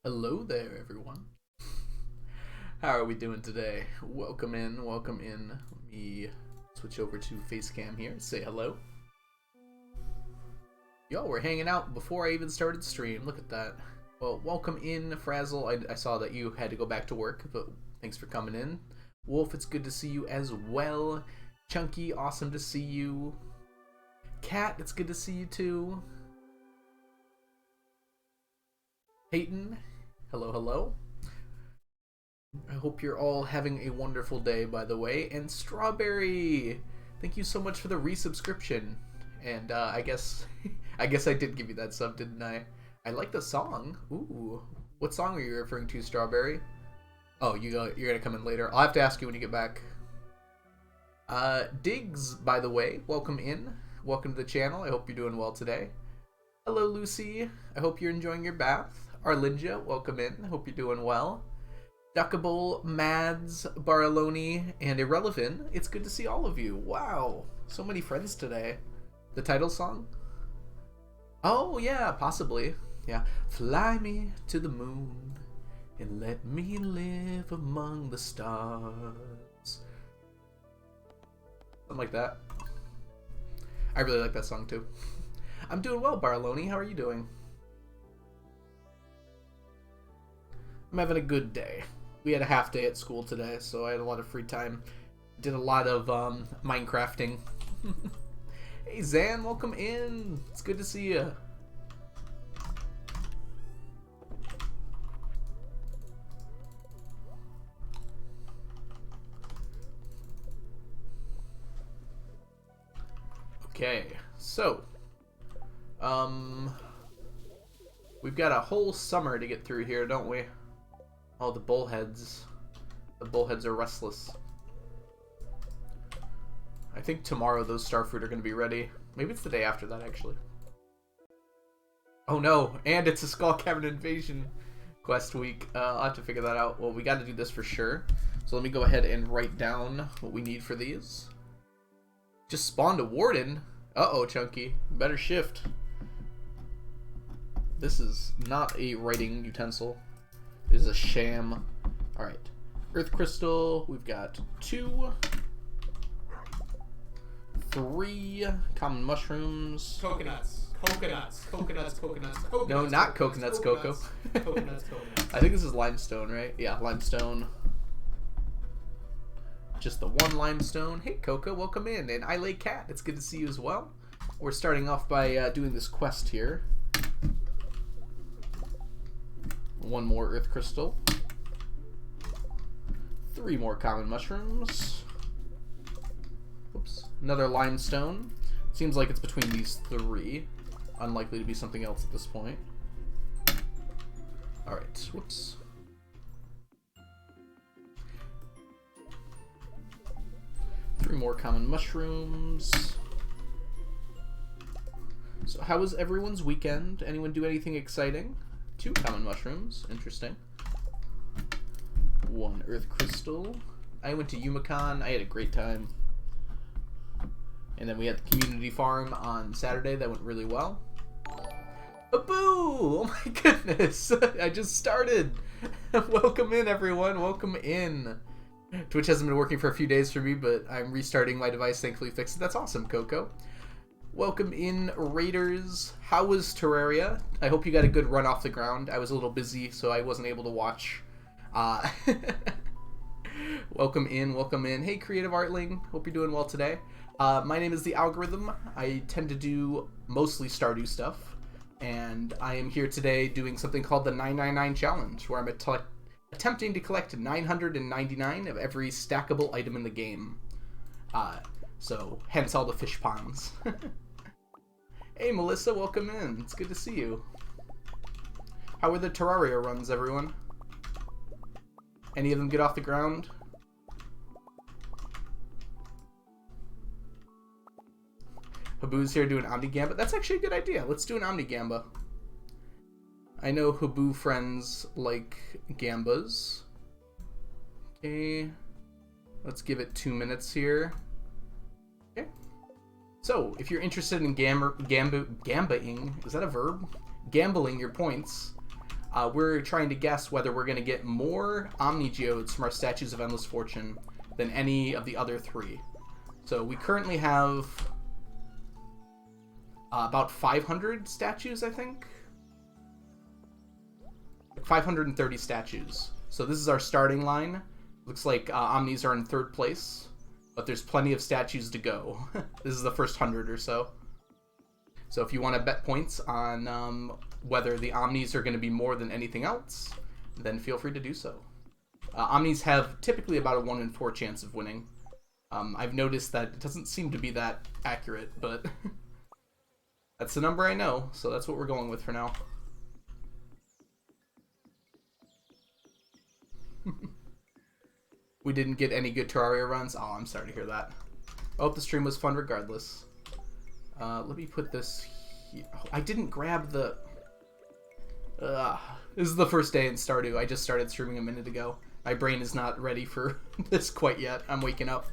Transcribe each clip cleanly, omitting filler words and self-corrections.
Hello there, everyone. How are we doing today? Welcome in, welcome in. Let me switch over to Facecam here. Say hello. Y'all were hanging out before I even started the stream. Look at that. Well, welcome in, Frazzle. I saw that you had to go back to work, but thanks for coming in. Wolf, it's good to see you as well. Chunky, awesome to see you. Cat, it's good to see you too. Peyton, hello, hello. I hope you're all having a wonderful day, by the way. And Strawberry, thank you so much for the resubscription. And I guess I did give you that sub, didn't I? I like the song. Ooh, what song are you referring to, Strawberry? Oh, you're gonna come in later. I'll have to ask you when you get back. Diggs, by the way, welcome in. Welcome to the channel. I hope you're doing well today. Hello, Lucy. I hope you're enjoying your bath. Arlinja, welcome in. I hope you're doing well. Duckable, Mads, Baraloni, and Irrelevant. It's good to see all of you. Wow, so many friends today. The title song? Oh, yeah, possibly. Yeah. Fly me to the moon and let me live among the stars. Something like that. I really like that song, too. I'm doing well, Baraloni. How are you doing? I'm having a good day. We had a half day at school today, so I had a lot of free time. Did a lot of Minecrafting. Hey Zan, welcome in. It's good to see you. Okay, so we've got a whole summer to get through here, don't we? Oh, the bullheads. The bullheads are restless. I think tomorrow those starfruit are going to be ready. Maybe it's the day after that, actually. Oh no, and it's a Skull Cavern Invasion quest week. I'll have to figure that out. Well, we got to do this for sure. So let me go ahead and write down what we need for these. Just spawned a warden. Uh-oh, Chunky. Better shift. This is not a writing utensil. It is a sham. Alright. Earth crystal. We've got 2. 3 common mushrooms. Coconuts. Coconuts. No, not coconuts, Coco. Coconuts. I think this is limestone, right? Yeah, limestone. Just the 1 limestone. Hey, Coco, welcome in. And I Lay Cat, it's good to see you as well. We're starting off by doing this quest here. 1 more earth crystal. 3 more common mushrooms. Oops. Another limestone. Seems like it's between these 3. Unlikely to be something else at this point. Alright, whoops. Three more common mushrooms. So how was everyone's weekend? Anyone do anything exciting? 2 common mushrooms. Interesting. 1 earth crystal. I went to Yumacon. I had a great time. And then we had the community farm on Saturday. That went really well. Boo! Oh my goodness. I just started. Welcome in, everyone. Welcome in. Twitch hasn't been working for a few days for me, but I'm restarting my device. Thankfully fixed it. That's awesome, Coco. Welcome in, Raiders. How was Terraria? I hope you got a good run off the ground. I was a little busy, so I wasn't able to watch. Welcome in, welcome in. Hey, Creative Artling. Hope you're doing well today. My name is The Algorithm. I tend to do mostly Stardew stuff, and I am here today doing something called the 999 Challenge, where I'm attempting to collect 999 of every stackable item in the game. So, hence all the fish ponds. Hey, Melissa, welcome in. It's good to see you. How were the Terraria runs, everyone? Any of them get off the ground? Habu's here doing Omni Gamba. That's actually a good idea. Let's do an Omni Gamba. I know Habu friends like Gambas. Okay. Let's give it 2 minutes here. Okay. So, if you're interested in gambaing, is that a verb? Gambling your points, we're trying to guess whether we're going to get more Omni Geodes from our Statues of Endless Fortune than any of the other 3. So we currently have about 500 statues, I think. 530 statues. So this is our starting line. Looks like Omnis are in 3rd place, but there's plenty of statues to go. This is the first 100 or so. So if you want to bet points on whether the Omnis are going to be more than anything else, then feel free to do so. Omnis have typically about a 1 in 4 chance of winning. I've noticed that it doesn't seem to be that accurate, but that's the number I know, so that's what we're going with for now. We didn't get any good Terraria runs. Oh, I'm sorry to hear that. I hope the stream was fun regardless. Let me put this here. Oh, I didn't grab the... This is the first day in Stardew. I just started streaming a minute ago. My brain is not ready for this quite yet. I'm waking up.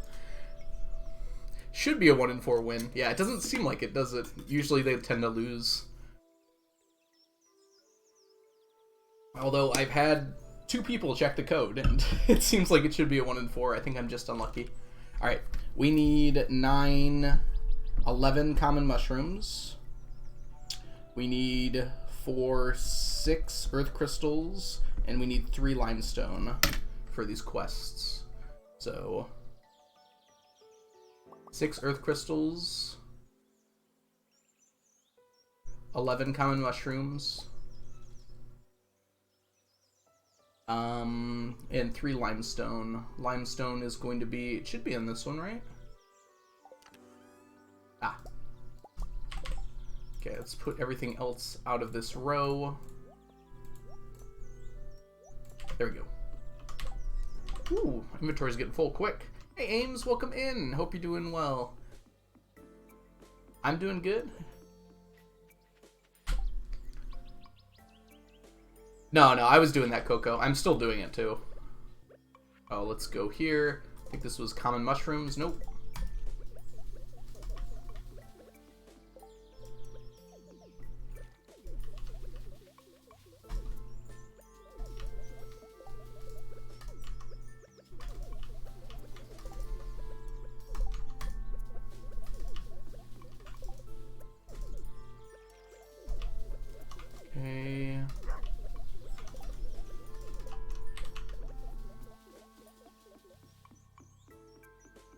Should be a 1 in 4 win. Yeah, it doesn't seem like it, does it? Usually they tend to lose. Although I've had 2 people check the code, and it seems like it should be a 1 in 4. I think I'm just unlucky. Alright, we need 11 common mushrooms. We need 6 earth crystals, and we need 3 limestone for these quests. So 6 earth crystals, 11 common mushrooms, and 3 limestone. Limestone is going to be, it should be in this one, right? Ah. Okay, let's put everything else out of this row. There we go. Ooh, inventory's getting full quick. Hey Ames, welcome in. Hope you're doing well. I'm doing good. No, I was doing that, Coco. I'm still doing it too. Oh, let's go here. I think this was common mushrooms. Nope. Okay.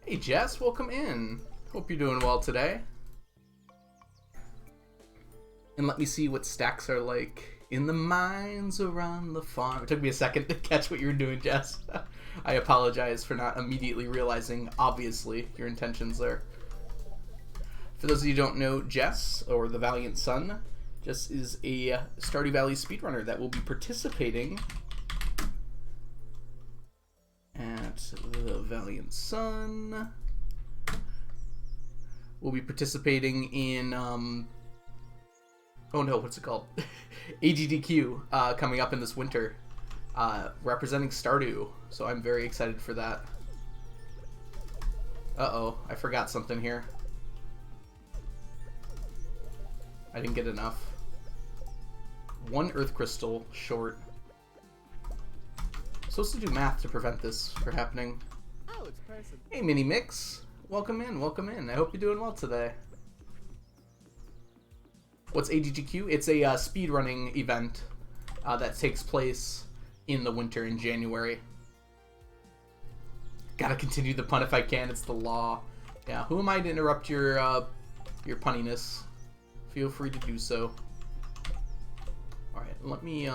Hey Jess, welcome in. Hope you're doing well today. And let me see what stacks are like in the mines around the farm. It took me a second to catch what you were doing, Jess. I apologize for not immediately realizing, obviously, your intentions there. For those of you who don't know Jess, or the Valiant Sun, Jess is a Stardew Valley speedrunner that will be participating at the Valiant Sun. We'll be participating in, oh no, what's it called? AGDQ coming up in this winter, representing Stardew, so I'm very excited for that. Uh-oh, I forgot something here. I didn't get enough. 1 earth crystal short. Supposed to do math to prevent this from happening. Oh, it's person. Hey, Mini Mix. Welcome in, welcome in. I hope you're doing well today. What's AGGQ? It's a speedrunning event that takes place in the winter in January. Gotta continue the pun if I can, it's the law. Yeah, who am I to interrupt your punniness? Feel free to do so. Alright, let me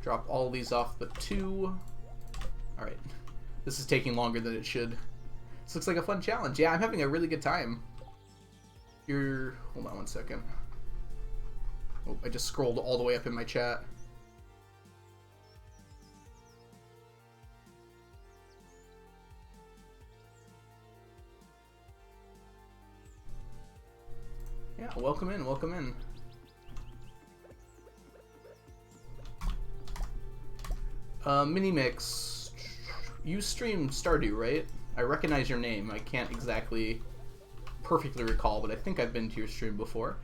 drop all these off but 2. Alright. This is taking longer than it should. This looks like a fun challenge. Yeah, I'm having a really good time. Hold on one second. Oh, I just scrolled all the way up in my chat. Yeah, welcome in, welcome in. Minimix, you stream Stardew, right? I recognize your name. I can't exactly perfectly recall, but I think I've been to your stream before.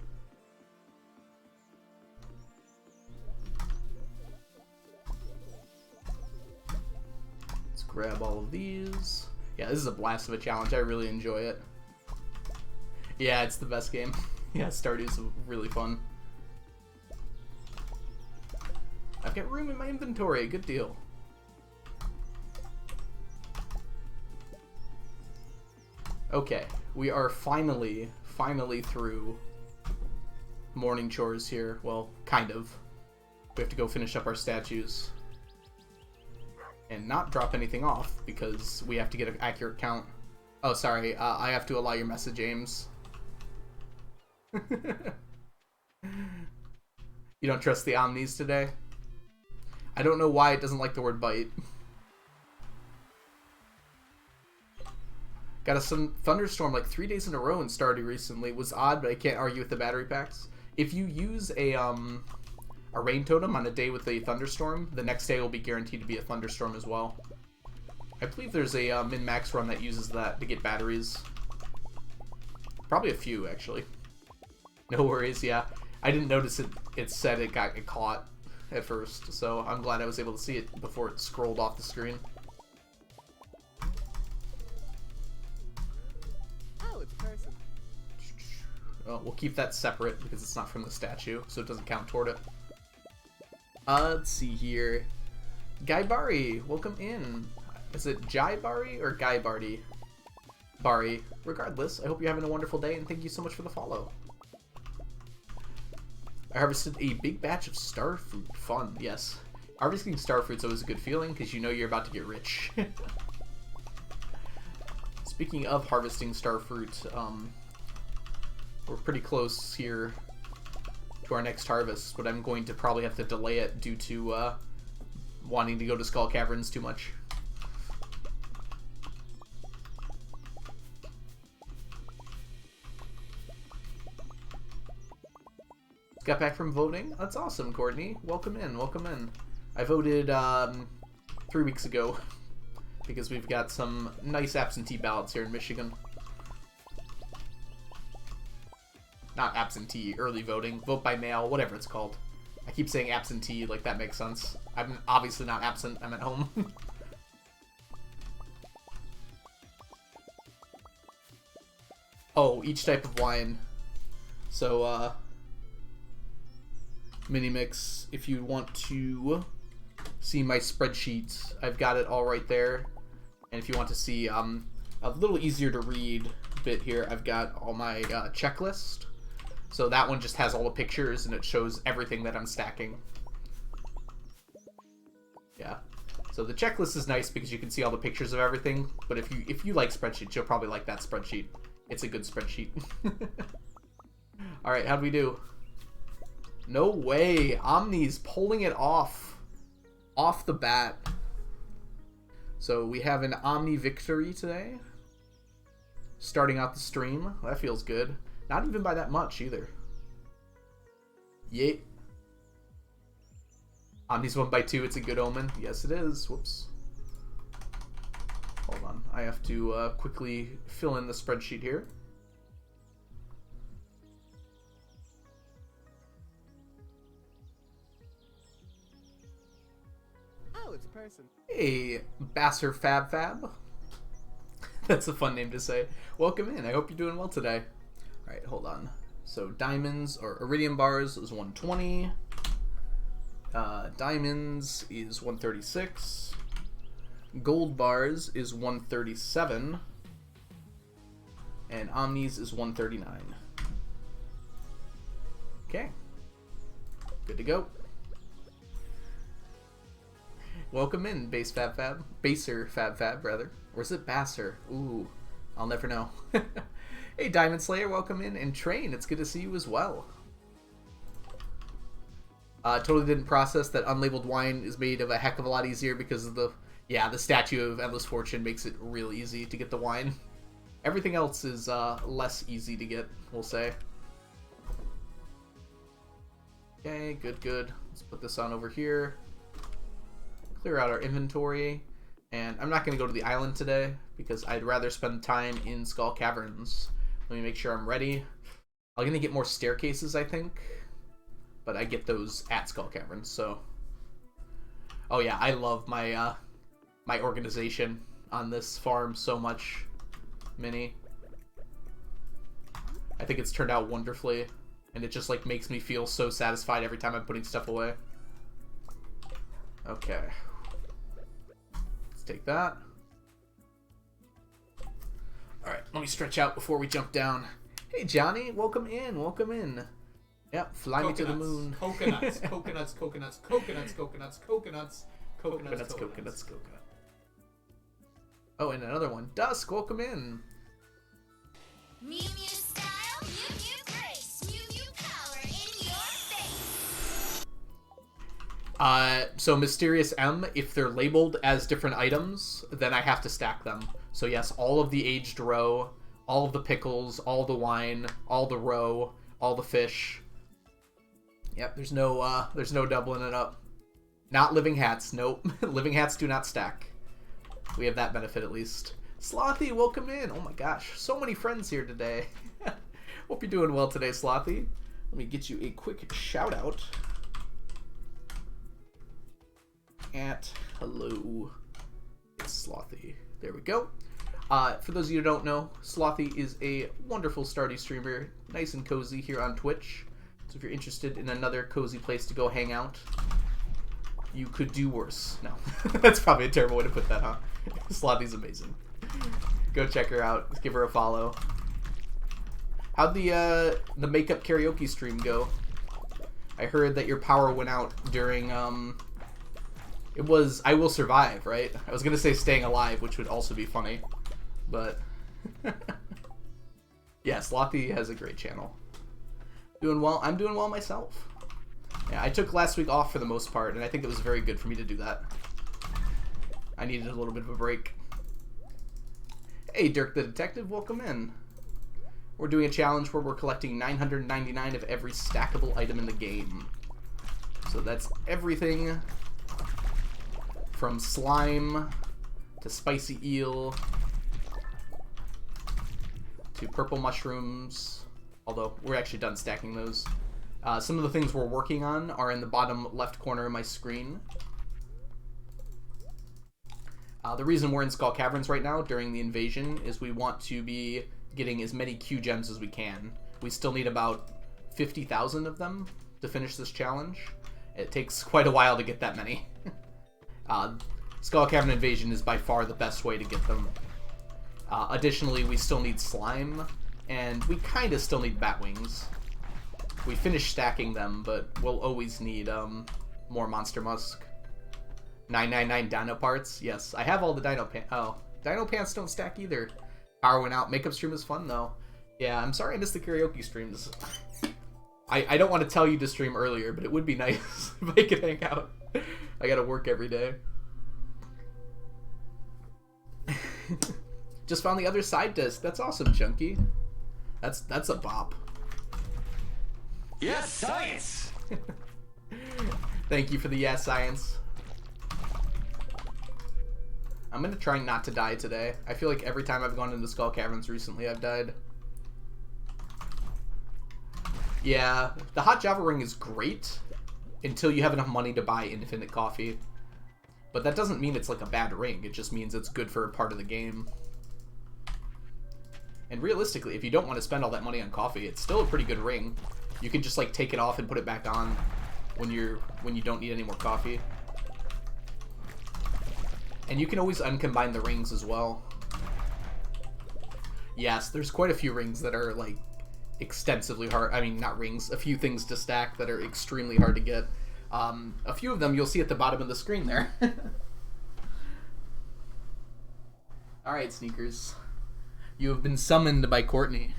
grab all of these. Yeah, this is a blast of a challenge. I really enjoy it. Yeah, it's the best game. Yeah, Stardew's really fun. I've got room in my inventory. Good deal. Okay, we are finally through morning chores here. Well, kind of. We have to go finish up our statues. And not drop anything off, because we have to get an accurate count. Oh, sorry, I have to allow your message, Ames. You don't trust the Omnis today? I don't know why it doesn't like the word bite. Got a thunderstorm like 3 days in a row in Stardew recently. It was odd, but I can't argue with the battery packs. If you use a rain totem on a day with a thunderstorm, the next day will be guaranteed to be a thunderstorm as well. I believe there's a min-max run that uses that to get batteries. Probably a few, actually. No worries, yeah. I didn't notice it said it got caught at first, so I'm glad I was able to see it before it scrolled off the screen. We'll keep that separate because it's not from the statue, so it doesn't count toward it. Let's see here. Guybari, welcome in. Is it Jaibari or Guybari? Bari. Regardless, I hope you're having a wonderful day, and thank you so much for the follow. I harvested a big batch of star fruit. Fun, yes. Harvesting star fruit's always a good feeling because you know you're about to get rich. Speaking of harvesting star fruit, we're pretty close here to our next harvest, but I'm going to probably have to delay it due to wanting to go to Skull Caverns too much. Got back from voting? That's awesome, Courtney. Welcome in, welcome in. I voted 3 weeks ago because we've got some nice absentee ballots here in Michigan. Not absentee, early voting, vote by mail, whatever it's called. I keep saying absentee, like that makes sense. I'm obviously not absent, I'm at home. Oh, each type of wine. So, mini mix, if you want to see my spreadsheet, I've got it all right there. And if you want to see a little easier to read bit here, I've got all my checklist. So that one just has all the pictures and it shows everything that I'm stacking. Yeah. So the checklist is nice because you can see all the pictures of everything. But if you like spreadsheets, you'll probably like that spreadsheet. It's a good spreadsheet. All right, how'd we do? No way. Omni's pulling it off the bat. So we have an Omni victory today. Starting out the stream. That feels good. Not even by that much either. Yay. Omni's won by 2. It's a good omen. Yes, it is. Whoops. Hold on. I have to quickly fill in the spreadsheet here. Oh, it's a person. Hey, Basser Fab Fab. That's a fun name to say. Welcome in. I hope you're doing well today. Alright, hold on. So diamonds or iridium bars is 120. Diamonds is 136. Gold bars is 137. And omnis is 139. Okay. Good to go. Welcome in, Baser Fab Fab, rather. Or is it Basser? Ooh, I'll never know. Hey, Diamond Slayer, welcome in. And Train, it's good to see you as well. Totally didn't process that unlabeled wine is made of a heck of a lot easier because of the statue of Endless Fortune makes it real easy to get the wine. Everything else is less easy to get, we'll say. Okay, good. Let's put this on over here. Clear out our inventory. And I'm not going to go to the island today because I'd rather spend time in Skull Caverns. Let me make sure I'm ready. I'm going to get more staircases, I think. But I get those at Skull Caverns, so... Oh yeah, I love my my organization on this farm so much, Mini. I think it's turned out wonderfully, and it just like makes me feel so satisfied every time I'm putting stuff away. Okay. Let's take that. Alright, let me stretch out before we jump down. Hey Johnny, welcome in, welcome in. Yep, fly me to the moon. Coconuts, coconuts, coconuts, coconuts, coconuts, coconuts, coconuts, coconuts. Oh, and another one. Dusk, welcome in. Mew Mew style, Mew Mew grace, Mew Mew power in your face. So Mysterious M, if they're labeled as different items, then I have to stack them. So yes, all of the aged roe, all of the pickles, all the wine, all the roe, all the fish. Yep, there's no doubling it up. Not living hats, nope. Living hats do not stack. We have that benefit at least. Slothy, welcome in. Oh my gosh, so many friends here today. Hope you're doing well today, Slothy. Let me get you a quick shout out. Hello. It's Slothy. There we go. For those of you who don't know, Slothy is a wonderful Stardew streamer, nice and cozy here on Twitch. So if you're interested in another cozy place to go hang out, you could do worse. No, that's probably a terrible way to put that, huh? Slothy's amazing. Go check her out. Give her a follow. How'd the makeup karaoke stream go? I heard that your power went out during it was I Will Survive, right? I was gonna say Staying Alive, which would also be funny, but yeah, Slothy has a great channel. Doing well. I'm doing well myself. Yeah, I took last week off for the most part, and I think it was very good for me to do that. I needed a little bit of a break. Hey, Dirk the Detective, welcome in. We're doing a challenge where we're collecting 999 of every stackable item in the game. So that's everything from slime to spicy eel to purple mushrooms, although we're actually done stacking those. Some of the things we're working on are in the bottom left corner of my screen. The reason we're in Skull Caverns right now during the invasion is we want to be getting as many Q gems as we can. We still need about 50,000 of them to finish this challenge. It takes quite a while to get that many. Skull Cavern Invasion is by far the best way to get them. Additionally, we still need slime, and we kind of still need bat wings. We finished stacking them, but we'll always need more Monster Musk. 999 dino parts. Yes, I have all the dino pants. Oh, dino pants don't stack either. Power went out. Makeup stream was fun, though. Yeah, I'm sorry I missed the karaoke streams. I don't want to tell you to stream earlier, but it would be nice if I could hang out. I gotta work every day. Just found the other side disc. That's awesome, Chunky. That's a bop. Yes, science! Thank you for the yes, science. I'm gonna try not to die today. I feel like every time I've gone into Skull Caverns recently, I've died. Yeah, the hot Java ring is great until you have enough money to buy infinite coffee. But that doesn't mean it's like a bad ring. It just means it's good for a part of the game. And realistically, if you don't want to spend all that money on coffee, it's still a pretty good ring. You can just like take it off and put it back on when you don't need any more coffee. And you can always uncombine the rings as well. Yes, there's quite a few rings that are like extensively hard. I mean, not rings, a few things to stack that are extremely hard to get. A few of them you'll see at the bottom of the screen there. Alright, Sneakers. You have been summoned by Courtney.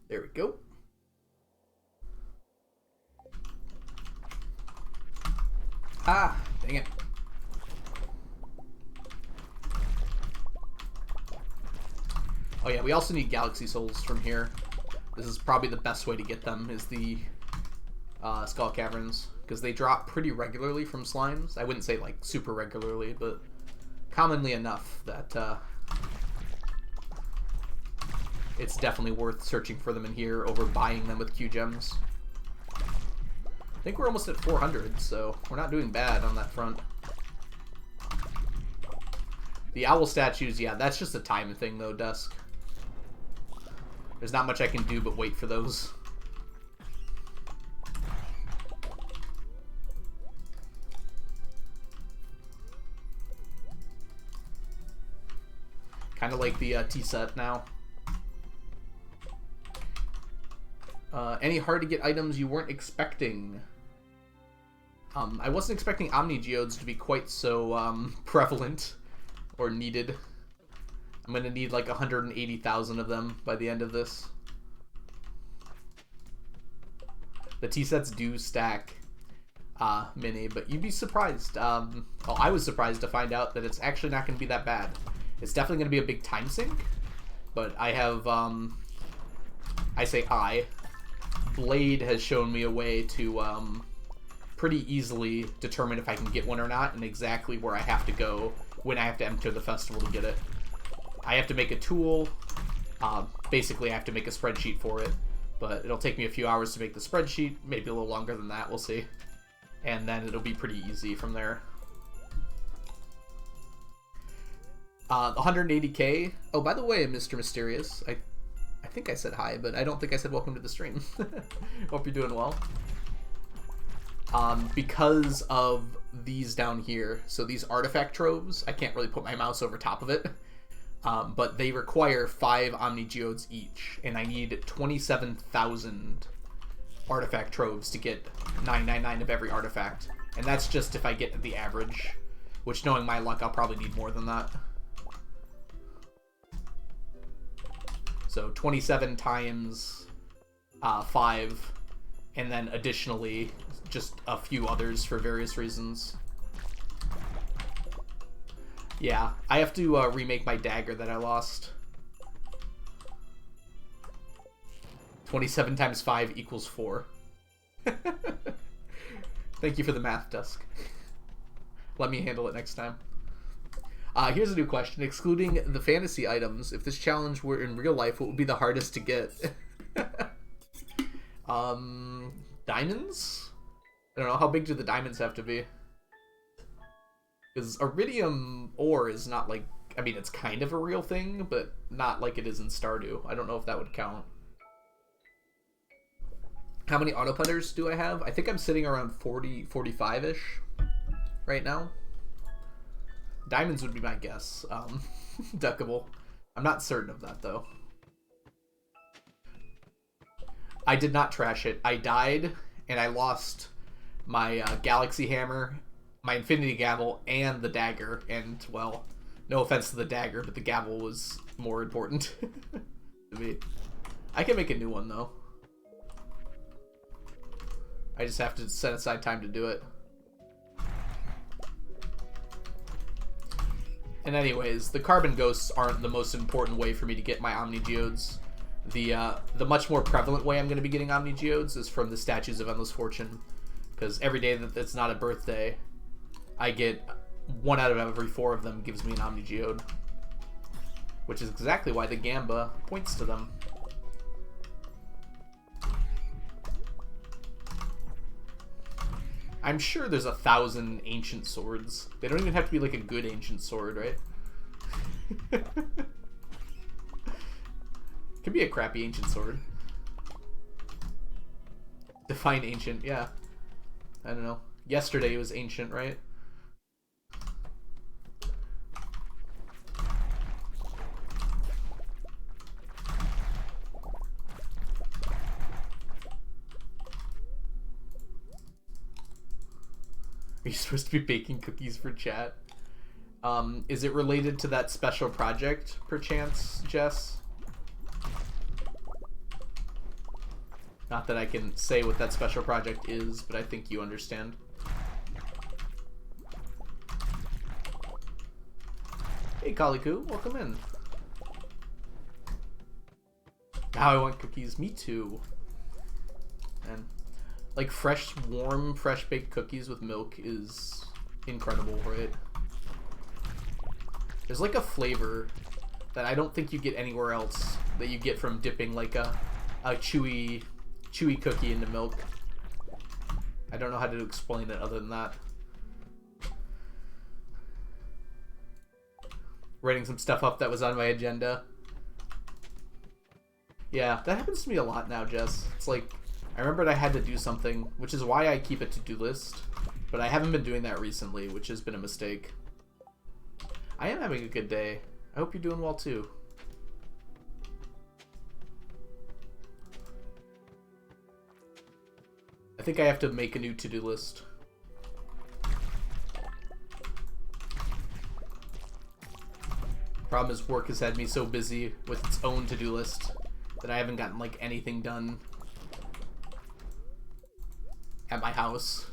There we go. Ah, dang it. Oh yeah, we also need Galaxy Souls from here. This is probably the best way to get them, is the Skull Caverns, because they drop pretty regularly from slimes. I wouldn't say like super regularly, but commonly enough that it's definitely worth searching for them in here over buying them with Q gems. I think we're almost at 400, so we're not doing bad on that front. The owl statues, yeah, that's just a time thing though, Dusk. There's not much I can do but wait for those. Kind of like the tea set now. Any hard to get items you weren't expecting? I wasn't expecting Omni Geodes to be quite so prevalent or needed. I'm gonna need like 180,000 of them by the end of this. The tea sets do stack mini, but you'd be surprised. Well, I was surprised to find out that it's actually not gonna be that bad. It's definitely gonna be a big time sink, but I have Blade has shown me a way to pretty easily determine if I can get one or not, and exactly where I have to go when I have to enter the festival to get it. I have to make a tool. Basically, I have to make a spreadsheet for it, but it'll take me a few hours to make the spreadsheet, maybe a little longer than that, we'll see. And then it'll be pretty easy from there. 180k. Oh, by the way, Mr. Mysterious, I think I said hi, but I don't think I said welcome to the stream. Hope you're doing well. Because of these down here, so these artifact troves, I can't really put my mouse over top of it, but they require 5 Omni Geodes each, and I need 27,000 artifact troves to get 999 of every artifact, and that's just if I get the average, which knowing my luck, I'll probably need more than that. So 27 times 5, and then additionally just a few others for various reasons. Yeah, I have to remake my dagger that I lost. 27 times 5 equals 4. Thank you for the math, Dusk. Let me handle it next time. Here's a new question. Excluding the fantasy items, if this challenge were in real life, what would be the hardest to get? Diamonds? I don't know. How big do the diamonds have to be? Because iridium ore is not like... I mean, it's kind of a real thing, but not like it is in Stardew. I don't know if that would count. How many autoputters do I have? I think I'm sitting around 40, 45-ish right now. Diamonds would be my guess. Duckable. I'm not certain of that, though. I did not trash it. I died, and I lost my Galaxy Hammer, my Infinity Gavel, and the dagger. And, well, no offense to the dagger, but the gavel was more important to me. I can make a new one, though. I just have to set aside time to do it. And anyways, the Carbon Ghosts aren't the most important way for me to get my Omni Geodes. The much more prevalent way I'm going to be getting Omni Geodes is from the Statues of Endless Fortune. Because every day that it's not a birthday, I get 1 out of every 4 of them gives me an Omni Geode. Which is exactly why the Gamba points to them. I'm sure there's 1,000 ancient swords. They don't even have to be like a good ancient sword, right? Could be a crappy ancient sword. Define ancient, yeah. I don't know. Yesterday was ancient, right? Are you supposed to be baking cookies for chat? Is it related to that special project, perchance, Jess? Not that I can say what that special project is, but I think you understand. Hey, Kaliku, welcome in. Now I want cookies. Me too. And like fresh, warm, fresh baked cookies with milk is incredible, right? There's like a flavor that I don't think you get anywhere else that you get from dipping like a chewy cookie into milk. I don't know how to explain it other than that. Writing some stuff up that was on my agenda. Yeah, that happens to me a lot now, Jess. It's like, I remembered I had to do something, which is why I keep a to-do list. But I haven't been doing that recently, which has been a mistake. I am having a good day. I hope you're doing well, too. I think I have to make a new to-do list. Problem is, work has had me so busy with its own to-do list that I haven't gotten, like, anything done at my house.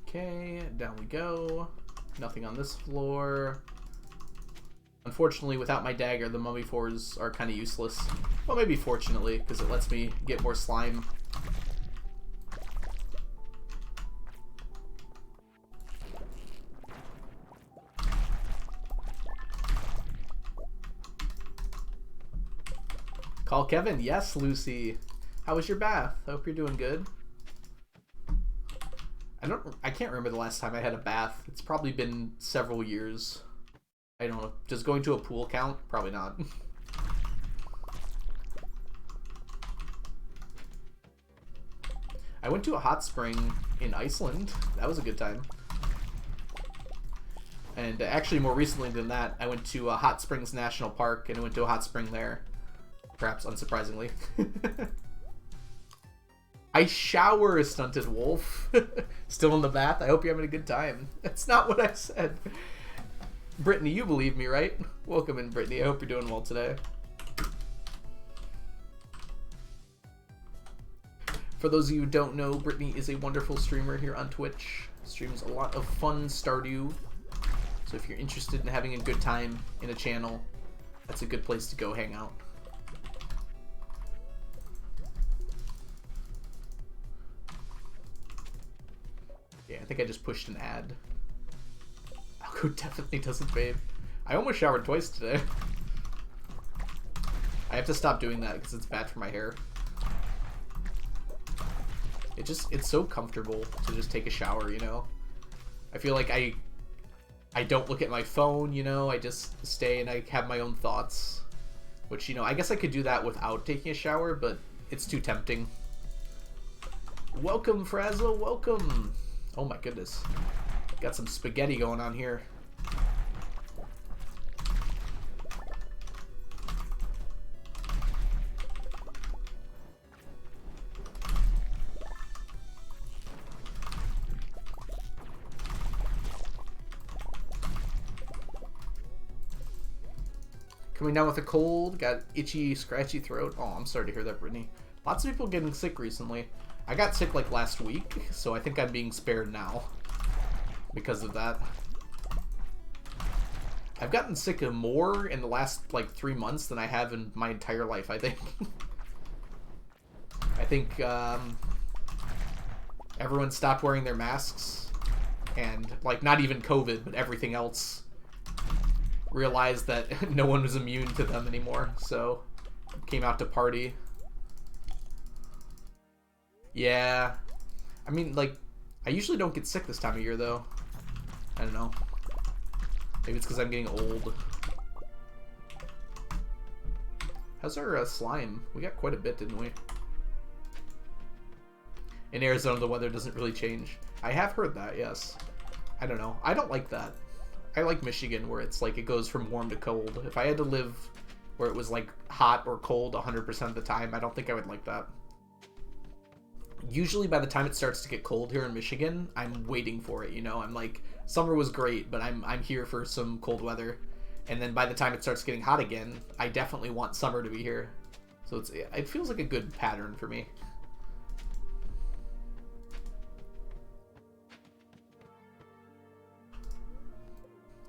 Okay, down we go. Nothing on this floor. Unfortunately, without my dagger, the mummy 4s are kind of useless. Well, maybe fortunately, because it lets me get more slime. Call Kevin. Yes, Lucy. How was your bath? I hope you're doing good. I can't remember the last time I had a bath. It's probably been several years. I don't know. Does going to a pool count? Probably not. I went to a hot spring in Iceland. That was a good time. And actually, more recently than that, I went to Hot Springs National Park, and I went to a hot spring there. Perhaps unsurprisingly. I shower, Stunted Wolf. Still in the bath? I hope you're having a good time. That's not what I said. Brittany, you believe me, right? Welcome in, Brittany. I hope you're doing well today. For those of you who don't know, Brittany is a wonderful streamer here on Twitch. Streams a lot of fun Stardew. So if you're interested in having a good time in a channel, that's a good place to go hang out. Yeah, I think I just pushed an ad. Alco definitely doesn't bathe. I almost showered twice today. I have to stop doing that because it's bad for my hair. It's so comfortable to just take a shower, you know? I feel like I don't look at my phone, you know? I just stay and I have my own thoughts. Which, you know, I guess I could do that without taking a shower, but it's too tempting. Welcome, Frazzle, welcome! Oh my goodness. Got some spaghetti going on here. Coming down with a cold, got itchy, scratchy throat. Oh, I'm sorry to hear that, Brittany. Lots of people getting sick recently. I got sick like last week, so I think I'm being spared now because of that. I've gotten sick of more in the last like 3 months than I have in my entire life, I think. I think everyone stopped wearing their masks, and like not even COVID, but everything else realized that no one was immune to them anymore, so came out to party. Yeah, I mean, like, I usually don't get sick this time of year, though. I don't know. Maybe it's because I'm getting old. How's our slime? We got quite a bit, didn't we? In Arizona, the weather doesn't really change. I have heard that, yes. I don't know. I don't like that. I like Michigan, where it's like it goes from warm to cold. If I had to live where it was like hot or cold 100% of the time, I don't think I would like that. Usually by the time it starts to get cold here in Michigan, I'm waiting for it, you know? I'm like, summer was great, but I'm here for some cold weather. And then by the time it starts getting hot again, I definitely want summer to be here. So it feels like a good pattern for me.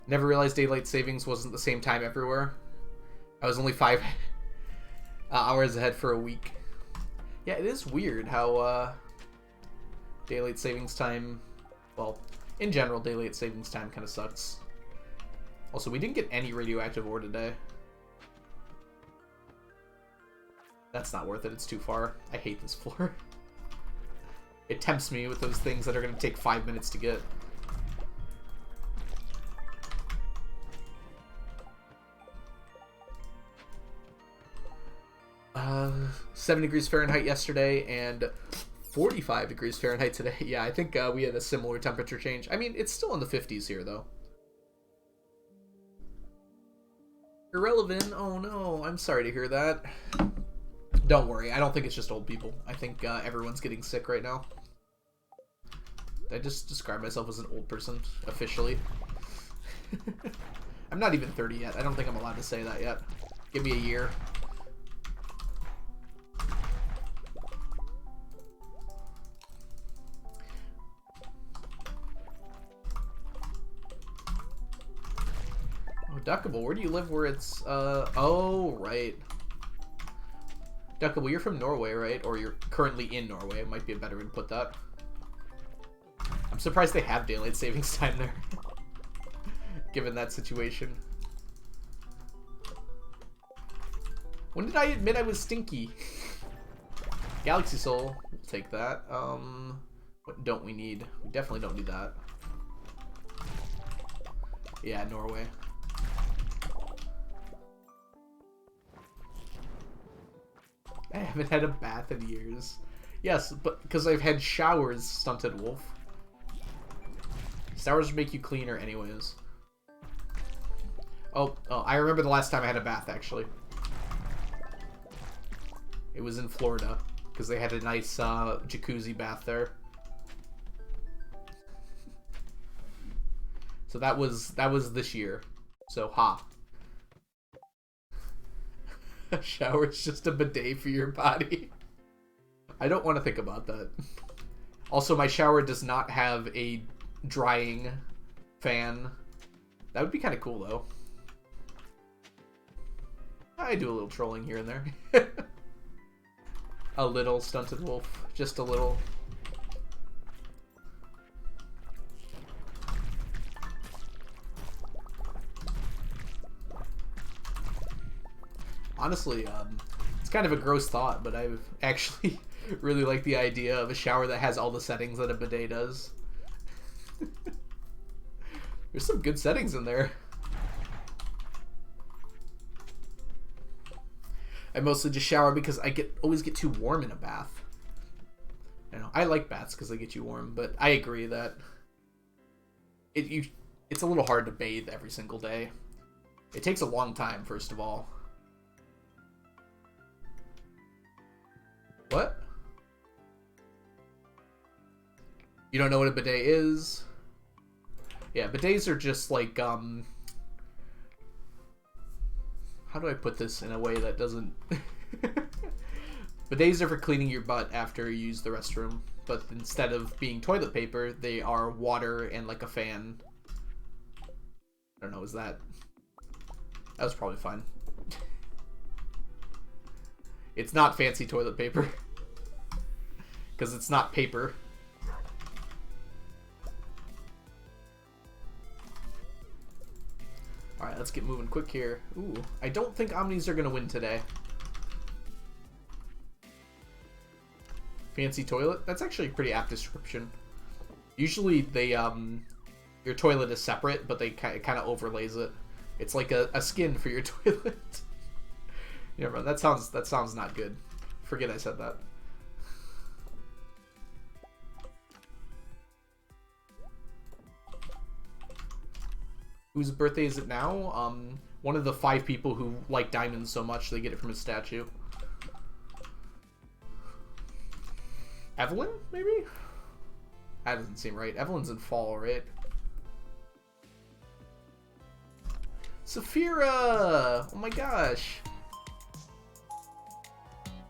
Never realized daylight savings wasn't the same time everywhere. I was only 5 hours ahead for a week. Yeah, it is weird how daylight savings time, well, In general, daylight savings time kind of sucks. Also, we didn't get any radioactive ore today. That's not worth it. It's too far. I hate this floor. It tempts me with those things that are going to take 5 minutes to get. Uh, 7 degrees Fahrenheit yesterday and 45 degrees Fahrenheit today. Yeah, I think we had a similar temperature change. I mean, it's still in the 50s here, though. Irrelevant? Oh no, I'm sorry to hear that. Don't worry, I don't think it's just old people. I think everyone's getting sick right now. Did I just describe myself as an old person, officially? I'm not even 30 yet. I don't think I'm allowed to say that yet. Give me a year. Oh, Duckable, where do you live where it's, oh, right. Duckable, you're from Norway, right? Or you're currently in Norway. It might be a better way to put that. I'm surprised they have daylight savings time there. Given that situation. When did I admit I was stinky? Galaxy Soul. We'll take that. What don't we need? We definitely don't need that. Yeah, Norway. I haven't had a bath in years. Yes, but because I've had showers, Stunted Wolf. Showers make you cleaner anyways. Oh, I remember the last time I had a bath, actually. It was in Florida, because they had a nice jacuzzi bath there. So that was this year. So, ha. A shower's just a bidet for your body. I don't want to think about that. Also, my shower does not have a drying fan. That would be kind of cool, though. I do a little trolling here and there. A little, Stunted Wolf. Just a little. Honestly, it's kind of a gross thought, but I actually really like the idea of a shower that has all the settings that a bidet does. There's some good settings in there. I mostly just shower because I always get too warm in a bath. I like baths because they get you warm, but I agree that it's a little hard to bathe every single day. It takes a long time, first of all. What? You don't know what a bidet is? Yeah, bidets are just like, how do I put this in a way that doesn't... Bidets are for cleaning your butt after you use the restroom, but instead of being toilet paper, they are water and like a fan. I don't know, is that... That was probably fine. It's not fancy toilet paper. Because it's not paper. Alright, let's get moving quick here. Ooh, I don't think Omnis are going to win today. Fancy toilet? That's actually a pretty apt description. Usually they, your toilet is separate, but they kind of overlays it. It's like a skin for your toilet. Yeah, bro, that sounds not good. Forget I said that. Whose birthday is it now? One of the 5 people who like diamonds so much they get it from his statue. Evelyn, maybe? That doesn't seem right. Evelyn's in fall, right? Saphira! Oh my gosh.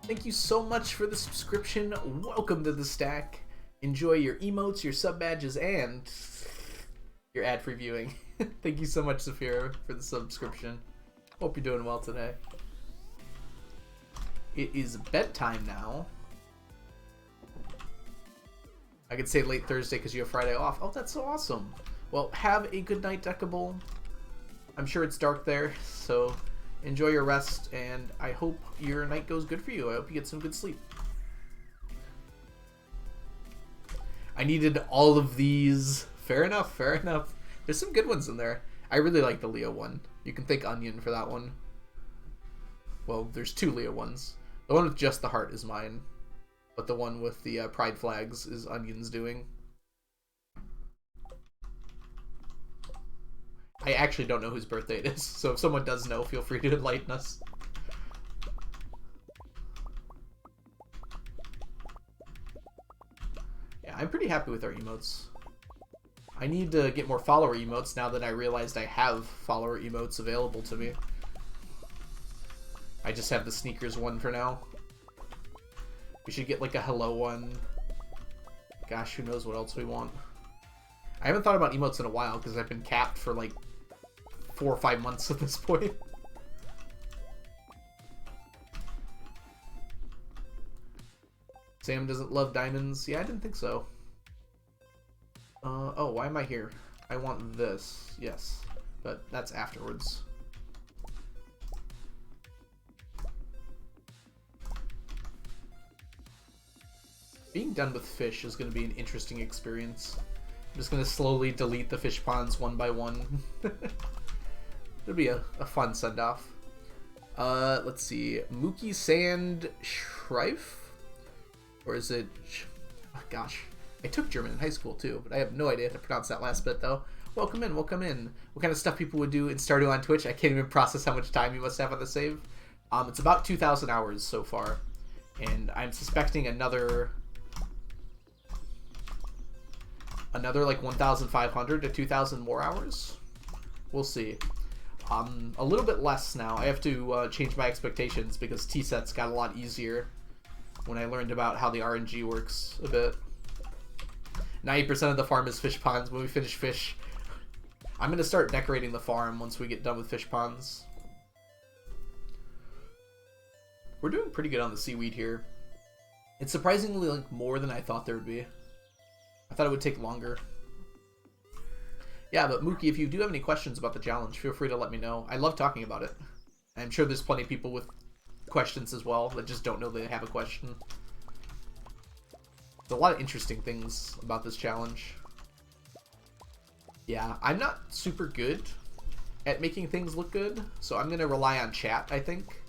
Thank you so much for the subscription. Welcome to the stack. Enjoy your emotes, your sub badges, and your ad-free viewing. Thank you so much, Saphira, for the subscription. Hope you're doing well today. It is bedtime now. I could say late Thursday because you have Friday off. Oh, that's so awesome. Well, have a good night, Deckable. I'm sure it's dark there, so enjoy your rest, and I hope your night goes good for you. I hope you get some good sleep. I needed all of these. Fair enough, fair enough. There's some good ones in there. I really like the Leo one. You can thank Onion for that one. Well, there's two Leo ones. The one with just the heart is mine, but the one with the pride flags is Onion's doing. I actually don't know whose birthday it is, so if someone does know, feel free to enlighten us. Yeah, I'm pretty happy with our emotes. I need to get more follower emotes now that I realized I have follower emotes available to me. I just have the sneakers one for now. We should get like a hello one. Gosh, who knows what else we want. I haven't thought about emotes in a while because I've been capped for like 4 or 5 months at this point. Sam doesn't love diamonds. Yeah, I didn't think so. Oh, why am I here? I want this. Yes, but that's afterwards. Being done with fish is going to be an interesting experience. I'm just going to slowly delete the fish ponds one by one. It'll be a fun send-off. Let's see. Mookie Sand Schreif? Or is it... Oh, gosh. I took German in high school, too, but I have no idea how to pronounce that last bit, though. Welcome in, welcome in. What kind of stuff people would do in Stardew on Twitch? I can't even process how much time you must have on the save. It's about 2,000 hours so far. And I'm suspecting another like 1,500 to 2,000 more hours. We'll see. A little bit less now. I have to change my expectations because T-sets got a lot easier when I learned about how the RNG works a bit. 90% of the farm is fish ponds. When we finish fish, I'm going to start decorating the farm once we get done with fish ponds. We're doing pretty good on the seaweed here. It's surprisingly like more than I thought there would be. I thought it would take longer. Yeah, but Mookie, if you do have any questions about the challenge, feel free to let me know. I love talking about it. I'm sure there's plenty of people with questions as well that just don't know they have a question. There's a lot of interesting things about this challenge. Yeah, I'm not super good at making things look good, so I'm going to rely on chat, I think.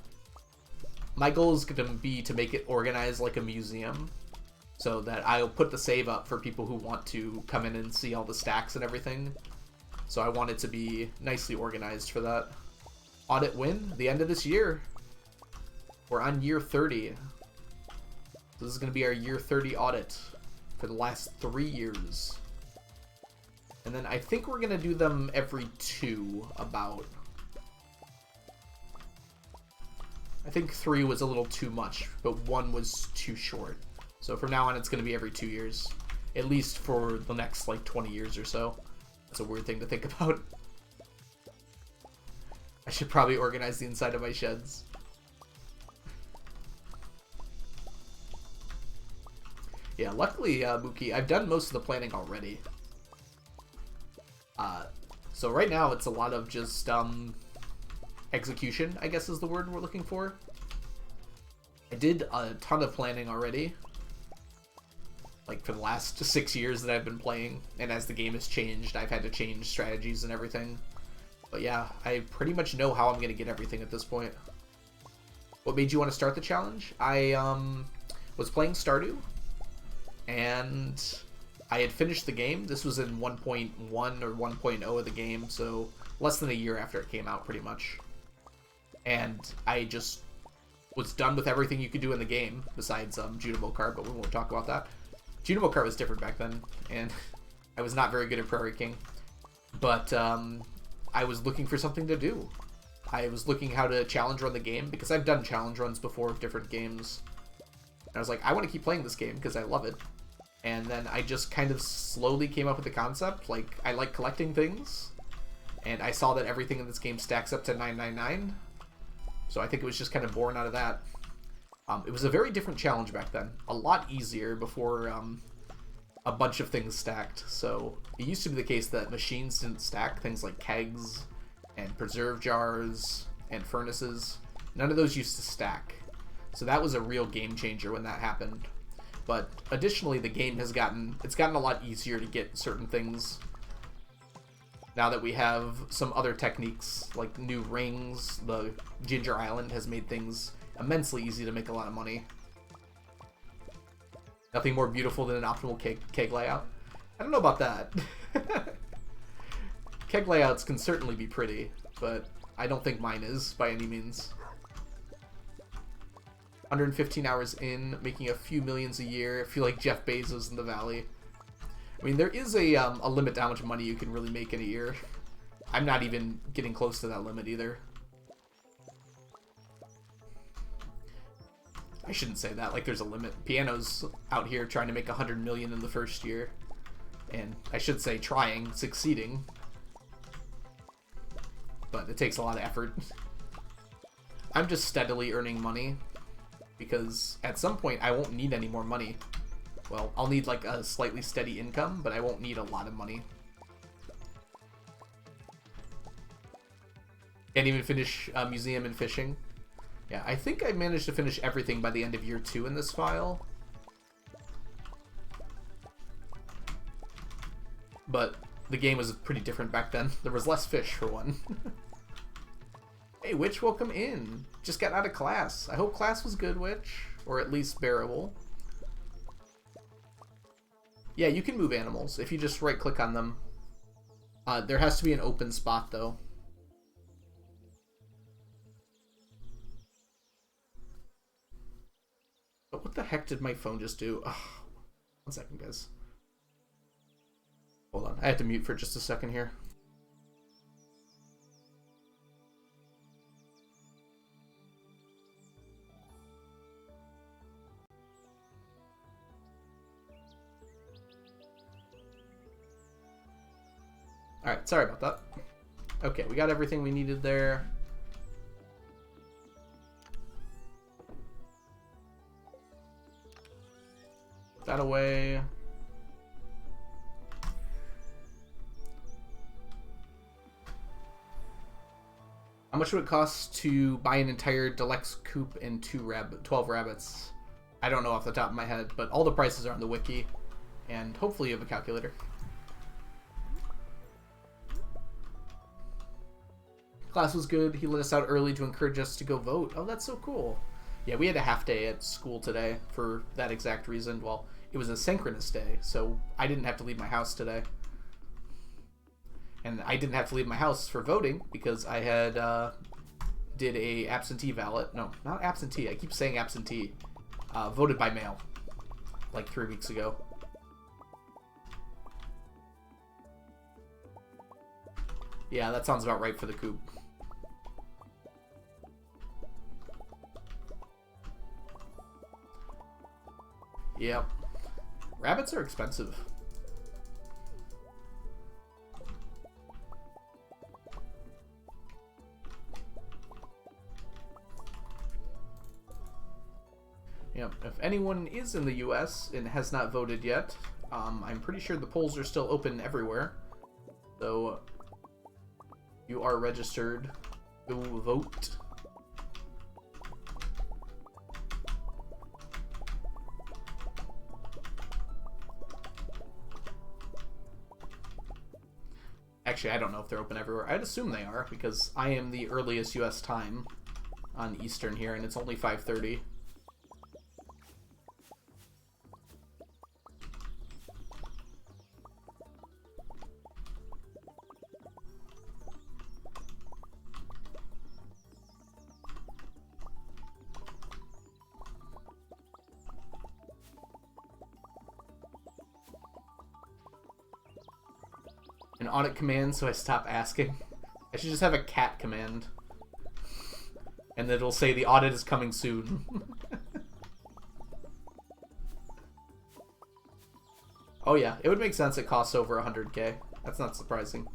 My goal is going to be to make it organized like a museum, so that I'll put the save up for people who want to come in and see all the stacks and everything. So I want it to be nicely organized for that. Audit win, the end of this year. We're on year 30. This is going to be our year 30 audit for the last 3 years. And then I think we're going to do them every 2 about. I think 3 was a little too much, but 1 was too short. So from now on, it's going to be every 2 years. At least for the next, like, 20 years or so. That's a weird thing to think about. I should probably organize the inside of my sheds. Yeah, luckily, Mookie, I've done most of the planning already. So right now, it's a lot of just, execution, I guess is the word we're looking for. I did a ton of planning already. Like, for the last 6 years that I've been playing. And as the game has changed, I've had to change strategies and everything. But yeah, I pretty much know how I'm going to get everything at this point. What made you want to start the challenge? I was playing Stardew. And I had finished the game. This was in 1.1 or 1.0 of the game. So less than a year after it came out, pretty much. And I just was done with everything you could do in the game. Besides Junimo Kart, but we won't talk about that. Junimo Kart was different back then, and I was not very good at Prairie King. But I was looking for something to do. I was looking how to challenge run the game, because I've done challenge runs before of different games. And I was like, I want to keep playing this game, because I love it. And then I just kind of slowly came up with the concept. Like, I like collecting things, and I saw that everything in this game stacks up to 999. So I think it was just kind of born out of that. It was a very different challenge back then. A lot easier before a bunch of things stacked. So it used to be the case that machines didn't stack things like kegs and preserve jars and furnaces. None of those used to stack. So that was a real game changer when that happened. But additionally, the game has gotten a lot easier to get certain things now that we have some other techniques like new rings. The Ginger Island has made things immensely easy to make a lot of money. Nothing more beautiful than an optimal keg layout. I don't know about that. Keg layouts can certainly be pretty, but I don't think mine is by any means. 115 hours in, making a few millions a year. I feel like Jeff Bezos in the Valley. I mean, there is a limit to how much money you can really make in a year. I'm not even getting close to that limit either. I shouldn't say that, like there's a limit. Piano's out here trying to make 100 million in the first year. And I should say trying, succeeding. But it takes a lot of effort. I'm just steadily earning money, because at some point I won't need any more money. Well, I'll need like a slightly steady income, but I won't need a lot of money. Can't even finish museum and fishing. Yeah, I think I managed to finish everything by the end of year 2 in this file. But the game was pretty different back then. There was less fish, for one. Hey, Witch, welcome in. Just got out of class. I hope class was good, Witch. Or at least bearable. Yeah, you can move animals if you just right-click on them. There has to be an open spot, though. But what the heck did my phone just do? Oh, 1 second, guys. Hold on. I have to mute for just a second here. Alright, sorry about that. Okay, we got everything we needed there. Put that away. How much would it cost to buy an entire deluxe coop and 12 rabbits? I don't know off the top of my head, but all the prices are on the wiki. And hopefully you have a calculator. Class was good. He let us out early to encourage us to go vote. Oh, that's so cool. Yeah, we had a half day at school today for that exact reason. Well, it was a synchronous day, so I didn't have to leave my house today. And I didn't have to leave my house for voting because I had did a absentee ballot. No, not absentee. I keep saying absentee. Voted by mail like 3 weeks ago. Yeah, that sounds about right for the coop. Yep. Rabbits are expensive. Yep. If anyone is in the US and has not voted yet, I'm pretty sure the polls are still open everywhere. So you are registered. Go vote. Actually, I don't know if they're open everywhere. I'd assume they are, because I am the earliest US time on Eastern here, and it's only 5:30. An audit command, so I stop asking. I should just have a cat command. And it'll say the audit is coming soon. Oh yeah, it would make sense it costs over 100k. That's not surprising.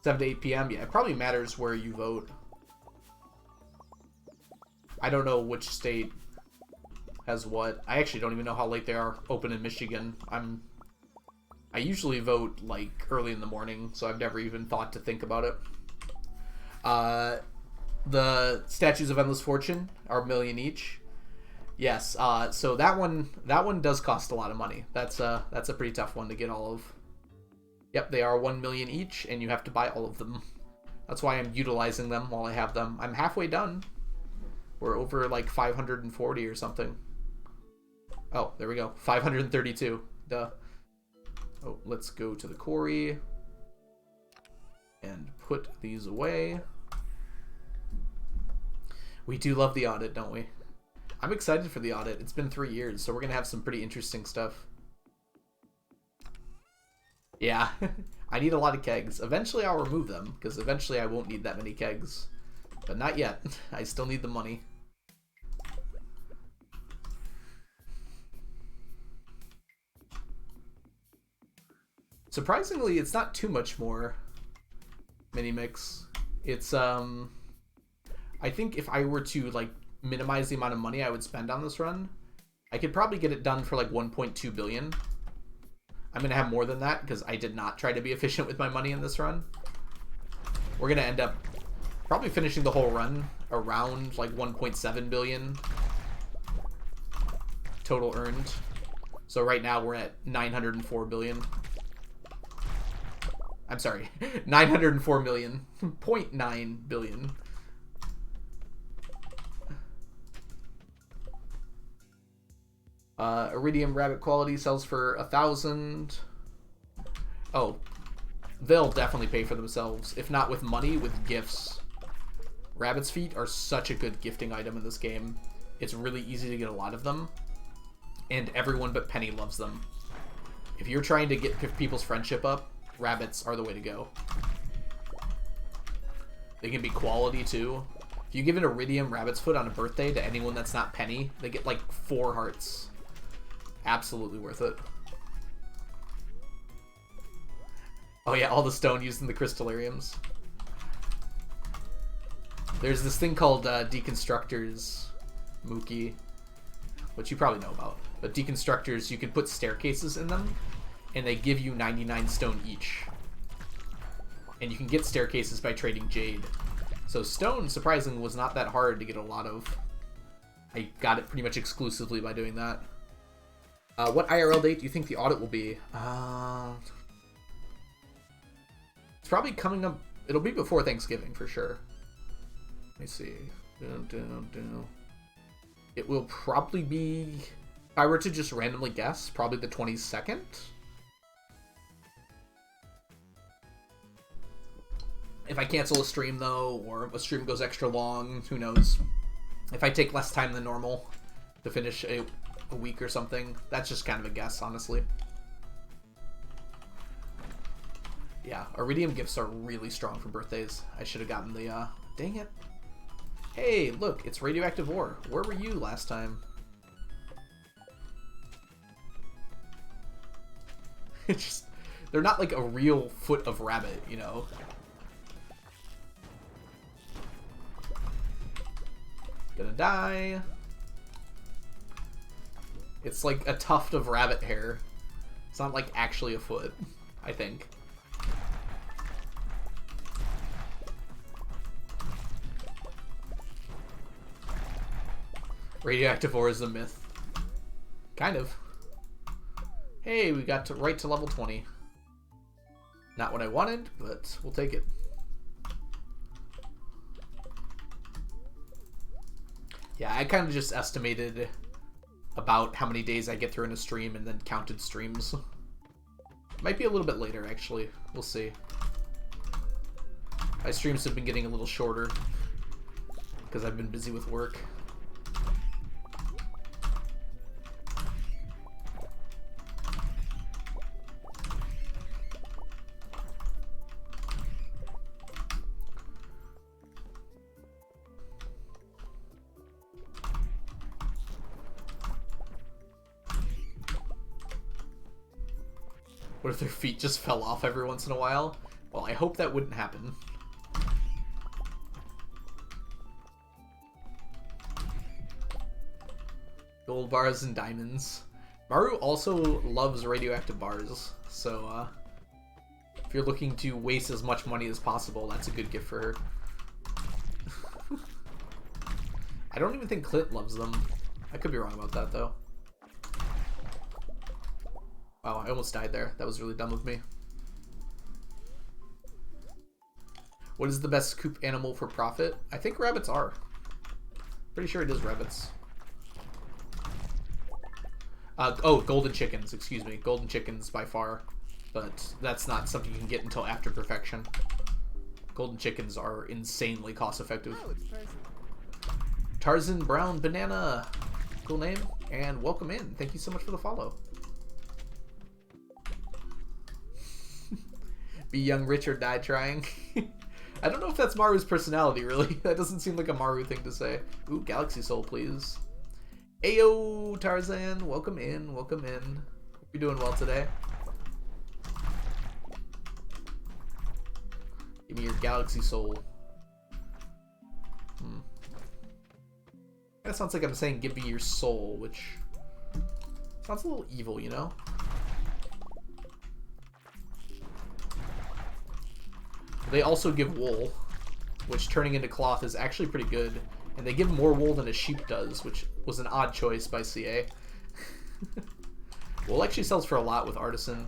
7 to 8 p.m. Yeah, it probably matters where you vote. I don't know which state has what. I actually don't even know how late they are open in Michigan. I usually vote like early in the morning, so I've never even thought to think about it. The Statues of Endless Fortune are $1 million each. Yes, so that one does cost a lot of money. That's a pretty tough one to get all of. Yep, they are 1 million each, and you have to buy all of them. That's why I'm utilizing them while I have them. I'm halfway done. We're over like 540 or something. Oh, there we go. 532. Duh. Oh, let's go to the quarry and put these away. We do love the audit, don't we? I'm excited for the audit. It's been 3 years, so we're going to have some pretty interesting stuff. Yeah, I need a lot of kegs. Eventually I'll remove them, because eventually I won't need that many kegs. But not yet. I still need the money. Surprisingly, it's not too much more mini mix. It's I think if I were to like minimize the amount of money I would spend on this run, I could probably get it done for like 1.2 billion. I'm gonna have more than that because I did not try to be efficient with my money in this run. We're gonna end up probably finishing the whole run around like 1.7 billion total earned. So right now we're at 904 billion. I'm sorry, 904 million, 0.9 billion. Iridium rabbit quality sells for 1,000. Oh, they'll definitely pay for themselves, if not with money, with gifts. Rabbit's feet are such a good gifting item in this game. It's really easy to get a lot of them, and everyone but Penny loves them. If you're trying to get people's friendship up, rabbits are the way to go. They can be quality too. If you give an iridium rabbit's foot on a birthday to anyone that's not Penny, they get like 4 hearts. Absolutely worth it. Oh yeah, all the stone used in the crystallariums. There's this thing called deconstructors, Mookie, which you probably know about. But deconstructors, you can put staircases in them, and they give you 99 stone each. And you can get staircases by trading jade. So stone, surprisingly, was not that hard to get a lot of. I got it pretty much exclusively by doing that. What IRL date do you think the audit will be? It's probably coming up. It'll be before Thanksgiving for sure. Let me see. It will probably be, if I were to just randomly guess, probably the 22nd. If I cancel a stream though, or a stream goes extra long, who knows? If I take less time than normal to finish a week or something, that's just kind of a guess, honestly. Yeah, iridium gifts are really strong for birthdays. I should have gotten the, dang it. Hey, look, it's radioactive ore. Where were you last time? It's just, they're not like a real foot of rabbit, you know? Gonna die. It's like a tuft of rabbit hair. It's not like actually a foot, I think. Radioactive ore is a myth. Kind of. Hey, we got to right to level 20. Not what I wanted, but we'll take it. Yeah, I kind of just estimated about how many days I get through in a stream and then counted streams. Might be a little bit later, actually. We'll see. My streams have been getting a little shorter because I've been busy with work. What if their feet just fell off every once in a while? Well, I hope that wouldn't happen. Gold bars and diamonds. Maru also loves radioactive bars, so if you're looking to waste as much money as possible, that's a good gift for her. I don't even think Clint loves them. I could be wrong about that, though. Wow, I almost died there. That was really dumb of me. What is the best coop animal for profit? I think rabbits are. Pretty sure it is rabbits. Oh, golden chickens, excuse me. Golden chickens by far. But that's not something you can get until after perfection. Golden chickens are insanely cost effective. Oh, it's person. Tarzan Brown Banana. Cool name. And welcome in. Thank you so much for the follow. Be young, rich, or die trying. I don't know if that's Maru's personality, really. That doesn't seem like a Maru thing to say. Ooh, Galaxy Soul, please. Ayo, Tarzan. Welcome in. Welcome in. Hope you're doing well today. Give me your Galaxy Soul. That sounds like I'm saying give me your soul, which sounds a little evil, you know? They also give wool, which turning into cloth is actually pretty good. And they give more wool than a sheep does, which was an odd choice by CA. Wool actually sells for a lot with Artisan.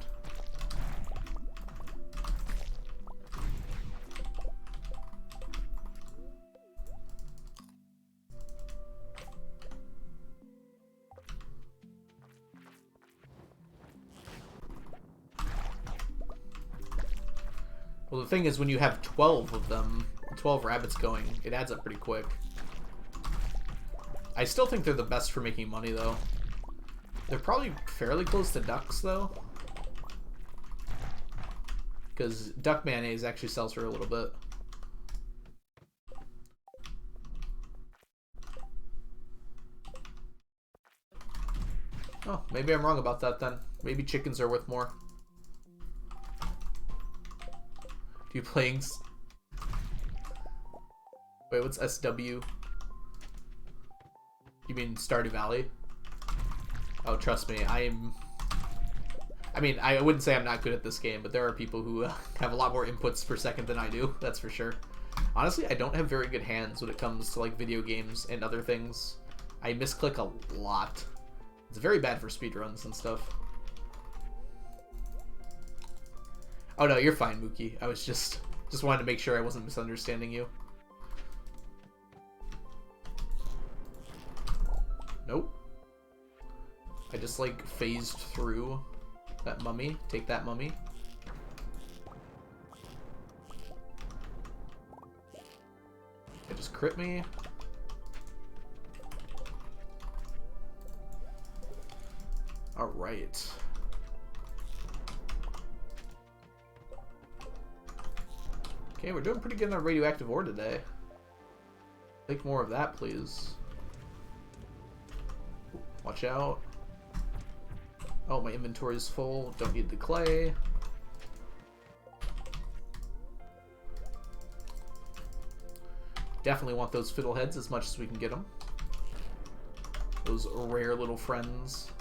Well, the thing is, when you have 12 of them, 12 rabbits going, it adds up pretty quick. I still think they're the best for making money, though. They're probably fairly close to ducks, though. Because duck mayonnaise actually sells for a little bit. Oh, maybe I'm wrong about that, then. Maybe chickens are worth more. You playing? Wait, what's SW? You mean Stardew Valley? Oh, trust me, I mean, I wouldn't say I'm not good at this game, but there are people who have a lot more inputs per second than I do. That's for sure. Honestly, I don't have very good hands when it comes to like video games and other things. I misclick a lot. It's very bad for speedruns and stuff. Oh no, you're fine, Mookie. I was just wanted to make sure I wasn't misunderstanding you. Nope. I just like phased through that mummy. Take that, mummy. It just crit me. All right. Okay, we're doing pretty good on radioactive ore today. Take more of that, please. Watch out. Oh, my inventory is full. Don't need the clay. Definitely want those fiddleheads as much as we can get them. Those rare little friends.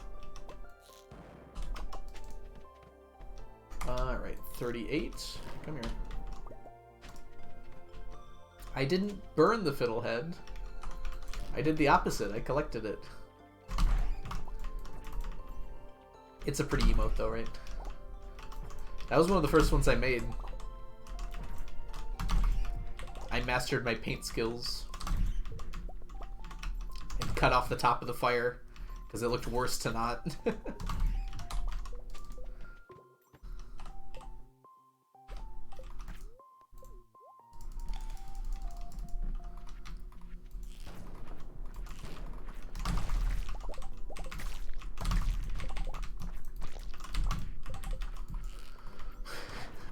Alright, 38. Come here. I didn't burn the fiddlehead. I did the opposite. I collected it. It's a pretty emote though, right? That was one of the first ones I made. I mastered my paint skills. And cut off the top of the fire because it looked worse to not.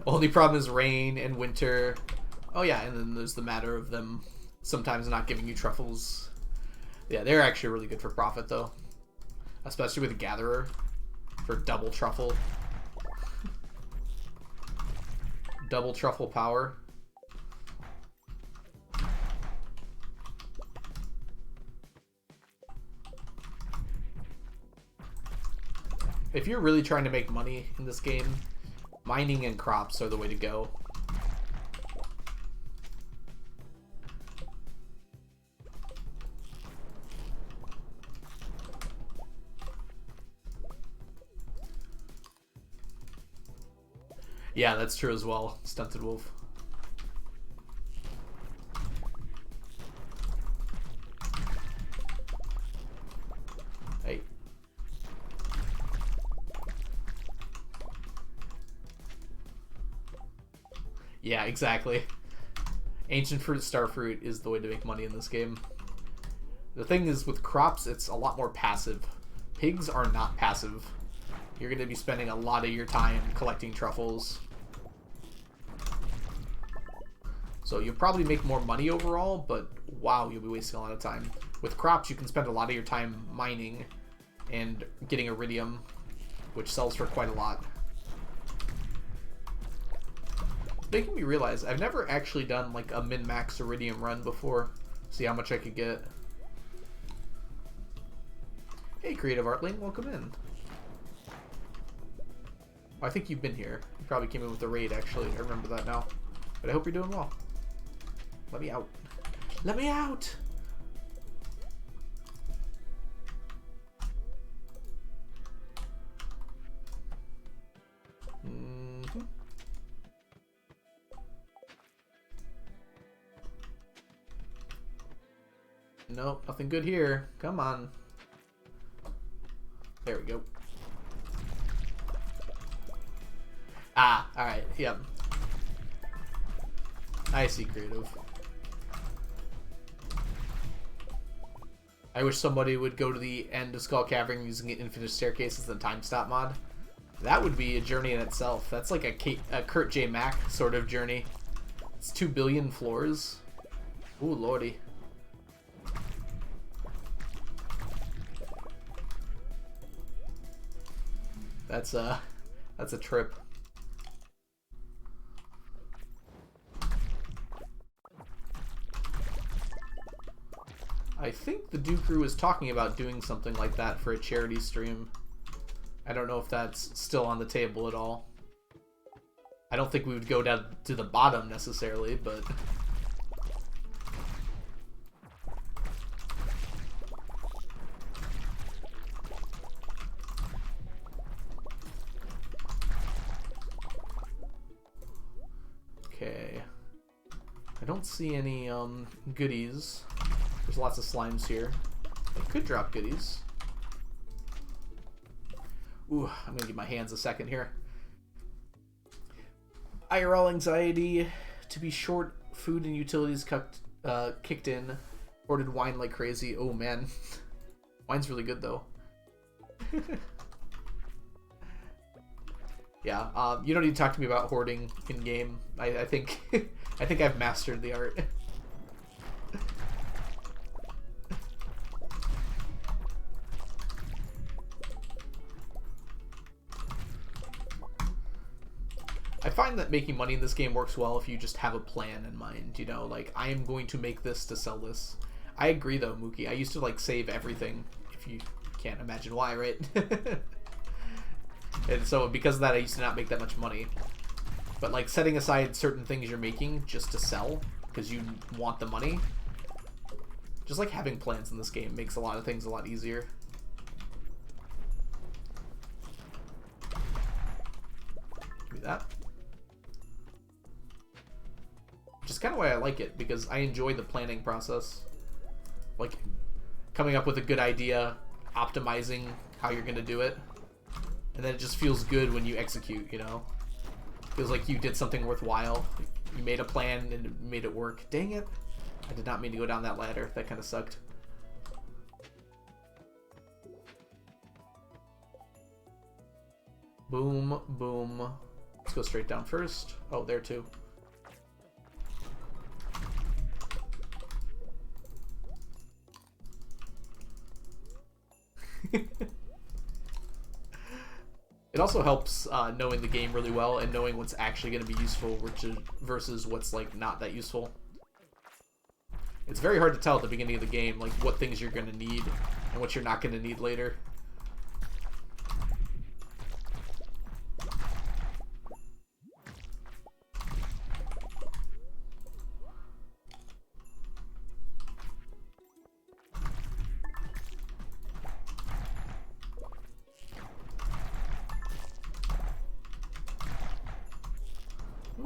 Only problem is rain and winter. Oh yeah, and then there's the matter of them sometimes not giving you truffles. Yeah, they're actually really good for profit though. Especially with a gatherer for double truffle. Double truffle power. If you're really trying to make money in this game, mining and crops are the way to go. Yeah, that's true as well. Stunted wolf. Hey. Yeah, exactly. Ancient fruit, star fruit is the way to make money in this game. The thing is, with crops, it's a lot more passive. Pigs are not passive. You're going to be spending a lot of your time collecting truffles. So you'll probably make more money overall, but wow, you'll be wasting a lot of time. With crops, you can spend a lot of your time mining and getting iridium, which sells for quite a lot. Making me realize I've never actually done like a min-max iridium run before. See how much I could get. Hey, Creative Artling, welcome in. I think you've been here. You probably came in with the raid, actually. I remember that now. But I hope you're doing well. Let me out. Let me out! Nope, nothing good here. Come on. There we go. Ah, alright, yep. I see, Creative. I wish somebody would go to the end of Skull Cavern using an infinite staircase as the time stop mod. That would be a journey in itself. That's like a Kurt J. Mack sort of journey. It's 2 billion floors. Ooh, lordy. That's a trip. I think the Dukeru was talking about doing something like that for a charity stream. I don't know if that's still on the table at all. I don't think we would go down to the bottom necessarily, but... Okay. I don't see any goodies. There's lots of slimes here. I could drop goodies. Ooh, I'm gonna give my hands a second here. IRL anxiety to be short food and utilities kicked in. Ordered wine like crazy. Oh man. Wine's really good though. Yeah, you don't need to talk to me about hoarding in game. I think I think I've mastered the art. I find that making money in this game works well if you just have a plan in mind, you know, like, I am going to make this to sell this. I agree though, Mookie. I used to, like, save everything, if you can't imagine why, right? And so because of that, I used to not make that much money. But, like, setting aside certain things you're making just to sell, because you want the money, just, like, having plans in this game makes a lot of things a lot easier. Give me that. Which is kind of why I like it, because I enjoy the planning process. Like, coming up with a good idea, optimizing how you're going to do it, and then it just feels good when you execute, you know? Feels like you did something worthwhile. You made a plan and made it work. Dang it. I did not mean to go down that ladder. That kind of sucked. Boom, boom. Let's go straight down first. Oh, there too. It also helps knowing the game really well and knowing what's actually going to be useful versus what's like not that useful. It's very hard to tell at the beginning of the game like what things you're going to need and what you're not going to need later.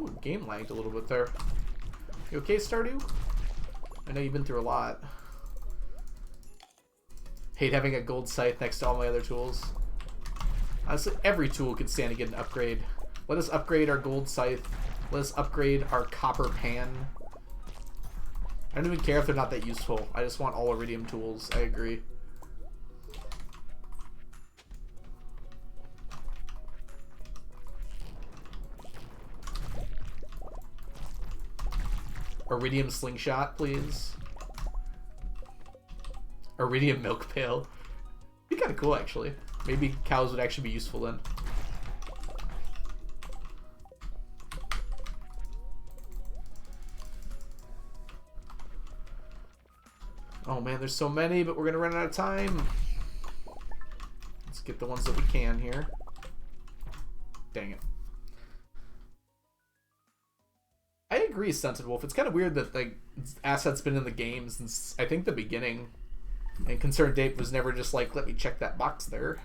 Ooh, game lagged a little bit there. You okay, Stardew? I know you've been through a lot. Hate having a gold scythe next to all my other tools. Honestly, every tool could stand to get an upgrade. Let us upgrade our gold scythe. Let us upgrade our copper pan. I don't even care if they're not that useful. I just want all iridium tools. I agree. Iridium slingshot, please. Iridium milk pail. Be kind of cool, actually. Maybe cows would actually be useful then. Oh man, there's so many, but we're gonna run out of time. Let's get the ones that we can here. Dang it. I agree, Stunted Wolf. It's kind of weird that like Asset's been in the game since I think the beginning, and Concerned Ape was never just like, let me check that box there.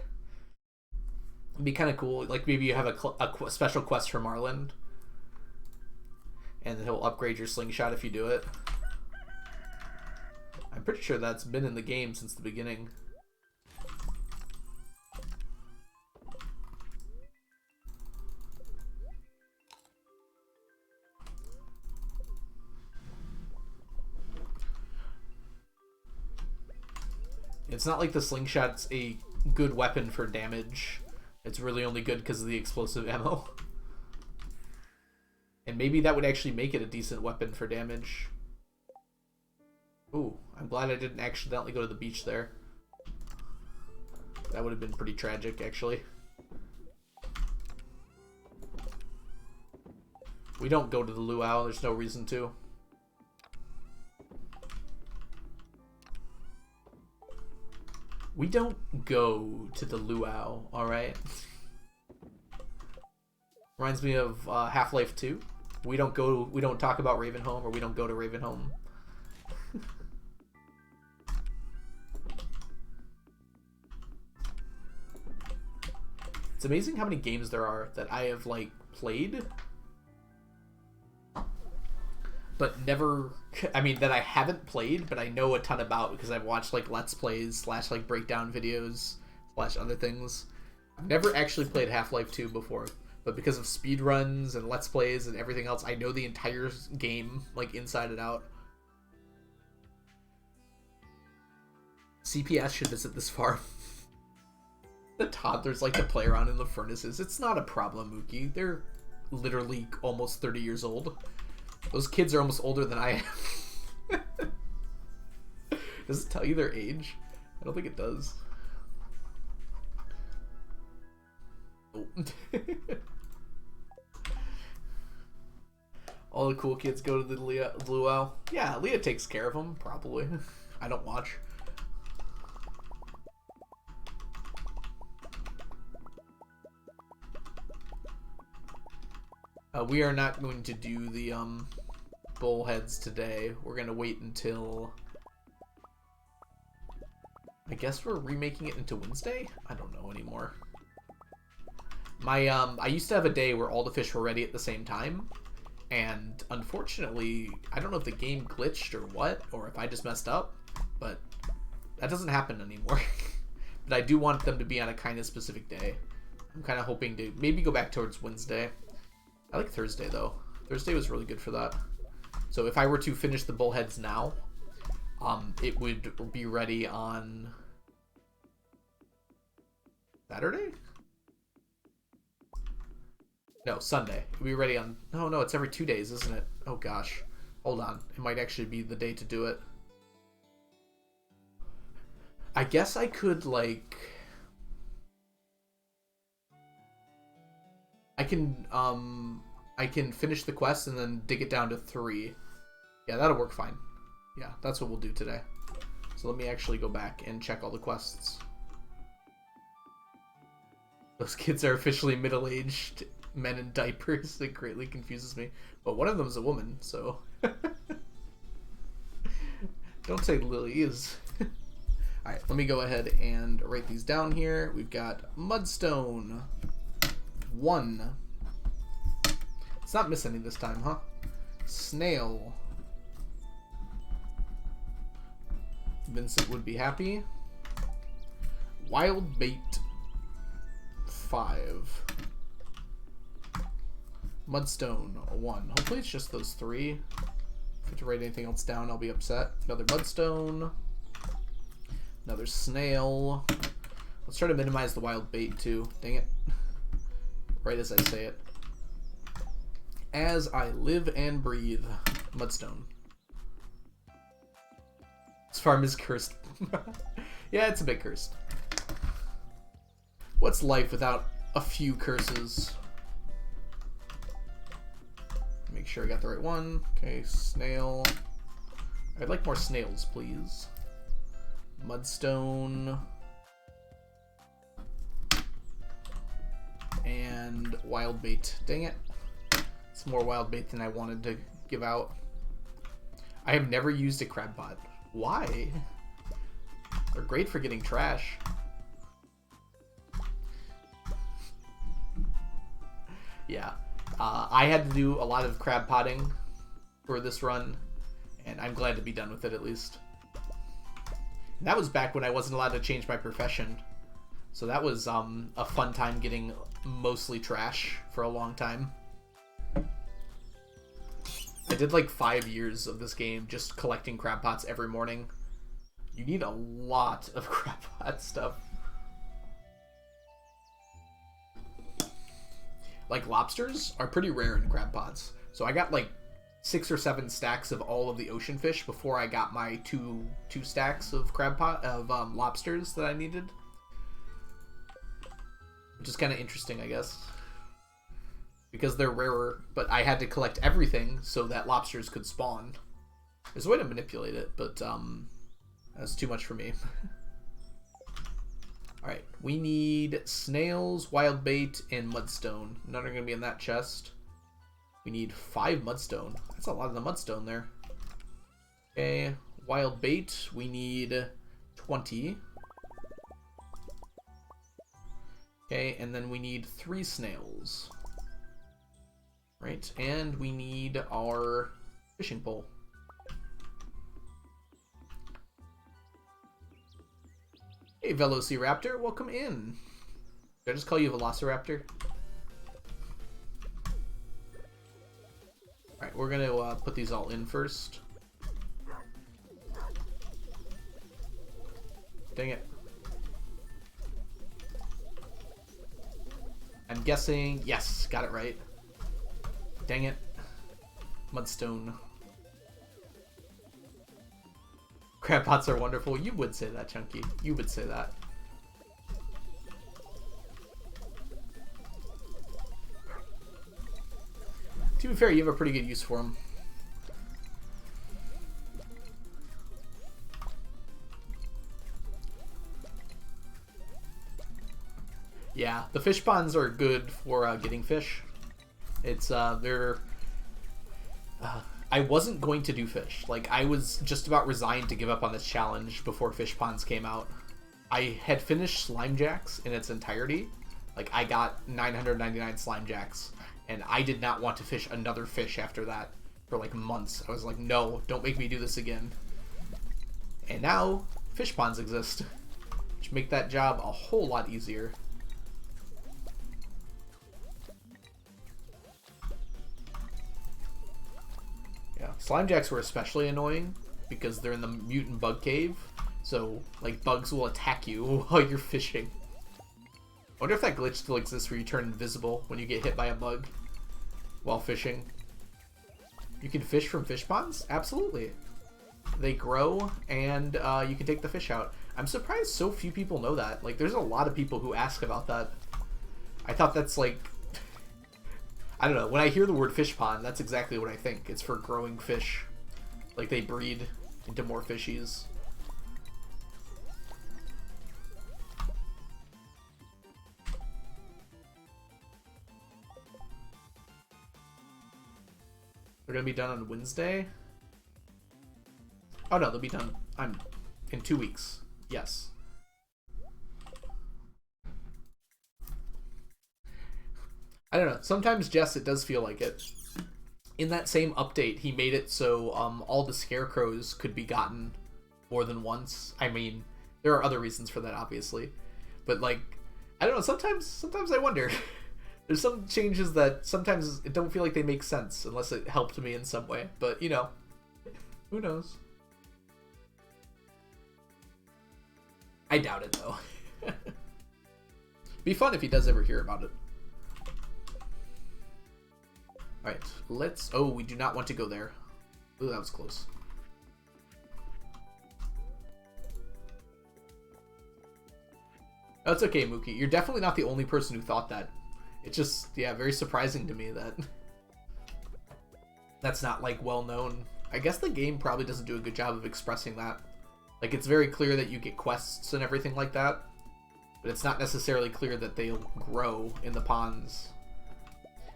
It'd be kind of cool. Like maybe you have a special quest for Marlin, and he'll upgrade your slingshot if you do it. I'm pretty sure that's been in the game since the beginning. It's not like the slingshot's a good weapon for damage. It's really only good because of the explosive ammo. And maybe that would actually make it a decent weapon for damage. Ooh, I'm glad I didn't accidentally go to the beach there. That would have been pretty tragic, actually. We don't go to the luau, there's no reason to. We don't go to the luau, alright? Reminds me of Half-Life 2. We don't talk about Ravenholm, or we don't go to Ravenholm. It's amazing how many games there are that I have like played but never, I mean that I haven't played but I know a ton about because I've watched like Let's Plays / like breakdown videos / other things. I've never actually played Half-Life 2 before, but because of speedruns and Let's Plays and everything else, I know the entire game like inside and out. CPS should visit this farm. The toddlers like to play around in the furnaces. It's not a problem, Mookie. They're literally almost 30 years old. Those kids are almost older than I am. Does it tell you their age? I don't think it does. Oh. All the cool kids go to the luau. Yeah, Leah takes care of them, probably. I don't watch. We are not going to do the bullheads today. We're gonna wait until, I guess we're remaking it into Wednesday? I don't know anymore. My I used to have a day where all the fish were ready at the same time, and unfortunately, I don't know if the game glitched or what, or if I just messed up, but that doesn't happen anymore. But I do want them to be on a kind of specific day. I'm kind of hoping to maybe go back towards Wednesday. I like Thursday, though. Thursday was really good for that. So if I were to finish the bullheads now, it would be ready on Saturday? No, Sunday. It would be ready on... No, it's every 2 days, isn't it? Oh, gosh. Hold on. It might actually be the day to do it. I guess I could, like... I can finish the quest and then dig it down to 3. Yeah, that'll work fine. Yeah, that's what we'll do today. So let me actually go back and check all the quests. Those kids are officially middle-aged men in diapers. It greatly confuses me. But one of them is a woman, so... Don't say Lily is... Alright, let me go ahead and write these down here. We've got Mudstone. 1. Let's not miss any this time, huh? Snail. Vincent would be happy. Wild bait. 5. Mudstone. 1. Hopefully it's just those 3. If I have to write anything else down, I'll be upset. Another mudstone. Another snail. Let's try to minimize the wild bait too. Dang it. Right as I say it. As I live and breathe. Mudstone. This farm is cursed. Yeah, it's a bit cursed. What's life without a few curses? Make sure I got the right one. Okay, snail. I'd like more snails, please. Mudstone. And wild bait. Dang it. It's more wild bait than I wanted to give out. I have never used a crab pot. Why? They're great for getting trash. Yeah. I had to do a lot of crab potting for this run, and I'm glad to be done with it at least. And that was back when I wasn't allowed to change my profession. So that was a fun time getting mostly trash for a long time. I did like 5 years of this game just collecting crab pots every morning. You need a lot of crab pot stuff. Like lobsters are pretty rare in crab pots. So I got like 6 or 7 stacks of all of the ocean fish before I got my two stacks of lobsters that I needed. Which is kind of interesting, I guess. Because they're rarer, but I had to collect everything so that lobsters could spawn. There's a way to manipulate it, but that's too much for me. Alright, we need snails, wild bait, and mudstone. None are going to be in that chest. We need 5 mudstone. That's a lot of the mudstone there. Okay, wild bait, we need 20. Okay, and then we need 3 snails. Right, and we need our fishing pole. Hey, Velociraptor, welcome in. Did I just call you Velociraptor? Alright, we're gonna put these all in first. Dang it. I'm guessing, yes, got it right. Dang it. Mudstone. Crab pots are wonderful. You would say that, Chunky. You would say that. To be fair, you have a pretty good use for them. Yeah, the fish ponds are good for getting fish. It's they're I wasn't going to do fish. Like, I was just about resigned to give up on this challenge before fish ponds came out. I had finished slime jacks in its entirety. Like, I got 999 slime jacks, and I did not want to fish another fish after that for like months. I was like, no, don't make me do this again. And now fish ponds exist, which make that job a whole lot easier. Yeah, slime jacks were especially annoying because they're in the mutant bug cave, so like bugs will attack you while you're fishing. I wonder if that glitch still exists where you turn invisible when you get hit by a bug while fishing. You can fish from fish ponds? Absolutely. They grow and you can take the fish out. I'm surprised so few people know that. Like, there's a lot of people who ask about that. I thought that's like... I don't know, when I hear the word fish pond, that's exactly what I think. It's for growing fish. Like, they breed into more fishies. They're gonna be done on Wednesday? Oh no, they'll be done in 2 weeks. Yes. I don't know. Sometimes, Jess, it does feel like it. in that same update, he made it so all the scarecrows could be gotten more than once. I mean, there are other reasons for that, obviously, but like, I don't know. Sometimes I wonder. There's some changes that sometimes it don't feel like they make sense unless it helped me in some way. But you know, who knows? I doubt it though. Be fun if he does ever hear about it. Alright, let's... Oh, we do not want to go there. Ooh, that was close. That's okay, Mookie. You're definitely not the only person who thought that. It's just, yeah, very surprising to me that that's not, like, well known. I guess the game probably doesn't do a good job of expressing that. Like, it's very clear that you get quests and everything like that, but it's not necessarily clear that they'll grow in the ponds.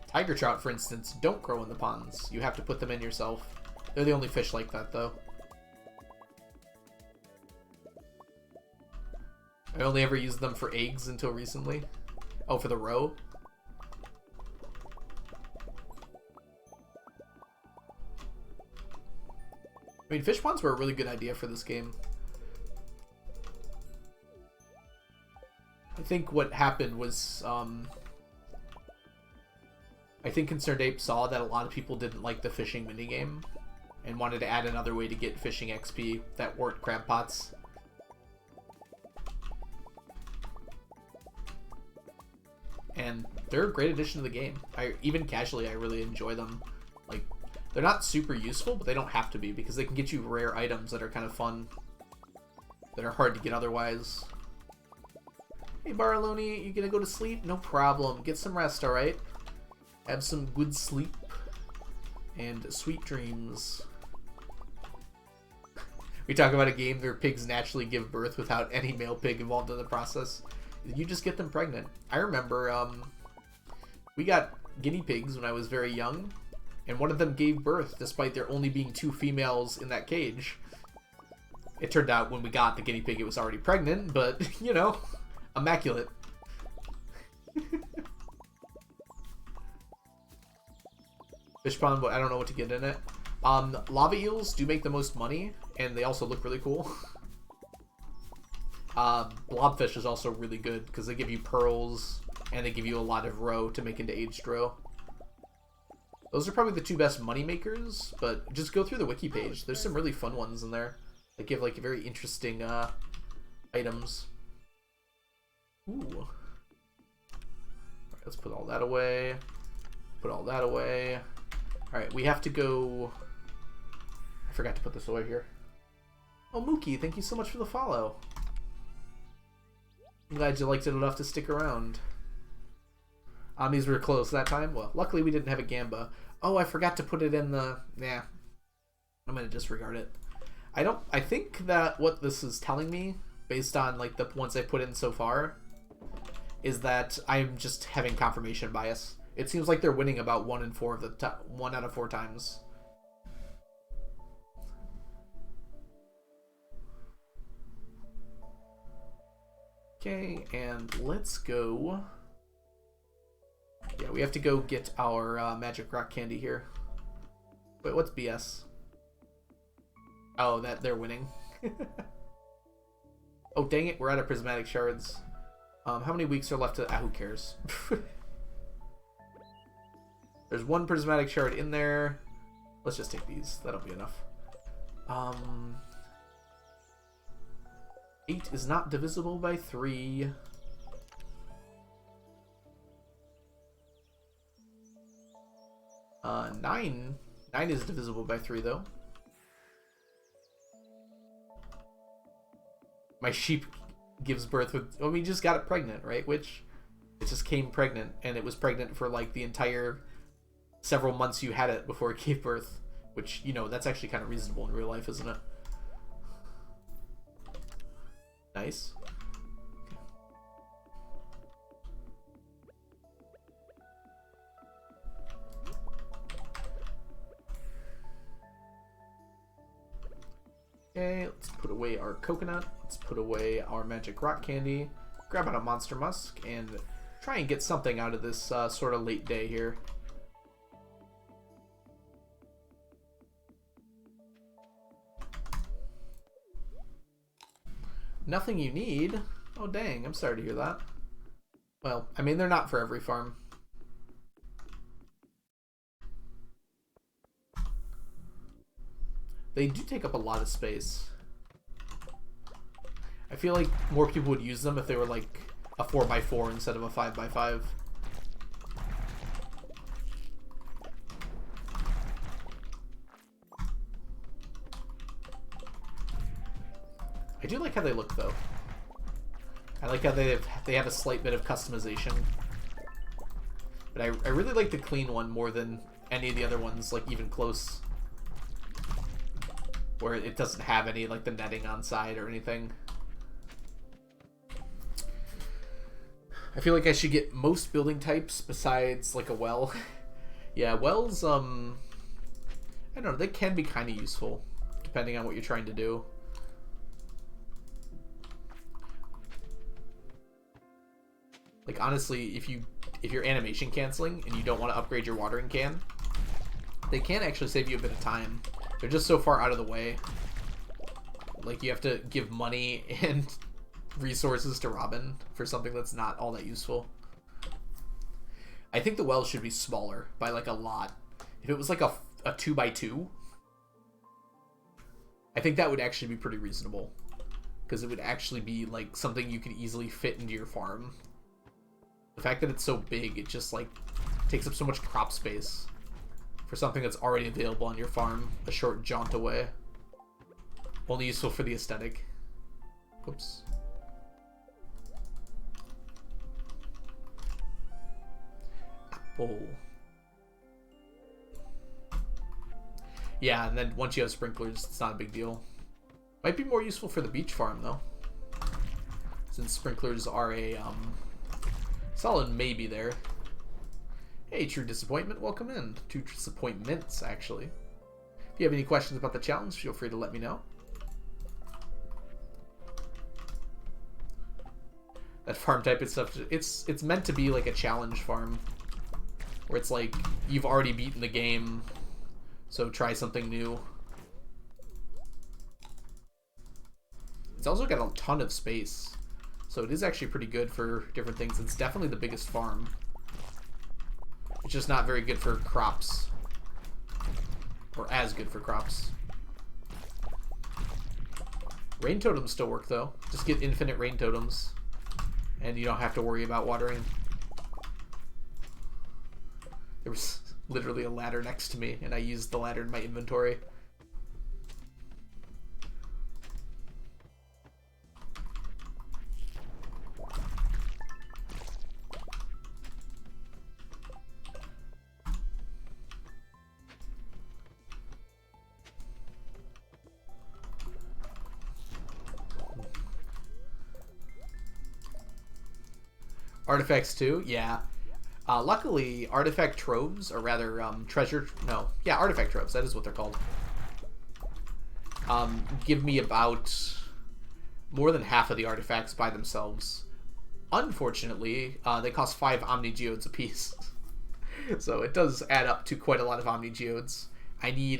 Tiger trout, for instance, don't grow in the ponds. You have to put them in yourself. They're the only fish like that, though. I only ever used them for eggs until recently. Oh, for the roe? I mean, fish ponds were a really good idea for this game. I think what happened was, I think Concerned Ape saw that a lot of people didn't like the fishing minigame and wanted to add another way to get fishing XP that weren't crab pots. And they're a great addition to the game. Even casually, I really enjoy them. Like, they're not super useful, but they don't have to be because they can get you rare items that are kind of fun, that are hard to get otherwise. Hey, Baraloni, you gonna go to sleep? No problem. Get some rest, alright? Have some good sleep and sweet dreams. We talk about a game where pigs naturally give birth without any male pig involved in the process. You just get them pregnant. I remember we got guinea pigs when I was very young, and one of them gave birth despite there only being 2 females in that cage. It turned out when we got the guinea pig it was already pregnant, but, you know, immaculate. Fish pond, but I don't know what to get in it. Lava eels do make the most money, and they also look really cool. Blobfish is also really good because they give you pearls and they give you a lot of roe to make into aged roe. Those are probably the 2 best money makers, but just go through the wiki page. There's some really fun ones in there that give like very interesting items. Ooh. All right, let's put all that away. Put all that away. Alright, we have to go... I forgot to put this away here. Oh, Mookie, thank you so much for the follow. I'm glad you liked it enough to stick around. These were close that time. Well, luckily we didn't have a gamba. Oh, I forgot to put it in the... Nah. I'm gonna disregard it. I think that what this is telling me, based on like the ones I put in so far, is that I'm just having confirmation bias. It seems like they're winning about 1 out of 4 times. Okay, and let's go. Yeah, we have to go get our magic rock candy here. Wait, what's BS? Oh, that they're winning. Oh, dang it, we're out of prismatic shards. How many weeks are left to... Ah, who cares? There's 1 prismatic shard in there. Let's just take these. That'll be enough. 8 is not divisible by 3. Nine is divisible by 3, though. My sheep gives birth with... Well, we just got it pregnant, right? Which... It just came pregnant, and it was pregnant for, like, the entire... several months you had it before it gave birth, which, you know, that's actually kind of reasonable in real life, isn't it? Nice. Okay, let's put away our coconut. Let's put away our magic rock candy. Grab out a monster musk and try and get something out of this sort of late day here. Nothing you need? Oh, dang. I'm sorry to hear that. Well, I mean, they're not for every farm. They do take up a lot of space. I feel like more people would use them if they were like a 4x4 instead of a 5x5. I do like how they look, though. I like how they have a slight bit of customization. But I really like the clean one more than any of the other ones, like even close. Where it doesn't have any, like, the netting on side or anything. I feel like I should get most building types besides, like, a well. Yeah, wells, I don't know, they can be kind of useful, depending on what you're trying to do. Like, honestly, if you're animation canceling and you don't want to upgrade your watering can, they can actually save you a bit of time. They're just so far out of the way. Like, you have to give money and resources to Robin for something that's not all that useful. I think the wells should be smaller by, like, a lot. If it was, like, a 2x2, I think that would actually be pretty reasonable. Because it would actually be, like, something you could easily fit into your farm. The fact that it's so big, it just, like, takes up so much crop space for something that's already available on your farm a short jaunt away. Only useful for the aesthetic. Whoops. Apple. Yeah, and then once you have sprinklers, it's not a big deal. Might be more useful for the beach farm, though. Since sprinklers are a, solid maybe there. Hey, True Disappointment, welcome in. True Disappointments, actually. If you have any questions about the challenge, feel free to let me know. That farm type and stuff, it's meant to be like a challenge farm. Where it's like, you've already beaten the game, so try something new. It's also got a ton of space. So it is actually pretty good for different things. It's definitely the biggest farm. It's just not very good for crops. Or as good for crops. Rain totems still work, though. Just get infinite rain totems. And you don't have to worry about watering. There was literally a ladder next to me, and I used the ladder in my inventory. Artifacts too? Yeah. Luckily, artifact troves, or rather, artifact troves, that is what they're called. Give me about more than half of the artifacts by themselves. Unfortunately, they cost 5 Omni Geodes apiece. So it does add up to quite a lot of Omni Geodes. I need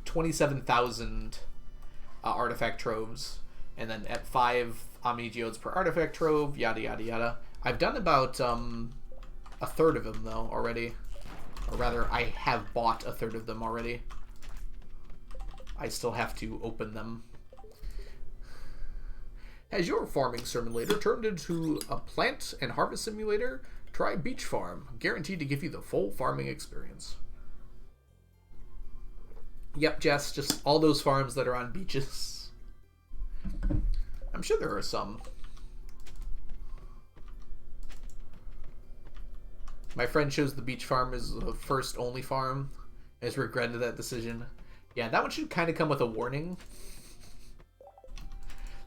27,000 artifact troves, and then at 5 Omni Geodes per artifact trove, yada yada yada. I've done about a third of them, though, already. Or rather, I have bought a third of them already. I still have to open them. Has your farming simulator turned into a plant and harvest simulator? Try Beach Farm. Guaranteed to give you the full farming experience. Yep, Jess, just all those farms that are on beaches. I'm sure there are some. My friend chose the beach farm as the first only farm. Has regretted that decision. Yeah, that one should kind of come with a warning.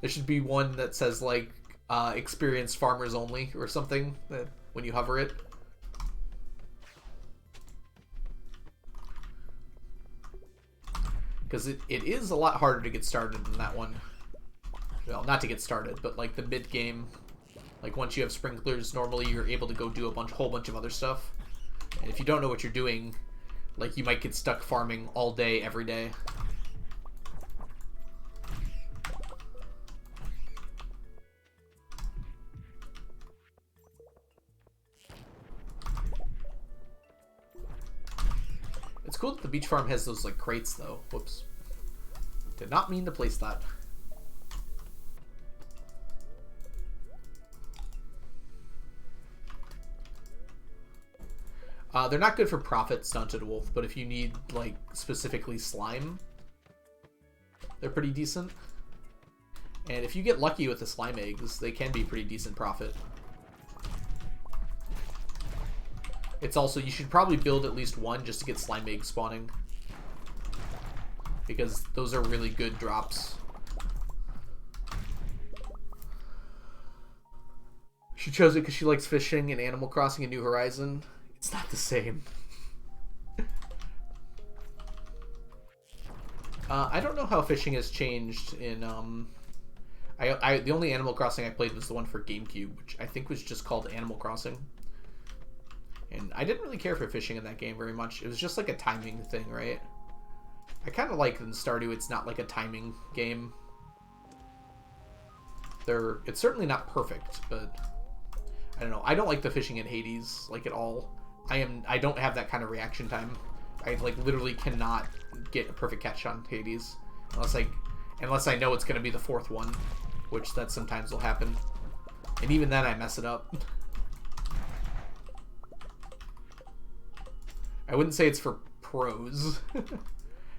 There should be one that says, like, experienced farmers only or something that when you hover it. Because it is a lot harder to get started than that one. Well, not to get started, but like the mid-game. Like, once you have sprinklers, normally you're able to go do a whole bunch of other stuff. And if you don't know what you're doing, like, you might get stuck farming all day, every day. cool that the beach farm has those like crates though. Whoops. Did not mean to place that. They're not good for profit, Stunted Wolf, but if you need, like, specifically slime, they're pretty decent. And if you get lucky with the slime eggs, they can be pretty decent profit. It's also, you should probably build at least one just to get slime eggs spawning, because those are really good drops. She chose it because she likes fishing and Animal Crossing: A New Horizon. It's not the same. I don't know how fishing has changed in the only Animal Crossing I played was the one for GameCube, which I think was just called Animal Crossing. And I didn't really care for fishing in that game very much. It was just like a timing thing, right? I kind of like in Stardew it's not like a timing game. It's certainly not perfect, but I don't know. I don't like the fishing in Hades like at all. I don't have that kind of reaction time. I like literally cannot get a perfect catch on Hades unless I know it's going to be the fourth one, which that sometimes will happen. And even then I mess it up. I wouldn't say it's for pros.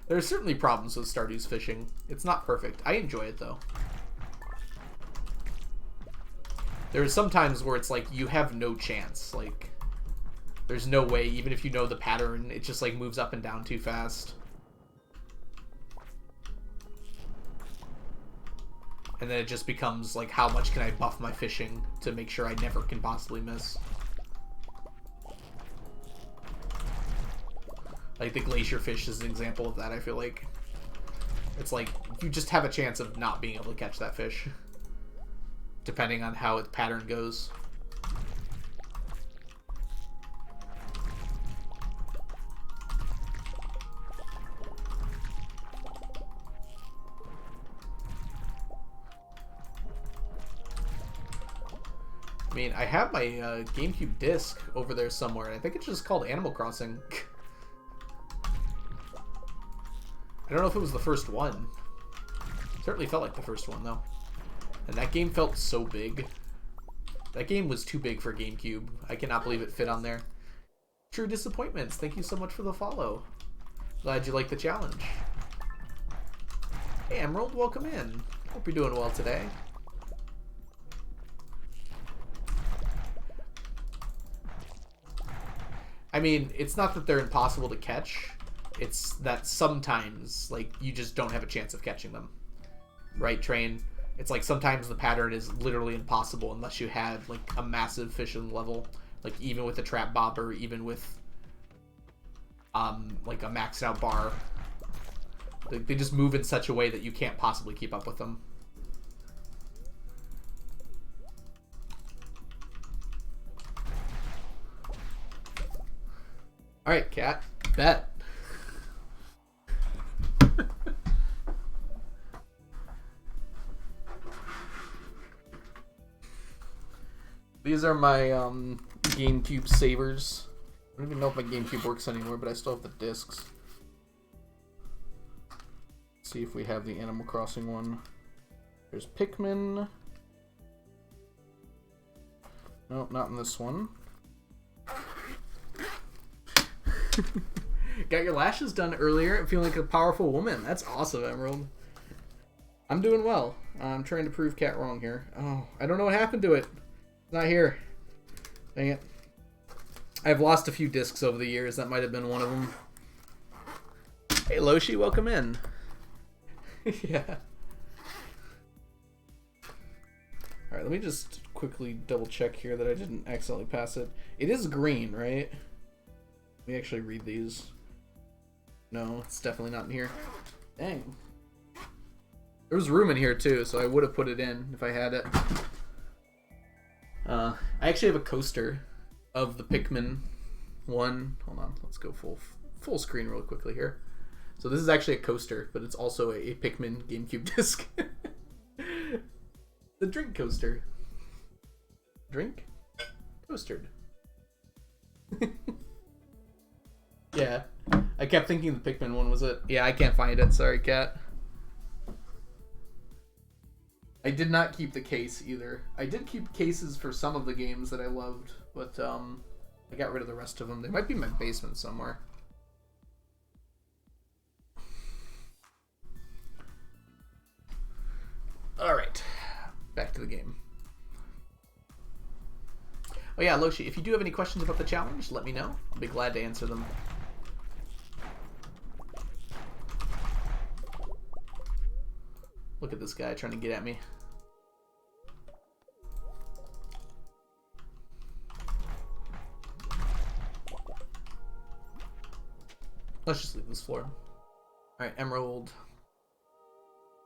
There are certainly problems with Stardew's fishing. It's not perfect. I enjoy it though. There are some times where it's like you have no chance. Like there's no way, even if you know the pattern, it just like moves up and down too fast. And then it just becomes like, how much can I buff my fishing to make sure I never can possibly miss? Like the glacier fish is an example of that, I feel like. It's like, you just have a chance of not being able to catch that fish, depending on how its pattern goes. I mean, I have my GameCube disc over there somewhere, and I think it's just called Animal Crossing. I don't know if it was the first one. Certainly felt like the first one, though. And that game felt so big. That game was too big for GameCube. I cannot believe it fit on there. True Disappointments, thank you so much for the follow. Glad you liked the challenge. Hey Emerald, welcome in. Hope you're doing well today. I mean, it's not that they're impossible to catch. It's that sometimes, like, you just don't have a chance of catching them. Right, Train? It's like sometimes the pattern is literally impossible unless you had, like, a massive fishing level. Like, even with a trap bobber, even with, like, a maxed out bar. Like, they just move in such a way that you can't possibly keep up with them. Alright, cat. Bet. These are my GameCube savers. I don't even know if my GameCube works anymore, but I still have the discs. Let's see if we have the Animal Crossing one. There's Pikmin. Nope, not in this one. Got your lashes done earlier and feeling like a powerful woman. That's awesome, Emerald. I'm doing well. I'm trying to prove Cat wrong here. Oh, I don't know what happened to it. It's not here. Dang it. I've lost a few discs over the years. That might have been one of them. Hey, Loshi, welcome in. Yeah. Alright, let me just quickly double check here that I didn't accidentally pass it. It is green, right? Let me actually read these. No, it's definitely not in here. Dang. There was room in here too, so I would have put it in if I had it. I actually have a coaster of the Pikmin one. Hold on, let's go full screen real quickly here. So this is actually a coaster, but it's also a Pikmin GameCube disc. The drink coaster. Drink? Coastered. Yeah. I kept thinking the Pikmin one was it. Yeah, I can't find it. Sorry, cat. I did not keep the case either. I did keep cases for some of the games that I loved, but I got rid of the rest of them. They might be in my basement somewhere. Alright, back to the game. Oh yeah, Loshi, if you do have any questions about the challenge, let me know. I'll be glad to answer them. Look at this guy trying to get at me. Let's just leave this floor. Alright, Emerald.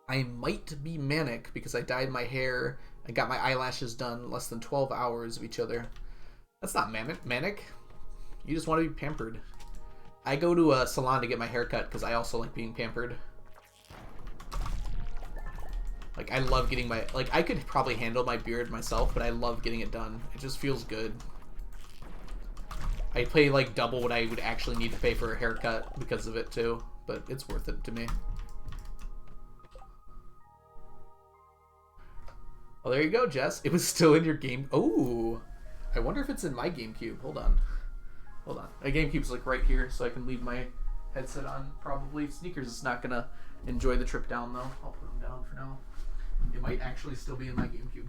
I might be manic because I dyed my hair and got my eyelashes done less than 12 hours of each other. That's not manic. You just want to be pampered. I go to a salon to get my hair cut because I also like being pampered. Like, I love getting my... Like, I could probably handle my beard myself, but I love getting it done. It just feels good. I pay, like, double what I would actually need to pay for a haircut because of it, too. But it's worth it to me. Oh, there you go, Jess. It was still in your game... Oh! I wonder if it's in my GameCube. Hold on. Hold on. My GameCube's, like, right here, so I can leave my headset on, probably. Sneakers is not gonna enjoy the trip down, though. I'll put him down for now. It might actually still be in my GameCube.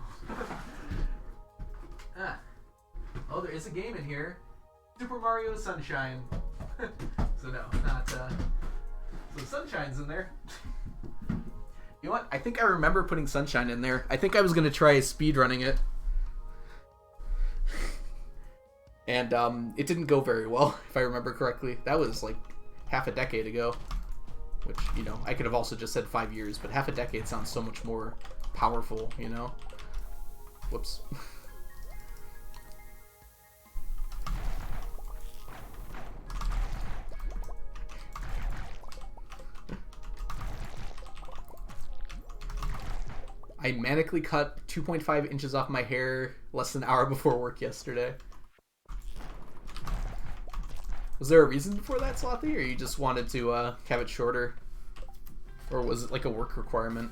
Ah. Oh, there is a game in here. Super Mario Sunshine. So no, not, so Sunshine's in there. You know what? I think I remember putting Sunshine in there. I think I was going to try speedrunning it. And, it didn't go very well, if I remember correctly. That was, like, half a decade ago. Which, you know, I could have also just said 5 years, but half a decade sounds so much more powerful, you know? Whoops. I manically cut 2.5 inches off my hair less than an hour before work yesterday. Was there a reason for that, Slothy, or you just wanted to have it shorter? Or was it like a work requirement?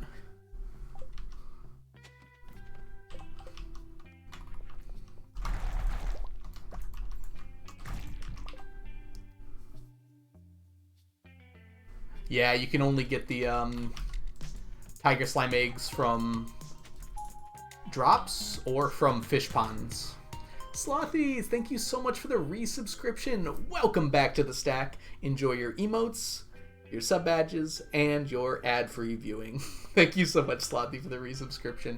Yeah, you can only get the tiger slime eggs from drops or from fish ponds. Slothies, thank you so much for the resubscription. Welcome back to the stack. Enjoy your emotes, your sub badges, and your ad-free viewing. Thank you so much, Slothy, for the resubscription.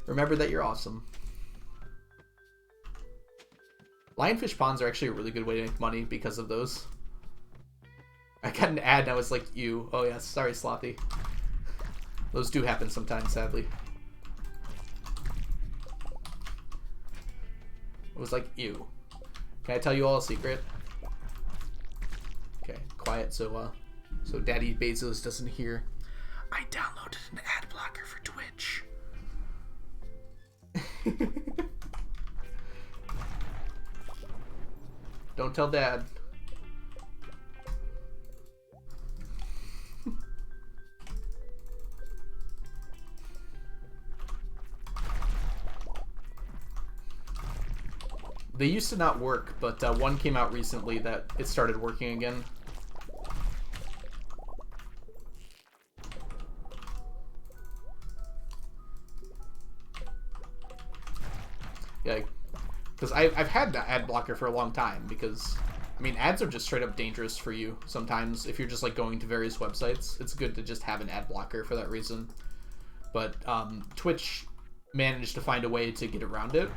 Remember that you're awesome. Lionfish ponds are actually a really good way to make money because of those. I got an ad and I was like, ew. Oh yeah, sorry, Slothy. Those do happen sometimes, sadly. It was like, ew. Can I tell you all a secret? Okay, quiet so Daddy Bezos doesn't hear. I downloaded an ad blocker for Twitch. Don't tell Dad. They used to not work, but one came out recently that it started working again. Yeah, because I've had that ad blocker for a long time because, I mean, ads are just straight up dangerous for you sometimes if you're just like going to various websites. It's good to just have an ad blocker for that reason. But Twitch managed to find a way to get around it.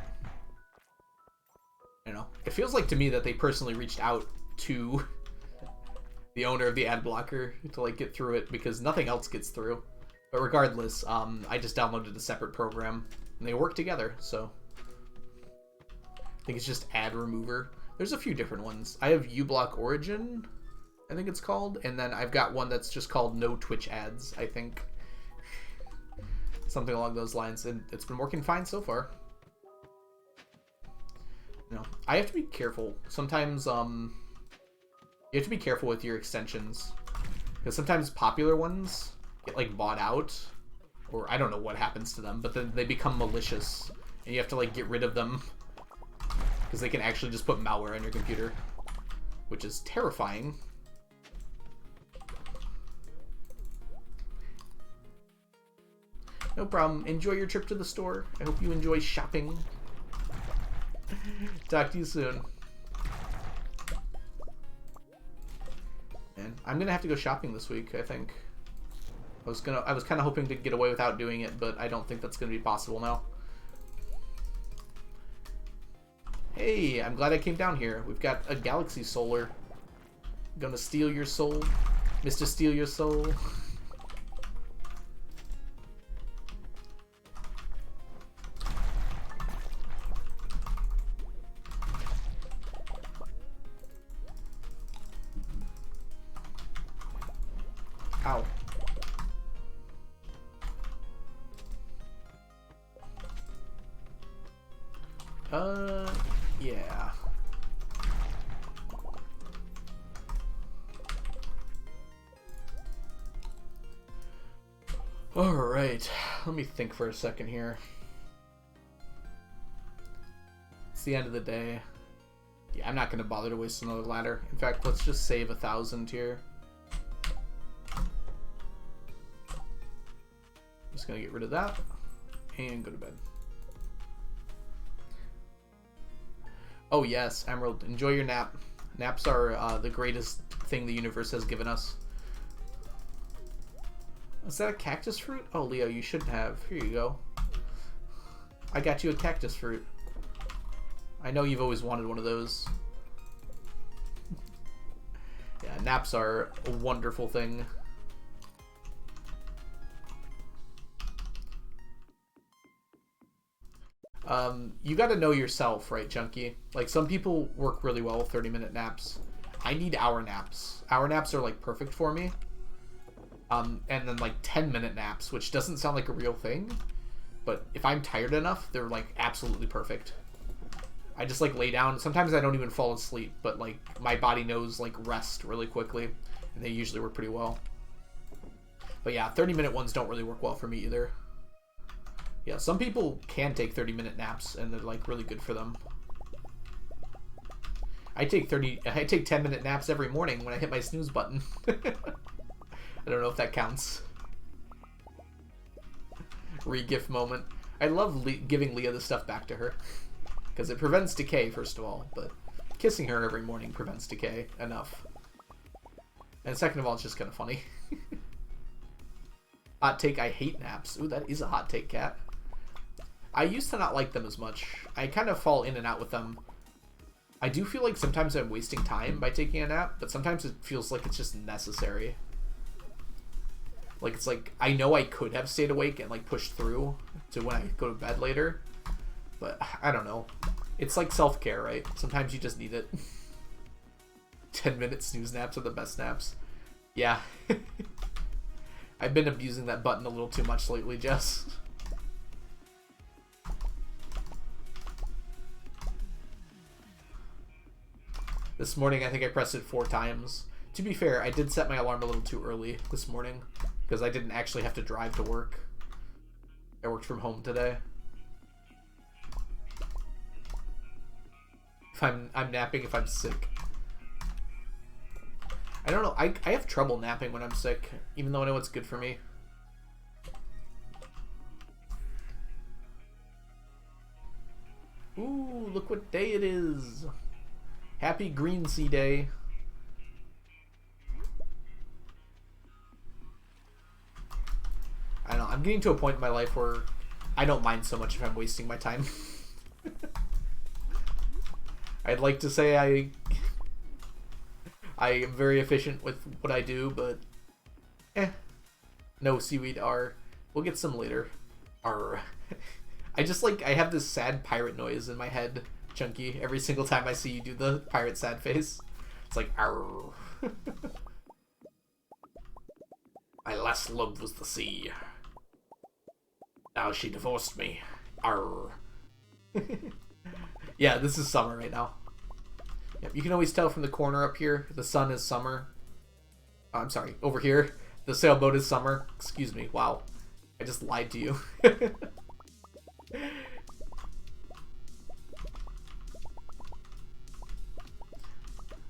You know, it feels like to me that they personally reached out to the owner of the ad blocker to like get through it because nothing else gets through. But regardless, I just downloaded a separate program and they work together. So I think it's just ad remover. There's a few different ones. I have uBlock Origin, I think it's called, and then I've got one that's just called No Twitch Ads, I think. Something along those lines, and it's been working fine so far. You know, I have to be careful. Sometimes, You have to be careful with your extensions. Because sometimes popular ones get, like, bought out. Or I don't know what happens to them, but then they become malicious. And you have to, like, get rid of them. Because they can actually just put malware on your computer. Which is terrifying. No problem. Enjoy your trip to the store. I hope you enjoy shopping. Talk to you soon. Man, I'm gonna have to go shopping this week, I think. I was kind of hoping to get away without doing it, but I don't think that's gonna be possible now. Hey, I'm glad I came down here. We've got a Galaxy Solar. Gonna steal your soul, Mr. Steal Your Soul. Ow. Yeah. Alright, let me think for a second here. It's the end of the day. Yeah, I'm not going to bother to waste another ladder. In fact, let's just save 1,000 here. Just going to get rid of that and go to bed. Oh yes, Emerald, enjoy your nap. Naps are the greatest thing the universe has given us. Is that a cactus fruit? Oh, Leo, you should have. Here you go. I got you a cactus fruit. I know you've always wanted one of those. Yeah, naps are a wonderful thing. You gotta know yourself, right, Chunky? Like, some people work really well with 30-minute naps. I need hour naps. Hour naps are, like, perfect for me. And then, like, 10-minute naps, which doesn't sound like a real thing. But if I'm tired enough, they're, like, absolutely perfect. I just, like, lay down. Sometimes I don't even fall asleep, but, like, my body knows, like, rest really quickly. And they usually work pretty well. But, yeah, 30-minute ones don't really work well for me either. Yeah, some people can take 30-minute naps, and they're, like, really good for them. I take 10-minute naps every morning when I hit my snooze button. I don't know if that counts. Re-gift moment. I love giving Leah the stuff back to her. Because it prevents decay, first of all, but kissing her every morning prevents decay enough. And second of all, it's just kind of funny. Hot take, I hate naps. Ooh, that is a hot take, Cat. I used to not like them as much. I kind of fall in and out with them. I do feel like sometimes I'm wasting time by taking a nap, but sometimes it feels like it's just necessary. Like, it's like, I know I could have stayed awake and, like, pushed through to when I go to bed later. But, I don't know. It's like self-care, right? Sometimes you just need it. 10-minute snooze naps are the best naps. Yeah. I've been abusing that button a little too much lately, Jess. This morning, I think I pressed it 4 times. To be fair, I did set my alarm a little too early this morning because I didn't actually have to drive to work. I worked from home today. If I'm napping if I'm sick. I don't know. I have trouble napping when I'm sick, even though I know it's good for me. Ooh, look what day it is. Happy Green Sea Day. I don't know. I'm getting to a point in my life where I don't mind so much if I'm wasting my time. I'd like to say I am very efficient with what I do, but no seaweed R. We'll get some later. R. I just like, I have this sad pirate noise in my head, Chunky, every single time I see you do the pirate sad face. It's like, arr. My last love was the sea. Now she divorced me. Arr. Yeah, this is summer right now. Yep, you can always tell from the corner up here, the sun is summer. Oh, I'm sorry, over here, the sailboat is summer. Excuse me, wow. I just lied to you.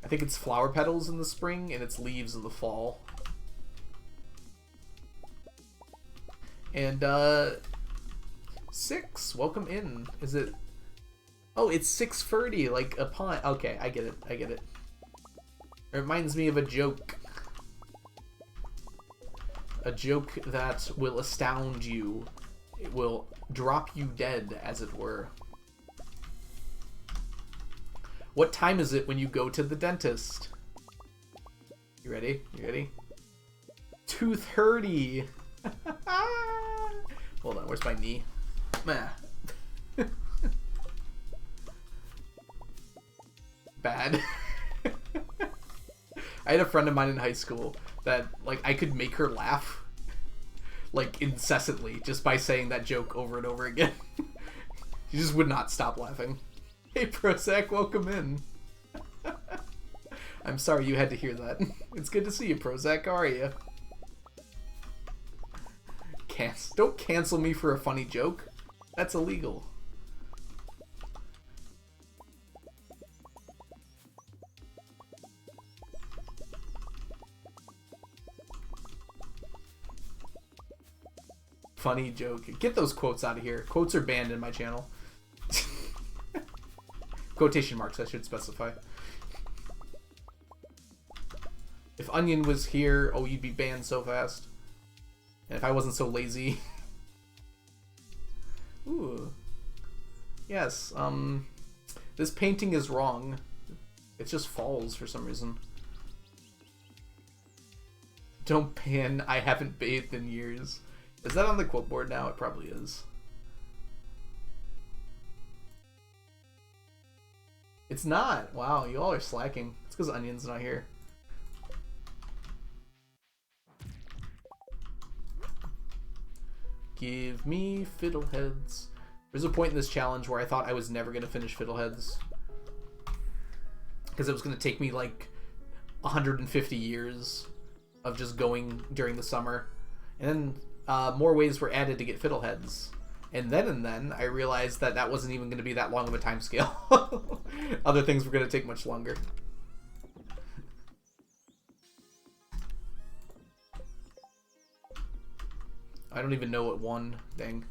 I think it's flower petals in the spring and it's leaves in the fall. And, 6, welcome in. Is it... Oh, it's 6:30, like a pun. Okay, I get it, I get it. It reminds me of a joke. A joke that will astound you. It will drop you dead, as it were. What time is it when you go to the dentist? You ready? You ready? 2:30. Hold on, where's my knee? Bad. I had a friend of mine in high school that, like, I could make her laugh, like, incessantly just by saying that joke over and over again. She just would not stop laughing. Hey, Prozac, welcome in. I'm sorry you had to hear that. It's good to see you, Prozac. How are you? Don't cancel me for a funny joke. That's illegal. Funny joke. Get those quotes out of here. Quotes are banned in my channel. Quotation marks, I should specify. If Onion was here, oh, you'd be banned so fast. And if I wasn't so lazy. Ooh. Yes, this painting is wrong. It just falls for some reason. Don't ban, I haven't bathed in years. Is that on the quote board now? It probably is. It's not. Wow, you all are slacking. It's because Onion's not here. Give me Fiddleheads. There's a point in this challenge where I thought I was never going to finish Fiddleheads. Because it was going to take me like 150 years of just going during the summer. And then more ways were added to get Fiddleheads. And then I realized that that wasn't even going to be that long of a time scale. Other things were going to take much longer. I don't even know what one thing.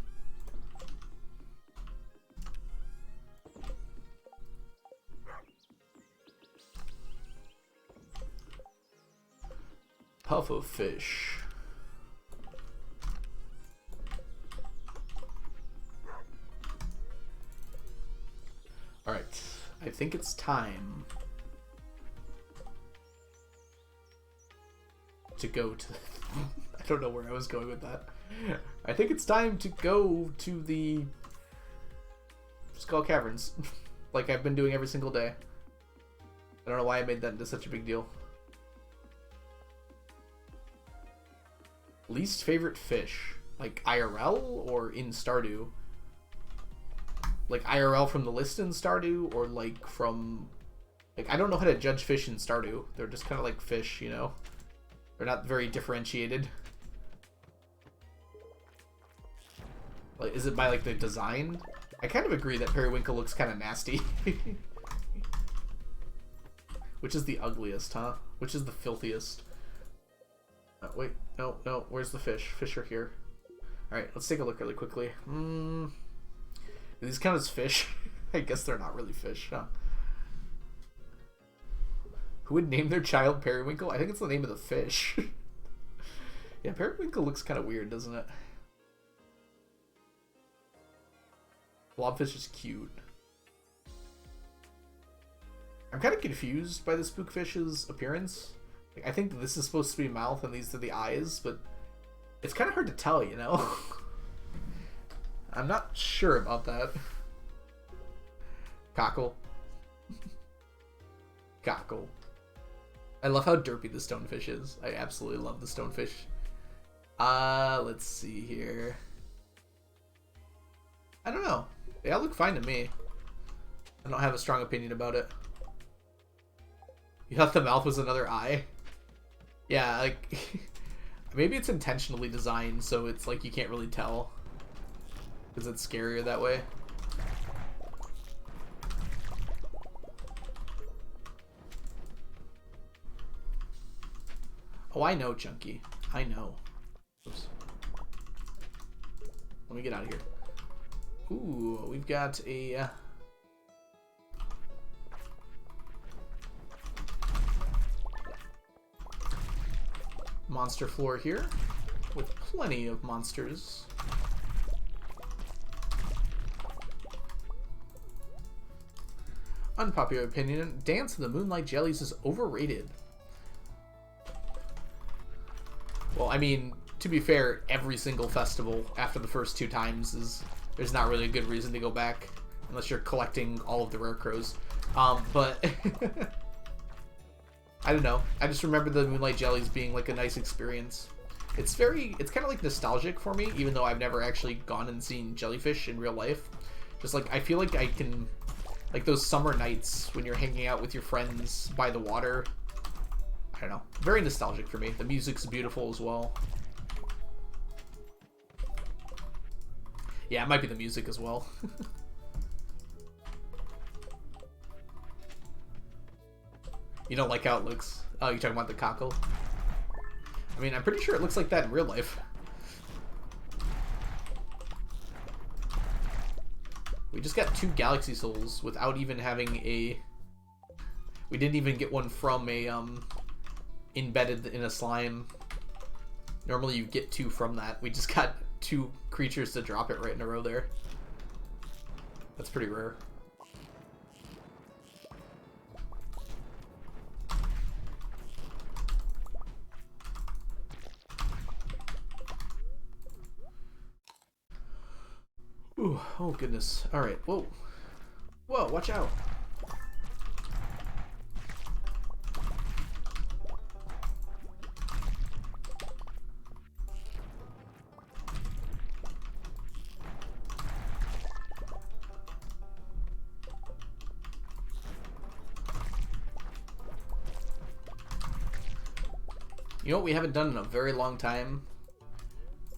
Puff of fish. Alright, I think it's time to go to... I don't know where I was going with that. I think it's time to go to the Skull Caverns, like I've been doing every single day. I don't know why I made that into such a big deal. Least favorite fish, like IRL or in Stardew? Like IRL from the list in Stardew, or like from... Like, I don't know how to judge fish in Stardew. They're just kind of like fish, you know? They're not very differentiated. Like, is it by like the design? I kind of agree that Periwinkle looks kind of nasty. Which is the ugliest, huh? Which is the filthiest? Wait, no, where's the fish? Fish are here. Alright, let's take a look really quickly. Do these count as fish? I guess they're not really fish, huh? Who would name their child Periwinkle? I think it's the name of the fish. Yeah, Periwinkle looks kind of weird, doesn't it? Blobfish is cute. I'm kind of confused by the spookfish's appearance. Like, I think this is supposed to be mouth and these are the eyes, but it's kind of hard to tell, you know? I'm not sure about that. Cockle. Cockle. I love how derpy the stonefish is. I absolutely love the stonefish. Let's see here. I don't know. They all look fine to me. I don't have a strong opinion about it. You thought the mouth was another eye? Yeah, like maybe it's intentionally designed so it's like you can't really tell because it's scarier that way. Oh, I know, Chunky. I know. Oops. Let me get out of here. Ooh, we've got a... monster floor here with plenty of monsters. Unpopular opinion, Dance of the Moonlight Jellies is overrated. Well, I mean, to be fair, every single festival after the first 2 times is... there's not really a good reason to go back unless you're collecting all of the rare crows. But I don't know. I just remember the Moonlight Jellies being like a nice experience. It's kind of like nostalgic for me, even though I've never actually gone and seen jellyfish in real life. Just like, I feel like I can, like those summer nights when you're hanging out with your friends by the water. I don't know. Very nostalgic for me. The music's beautiful as well. Yeah, it might be the music as well. You don't like how it looks? Oh, you're talking about the cockle? I mean, I'm pretty sure it looks like that in real life. We just got 2 Galaxy Souls without even having a... we didn't even get one from a, embedded in a slime. Normally you get 2 from that. We just got 2 creatures to drop it right in a row there. That's pretty rare. Ooh, oh goodness. Alright, whoa. Whoa, watch out. You know what we haven't done in a very long time?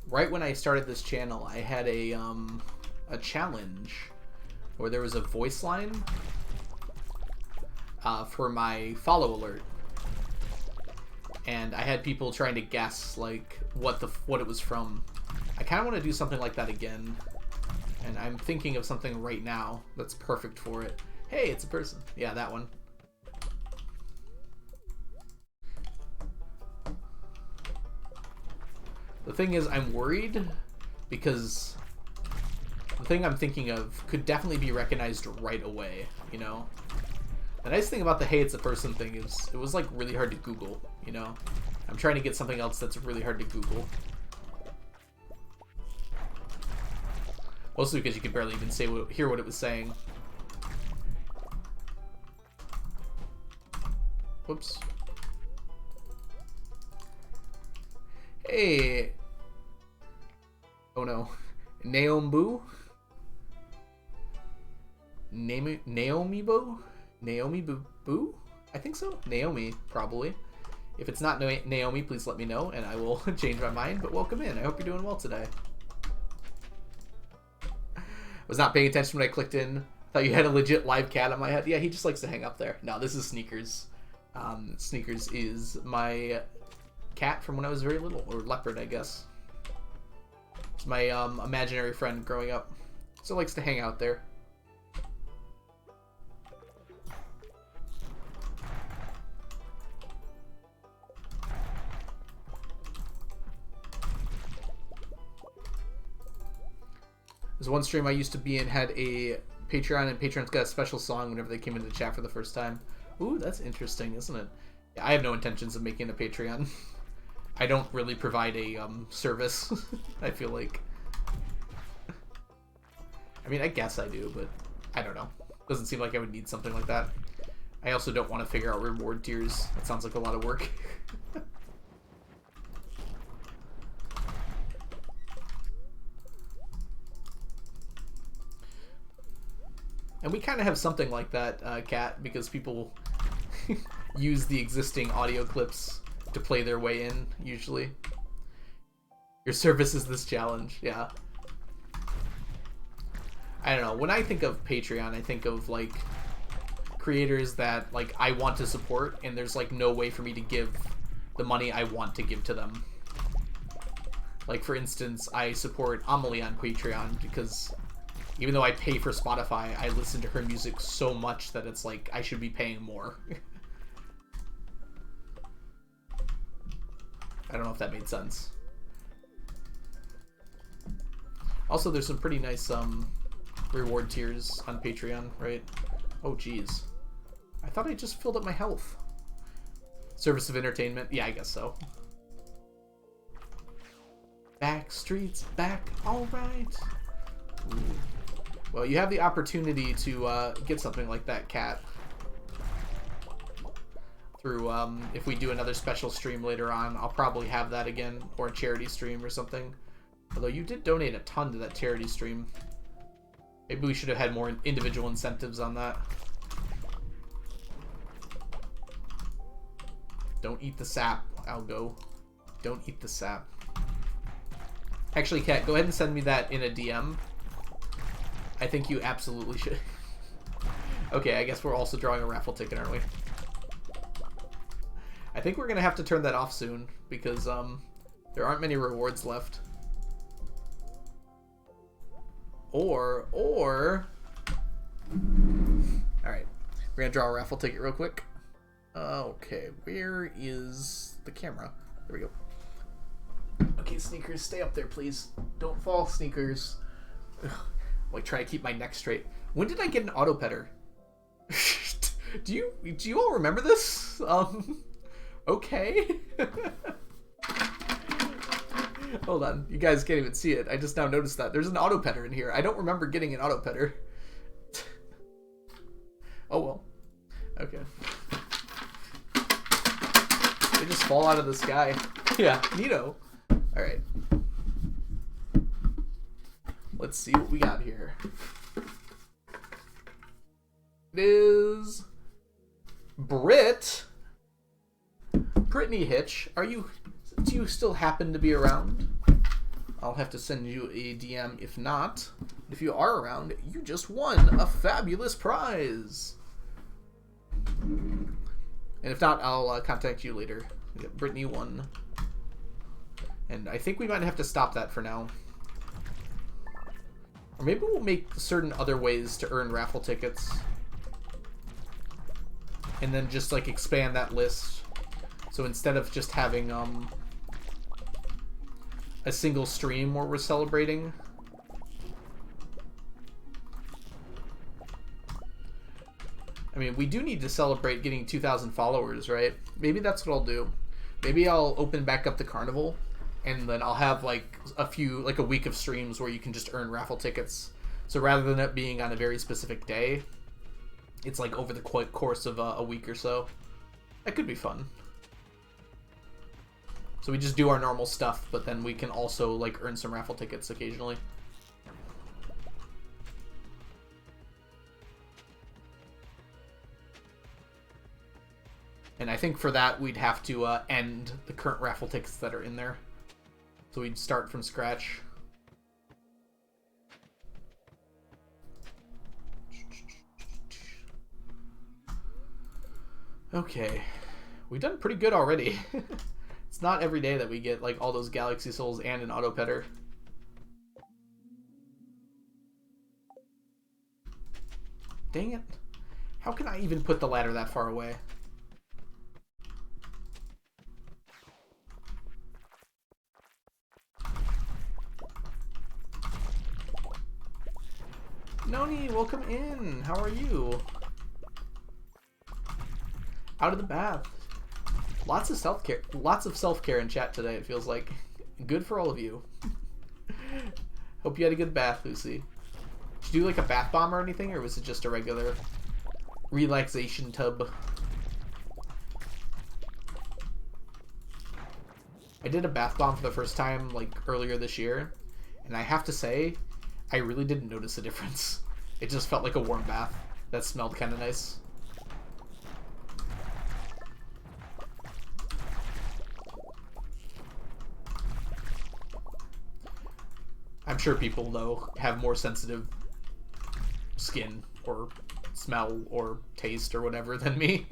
Right when I started this channel, I had a challenge where there was a voice line for my follow alert, and I had people trying to guess like what it was from. I kind of want to do something like that again, and I'm thinking of something right now that's perfect for it. Hey, it's a person. Yeah, that one. The thing is, I'm worried because the thing I'm thinking of could definitely be recognized right away, you know? The nice thing about the hey, it's a person thing is it was like really hard to Google, you know? I'm trying to get something else that's really hard to Google. Mostly because you could barely even hear what it was saying. Whoops. Hey. Oh no. Naomi Boo? Naomi Boo? I think so. Naomi, probably. If it's not Naomi, please let me know and I will change my mind. But welcome in. I hope you're doing well today. Was not paying attention when I clicked in. Thought you had a legit live cat on my head. Yeah, he just likes to hang up there. No, this is Sneakers. Sneakers is my cat from when I was very little. Or leopard, I guess. It's my imaginary friend growing up. So likes to hang out there. There's one stream I used to be in had a Patreon, and Patreon's got a special song whenever they came into the chat for the first time. Ooh, that's interesting, isn't it? Yeah, I have no intentions of making a Patreon. I don't really provide a service, I feel like. I mean, I guess I do, but I don't know. Doesn't seem like I would need something like that. I also don't want to figure out reward tiers. That sounds like a lot of work. And we kind of have something like that, Kat, because people use the existing audio clips to play their way in, usually. Your service is this challenge, yeah. I don't know, when I think of Patreon, I think of, like, creators that, like, I want to support, and there's, like, no way for me to give the money I want to give to them. Like, for instance, I support Amelie on Patreon because even though I pay for Spotify, I listen to her music so much that it's like I should be paying more. I don't know if that made sense. Also, there's some pretty nice reward tiers on Patreon, right? Oh, geez. I thought I just filled up my health. Service of entertainment? Yeah, I guess so. Back streets, back, alright. Well, you have the opportunity to get something like that, Cat. Through, if we do another special stream later on, I'll probably have that again, or a charity stream or something. Although you did donate a ton to that charity stream. Maybe we should have had more individual incentives on that. Don't eat the sap, Algo. Don't eat the sap. Actually, Kat, go ahead and send me that in a DM. I think you absolutely should. Okay, I guess we're also drawing a raffle ticket, aren't we? I think we're going to have to turn that off soon, because there aren't many rewards left. Or... Alright, we're going to draw a raffle ticket real quick. Okay, where is the camera? There we go. Okay, Sneakers, stay up there, please. Don't fall, Sneakers. Ugh. Like, try to keep my neck straight. When did I get an auto petter? do you all remember this? Okay. Hold on, you guys can't even see it. I just now noticed that there's an auto petter in here. I don't remember getting an auto petter. Oh well. Okay. They just fall out of the sky. Yeah, neato. Alright. Let's see what we got here. It is... Brittany Hitch. Do you still happen to be around? I'll have to send you a DM if not. If you are around, you just won a fabulous prize. And if not, I'll contact you later. We got Brittany 1. And I think we might have to stop that for now. Or maybe we'll make certain other ways to earn raffle tickets. And then just, like, expand that list. So instead of just having, a single stream where we're celebrating... I mean, we do need to celebrate getting 2,000 followers, right? Maybe that's what I'll do. Maybe I'll open back up the carnival, and then I'll have, like, a week of streams where you can just earn raffle tickets. So rather than it being on a very specific day, it's, like, over the course of a week or so. That could be fun. So we just do our normal stuff, but then we can also, like, earn some raffle tickets occasionally. And I think for that, we'd have to end the current raffle tickets that are in there. So we'd start from scratch. Okay. We've done pretty good already. It's not every day that we get, like, all those Galaxy Souls and an auto petter. Dang it. How can I even put the ladder that far away? Noni, welcome in. How are you? Out of the bath. Lots of self-care in chat today, it feels like. Good for all of you. Hope you had a good bath, Lucy. Did you do like a bath bomb or anything, or was it just a regular relaxation tub? I did a bath bomb for the first time, like, earlier this year, and I have to say, I really didn't notice a difference. It just felt like a warm bath that smelled kind of nice. sure people, though, have more sensitive skin or smell or taste or whatever than me.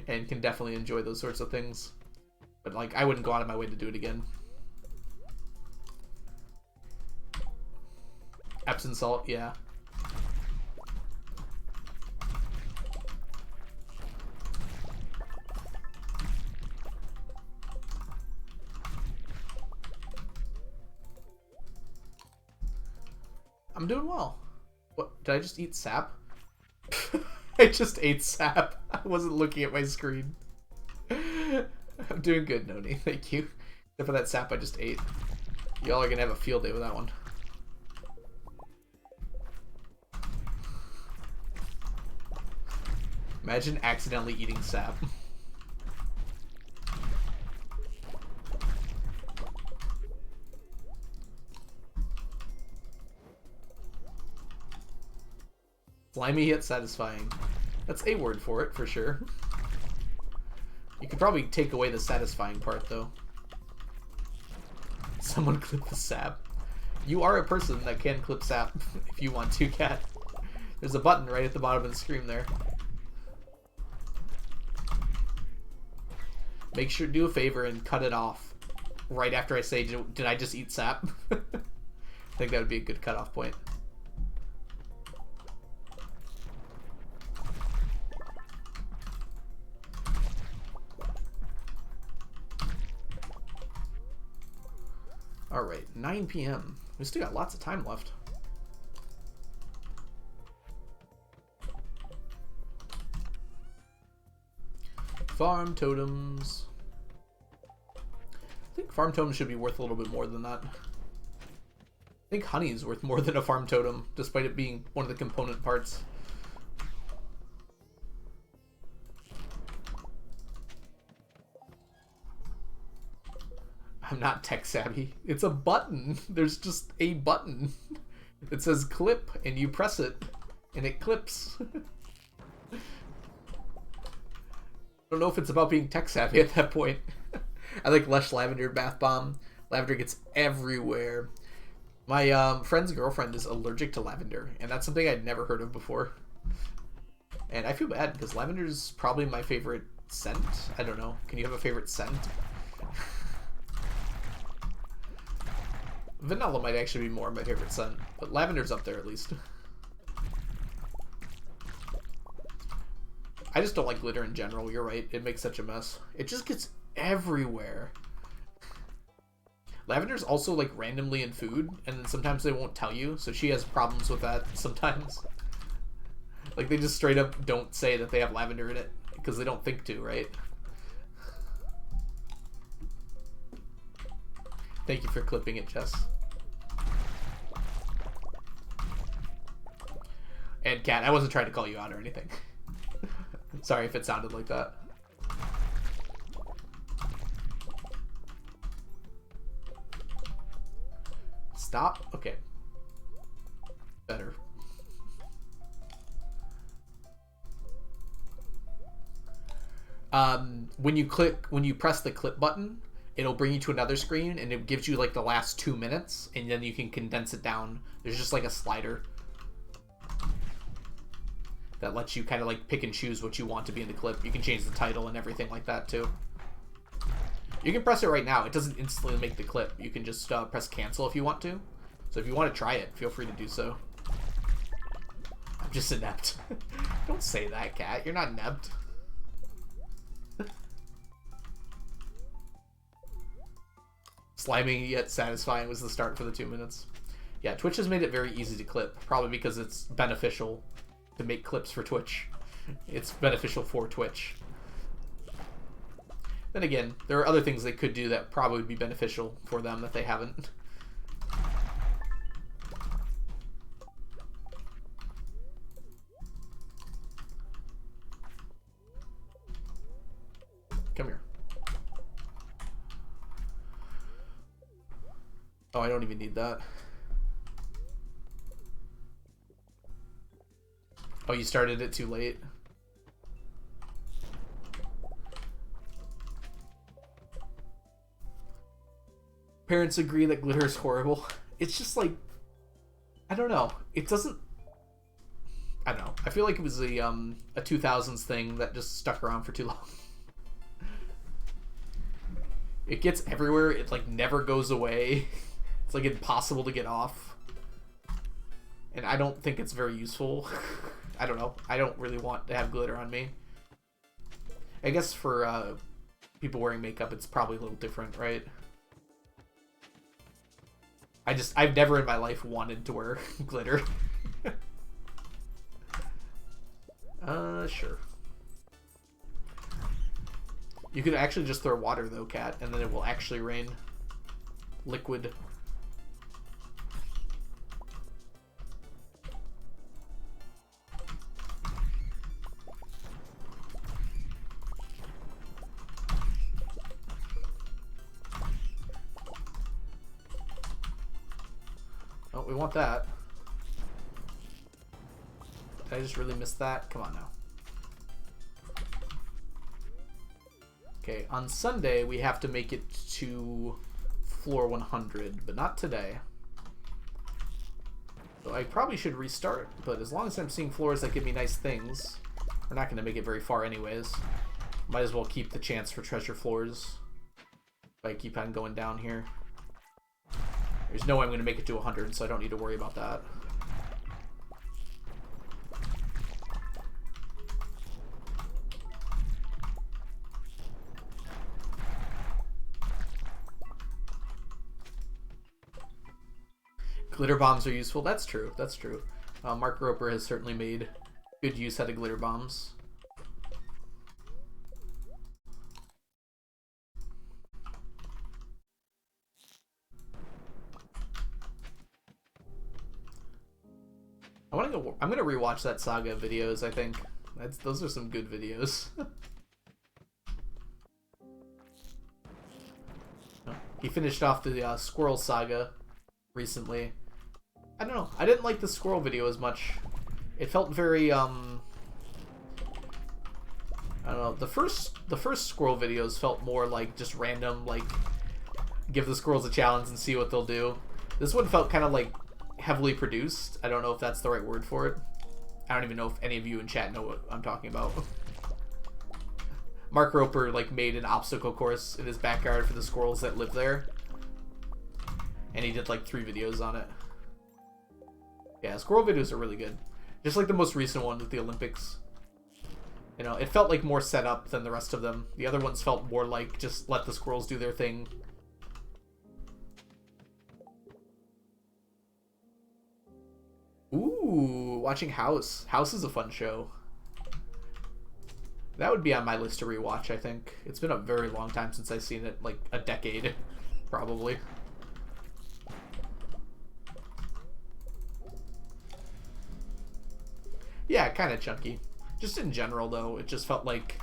And can definitely enjoy those sorts of things. But, like, I wouldn't go out of my way to do it again. Epsom salt, yeah. I'm doing well. What, did I just eat sap? I just ate sap. I wasn't looking at my screen. I'm doing good, Noni. Thank you. Except for that sap I just ate. Y'all are gonna have a field day with that one. Imagine accidentally eating sap. Slimy yet satisfying. That's a word for it, for sure. You could probably take away the satisfying part, though. Someone clip the sap. You are a person that can clip sap if you want to, Cat. There's a button right at the bottom of the screen there. Make sure to do a favor and cut it off right after I say, did I just eat sap? I think that would be a good cutoff point. Alright, 9 p.m. We still got lots of time left. Farm totems. I think farm totems should be worth a little bit more than that. I think honey is worth more than a farm totem, despite it being one of the component parts. I'm not tech savvy. It's a button. There's just a button. It says clip, and you press it, and it clips. I don't know if it's about being tech savvy at that point. I like Lush Lavender Bath Bomb. Lavender gets everywhere. My friend's girlfriend is allergic to lavender, and that's something I'd never heard of before. And I feel bad, because lavender is probably my favorite scent. I don't know. Can you have a favorite scent? Vanilla might actually be more my favorite scent, but lavender's up there at least. I just don't like glitter in general, you're right. It makes such a mess. It just gets everywhere. Lavender's also like randomly in food, and then sometimes they won't tell you, so she has problems with that sometimes. Like they just straight up don't say that they have lavender in it, because they don't think to, right? Thank you for clipping it, Jess. And Kat, I wasn't trying to call you out or anything. Sorry if it sounded like that. Stop? Okay. Better. When you press the clip button, it'll bring you to another screen, and it gives you like the last 2 minutes, and then you can condense it down. There's just like a slider that lets you kind of like pick and choose what you want to be in the clip. You can change the title and everything like that too. You can press it right now. It doesn't instantly make the clip. You can just press cancel if you want to. So if you want to try it, feel free to do so. I'm just inept. Don't say that, Kat. You're not inept. Slimy yet satisfying was the start for the 2 minutes. Yeah, Twitch has made it very easy to clip, probably because it's beneficial to make clips for Twitch. It's beneficial for Twitch. Then again, there are other things they could do that probably would be beneficial for them that they haven't. Come here. Oh, I don't even need that. Oh, you started it too late? Parents agree that glitter is horrible. it's just like, I don't know. It doesn't. I don't know. I feel like it was a 2000s thing that just stuck around for too long. It gets everywhere. It like never goes away. It's like impossible to get off. And I don't think it's very useful. I don't know. I don't really want to have glitter on me. I guess for people wearing makeup, it's probably a little different, right? I've never in my life wanted to wear glitter. Sure. You could actually just throw water though, Cat, and then it will actually rain liquid. Oh, we want that. Did I just really miss that? Come on now. Okay, on Sunday we have to make it to floor 100, but not today. So I probably should restart, but as long as I'm seeing floors that give me nice things, we're not going to make it very far anyways. Might as well keep the chance for treasure floors if I keep on going down here. There's no way I'm going to make it to 100, so I don't need to worry about that. Glitter bombs are useful. That's true. That's true. Mark Roper has certainly made good use out of glitter bombs. I want to go. I'm gonna rewatch that Saga videos. I think those are some good videos. He finished off the Squirrel Saga recently. I don't know. I didn't like the squirrel video as much. It felt very I don't know. The first squirrel videos felt more like just random, like give the squirrels a challenge and see what they'll do. This one felt kind of like heavily produced. I don't know if that's the right word for it. I don't even know if any of you in chat know what I'm talking about. Mark Roper like made an obstacle course in his backyard for the squirrels that live there. And he did like 3 videos on it. Yeah, squirrel videos are really good. Just like the most recent one with the Olympics. You know, it felt like more set up than the rest of them. The other ones felt more like just let the squirrels do their thing. Ooh, watching House. House is a fun show. That would be on my list to rewatch, I think. It's been a very long time since I've seen it, like a decade, probably. Yeah, kind of chunky. Just in general, though, it just felt like...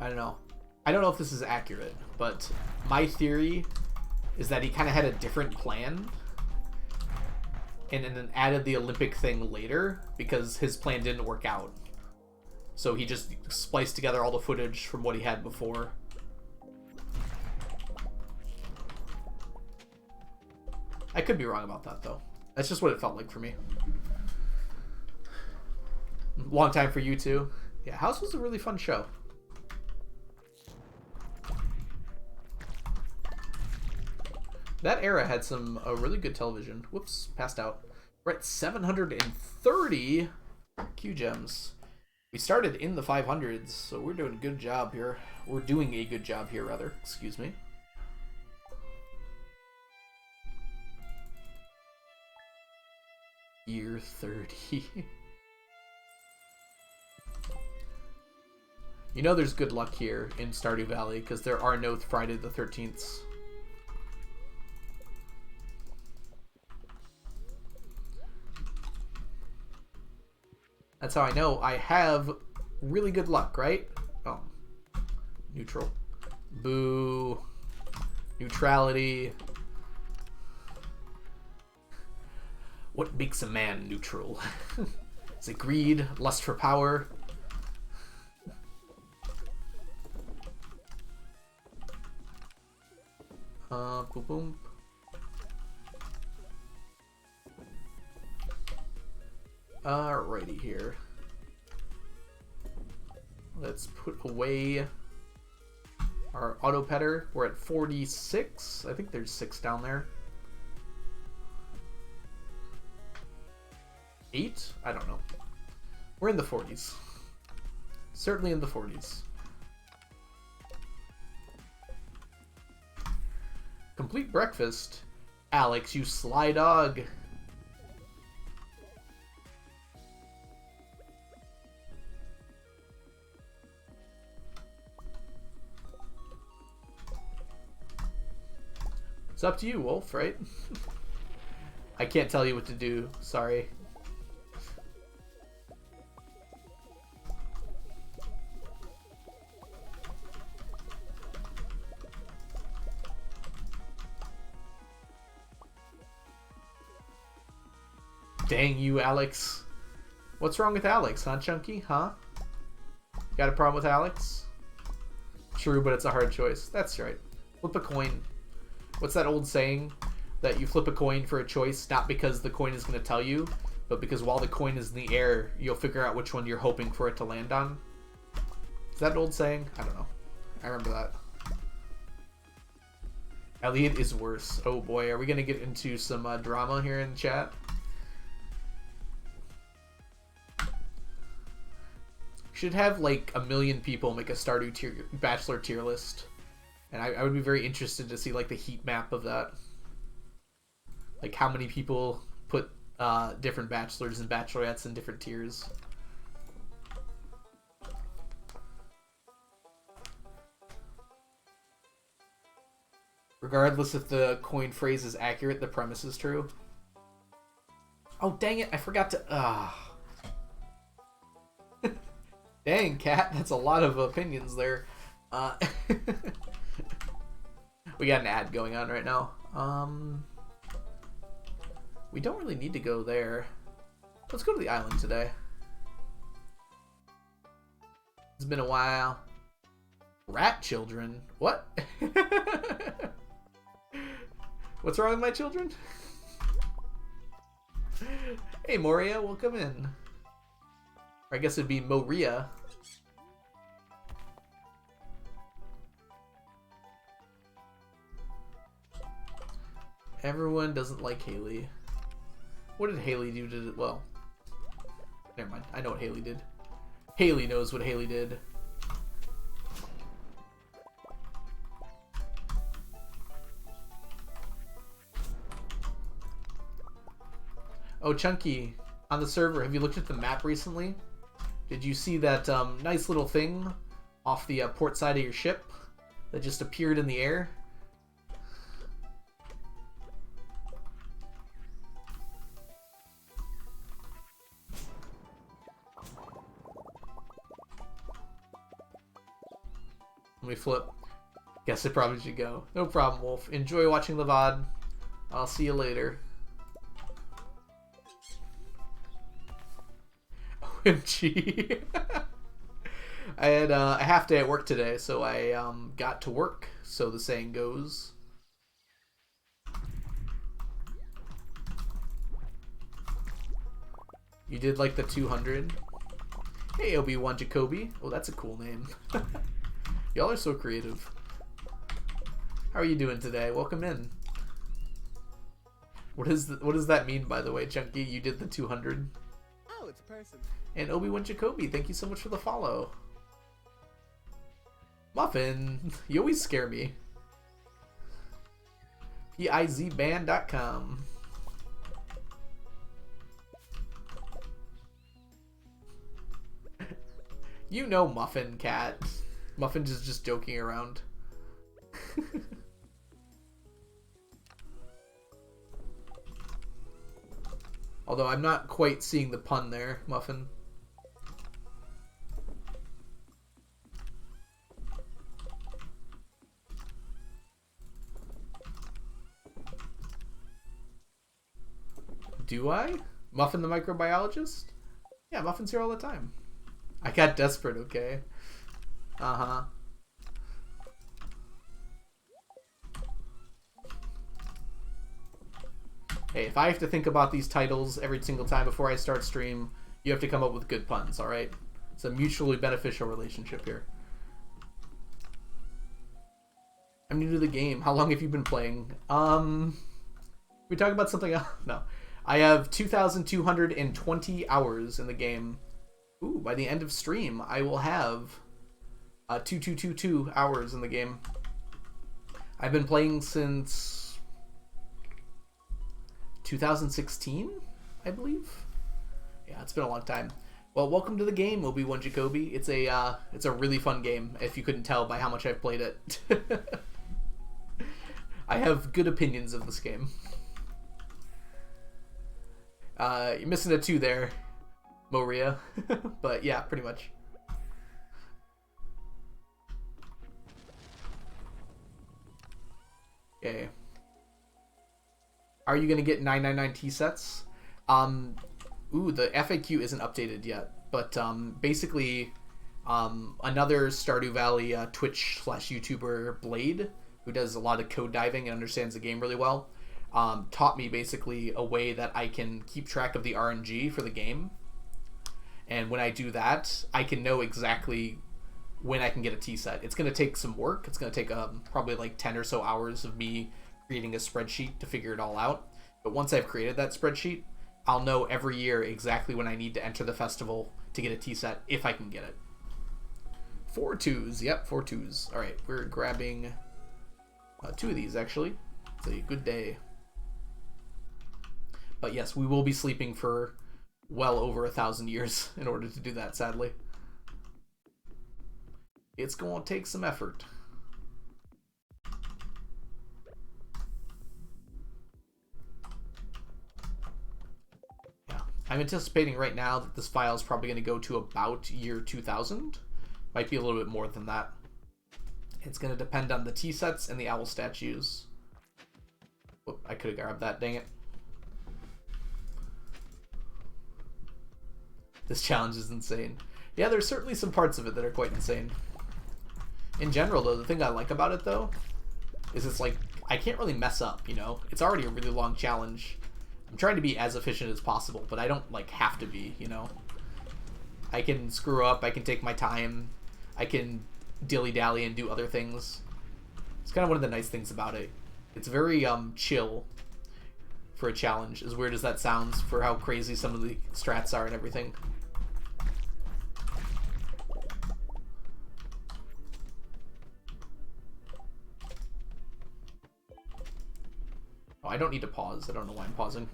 I don't know. I don't know if this is accurate, but my theory is that he kind of had a different plan and then added the Olympic thing later because his plan didn't work out. So he just spliced together all the footage from what he had before. I could be wrong about that, though. That's just what it felt like for me. Long time for you, too. Yeah, House was a really fun show. That era had some really good television. Whoops, passed out. We're at 730 Q gems. We started in the 500s, so we're doing a good job here. We're doing a good job here, rather. Excuse me. Year 30. You know there's good luck here in Stardew Valley, because there are no Friday the 13th. That's how I know I have really good luck, right? Oh. Neutral. Boo. Neutrality. What makes a man neutral? Is it greed? Lust for power? boom, boom. Alrighty here. Let's put away our auto petter. We're at 46. I think there's 6 down there. 8? I don't know. We're in the 40s. Certainly in the 40s. Complete breakfast. Alex, you sly dog. It's up to you, Wolf, right? I can't tell you what to do. Sorry. Dang you, Alex. What's wrong with Alex, huh, Chunky? Huh? Got a problem with Alex? True, but it's a hard choice. That's right. Flip a coin. What's that old saying? That you flip a coin for a choice, not because the coin is going to tell you, but because while the coin is in the air, you'll figure out which one you're hoping for it to land on. Is that an old saying? I don't know. I remember that. Elliot is worse. Oh boy, are we going to get into some drama here in the chat? Should have like 1 million people make a Stardew Bachelor tier list. And I would be very interested to see like the heat map of that. Like how many people put different bachelors and bachelorettes in different tiers. Regardless if the coin phrase is accurate, the premise is true. Oh dang it, I forgot to... Dang, Cat, that's a lot of opinions there. We got an ad going on right now. We don't really need to go there. Let's go to the island today. It's been a while. Rat children? What? What's wrong with my children? Hey, Moria, welcome in. Or I guess it'd be Moria. Everyone doesn't like Haley. What did Haley do to... Well, never mind. I know what Haley did. Haley knows what Haley did. Oh, Chunky, on the server, have you looked at the map recently? Did you see that nice little thing off the port side of your ship that just appeared in the air? Let me flip. Guess I probably should go. No problem, Wolf. Enjoy watching the VOD. I'll see you later. OMG. I had a half day at work today, so I got to work, so the saying goes. You did like the 200? Hey, Obi-Wan Jacoby. Oh, that's a cool name. Y'all are so creative. How are you doing today? Welcome in. What does that mean, by the way, Chunky? You did the 200? Oh, it's a person. And Obi-Wan Jacoby, thank you so much for the follow. Muffin, you always scare me. PIZband.com. You know Muffin, Cat. Muffin is just joking around. Although I'm not quite seeing the pun there, Muffin. Do I? Muffin the microbiologist? Yeah, Muffin's here all the time. I got desperate, okay? Uh-huh. Hey, if I have to think about these titles every single time before I start stream, you have to come up with good puns, alright? It's a mutually beneficial relationship here. I'm new to the game. How long have you been playing? We talk about something else? No. I have 2,220 hours in the game. Ooh, by the end of stream, I will have 2,222 hours in the game. I've been playing since 2016, I believe. Yeah, it's been a long time. Well, welcome to the game, Obi-Wan Jacoby. It's a really fun game, if you couldn't tell by how much I've played it. I have good opinions of this game. You're missing a 2 there, Moria. But yeah, pretty much. Okay. Are you gonna get 999 T sets? Ooh, the FAQ isn't updated yet, but basically, another Stardew Valley Twitch/YouTuber, Blade, who does a lot of code diving and understands the game really well, taught me basically a way that I can keep track of the RNG for the game. And when I do that, I can know exactly when I can get a T set. It's going to take some work. It's going to take probably like 10 or so hours of me creating a spreadsheet to figure it all out. But once I've created that spreadsheet, I'll know every year exactly when I need to enter the festival to get a T set, if I can get it. 4 2s. Yep, 4 2s. All right, we're grabbing 2 of these, actually. It's a good day. But yes, we will be sleeping for well over 1,000 years in order to do that, sadly. It's going to take some effort. Yeah, I'm anticipating right now that this file is probably going to go to about year 2000. Might be a little bit more than that. It's going to depend on the T-sets and the owl statues. Whoop, I could have grabbed that, dang it. This challenge is insane. Yeah, there's certainly some parts of it that are quite insane. In general, though, the thing I like about it, though, is it's like, I can't really mess up, you know? It's already a really long challenge. I'm trying to be as efficient as possible, but I don't, like, have to be, you know? I can screw up, I can take my time, I can dilly-dally and do other things. It's kind of one of the nice things about it. It's very, chill for a challenge, as weird as that sounds, for how crazy some of the strats are and everything. Oh, I don't need to pause. I don't know why I'm pausing.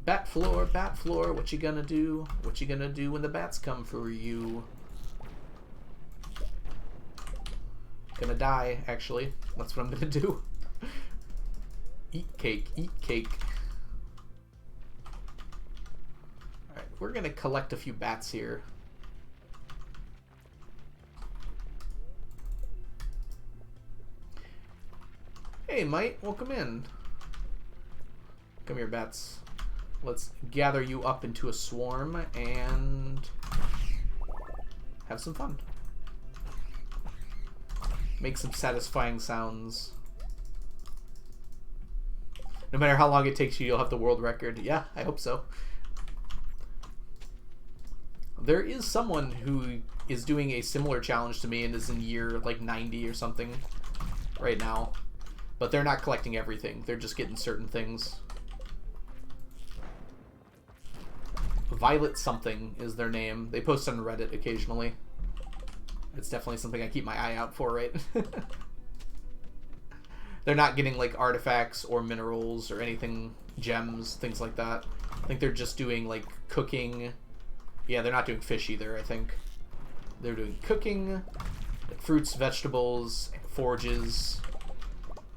Bat floor, what you gonna do? What you gonna do when the bats come for you? Gonna die, actually. That's what I'm gonna do. Eat cake, eat cake. Alright, we're gonna collect a few bats here. Hey, mate, welcome in. Come here, bats. Let's gather you up into a swarm and have some fun. Make some satisfying sounds. No matter how long it takes you, you'll have the world record. Yeah, I hope so. There is someone who is doing a similar challenge to me and is in year like 90 or something right now. But they're not collecting everything. They're just getting certain things. Violet something is their name. They post on Reddit occasionally. It's definitely something I keep my eye out for, right? They're not getting like artifacts or minerals or anything, gems, things like that. I think they're just doing like cooking. Yeah, they're not doing fish either, I think. They're doing cooking, like fruits, vegetables, forages,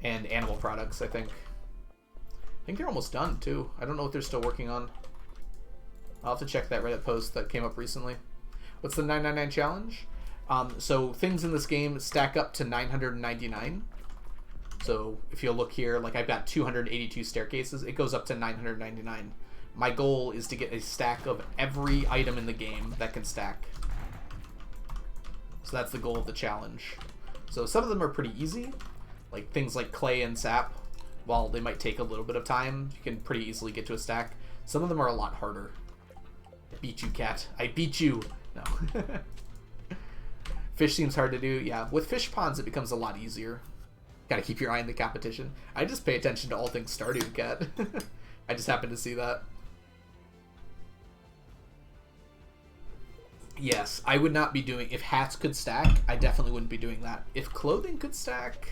and animal products, I think. I think they're almost done, too. I don't know what they're still working on. I'll have to check that Reddit post that came up recently. What's the 999 challenge? So things in this game stack up to 999. So if you'll look here, like I've got 282 staircases. It goes up to 999. My goal is to get a stack of every item in the game that can stack. So that's the goal of the challenge. So some of them are pretty easy, like things like clay and sap. While they might take a little bit of time, you can pretty easily get to a stack. Some of them are a lot harder. I beat you, cat. I beat you. No. Fish seems hard to do. Yeah, with fish ponds it becomes a lot easier. Gotta keep your eye on the competition. I just pay attention to all things Stardew, cat. I just happened to see that. Yes, I would not be doing... If hats could stack, I definitely wouldn't be doing that. If clothing could stack,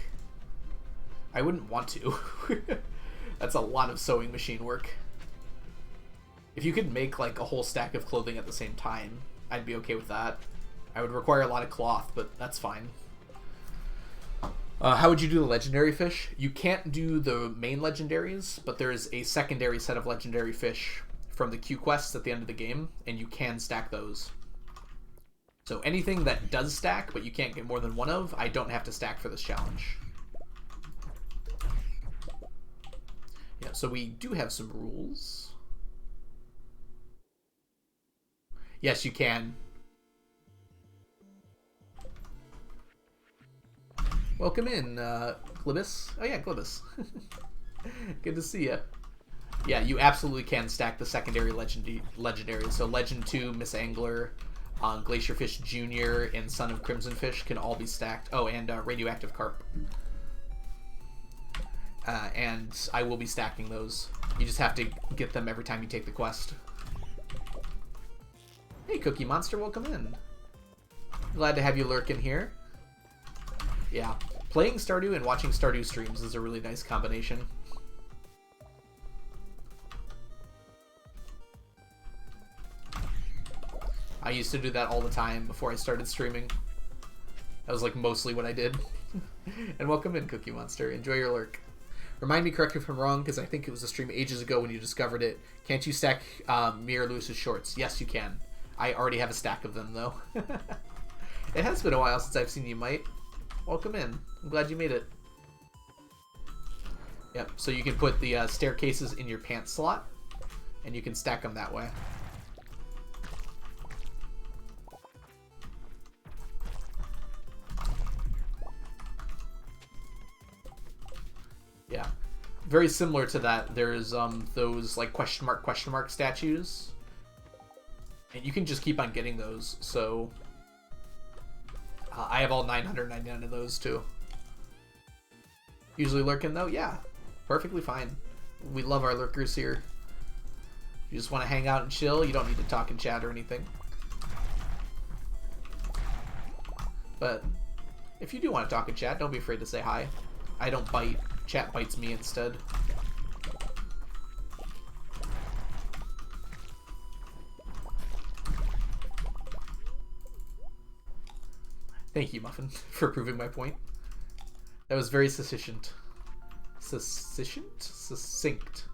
I wouldn't want to. That's a lot of sewing machine work. If you could make like a whole stack of clothing at the same time, I'd be okay with that. I would require a lot of cloth, but that's fine. How would you do the legendary fish? You can't do the main legendaries, but there is a secondary set of legendary fish from the Q quests at the end of the game, and you can stack those. So anything that does stack, but you can't get more than one of, I don't have to stack for this challenge. Yeah, so we do have some rules. Yes, you can. Welcome in, Glibus. Oh yeah, Glibus. Good to see you. Yeah, you absolutely can stack the secondary legendaries. So Legend 2, Miss Angler, Glacierfish Jr., and Son of Crimson Fish can all be stacked. Oh, and Radioactive Carp. And I will be stacking those. You just have to get them every time you take the quest. Hey, Cookie Monster, welcome in. Glad to have you lurk in here. Yeah, playing Stardew and watching Stardew streams is a really nice combination. I used to do that all the time before I started streaming. That was like mostly what I did. And welcome in, Cookie Monster. Enjoy your lurk. Remind me, correct me if I'm wrong, because I think it was a stream ages ago when you discovered it. Can't you stack Mira Lewis's shorts? Yes, you can. I already have a stack of them, though. It has been a while since I've seen you, Mite. Welcome in. I'm glad you made it. Yep, so you can put the staircases in your pants slot, and you can stack them that way. Yeah, very similar to that. There's those like question mark statues, and you can just keep on getting those. So I have all 999 of those too. Usually lurking though, yeah, perfectly fine. We love our lurkers here. You just want to hang out and chill. You don't need to talk and chat or anything. But if you do want to talk and chat, don't be afraid to say hi. I don't bite. Chat bites me instead. Thank you, Muffin, for proving my point. That was very succinct. Succinct?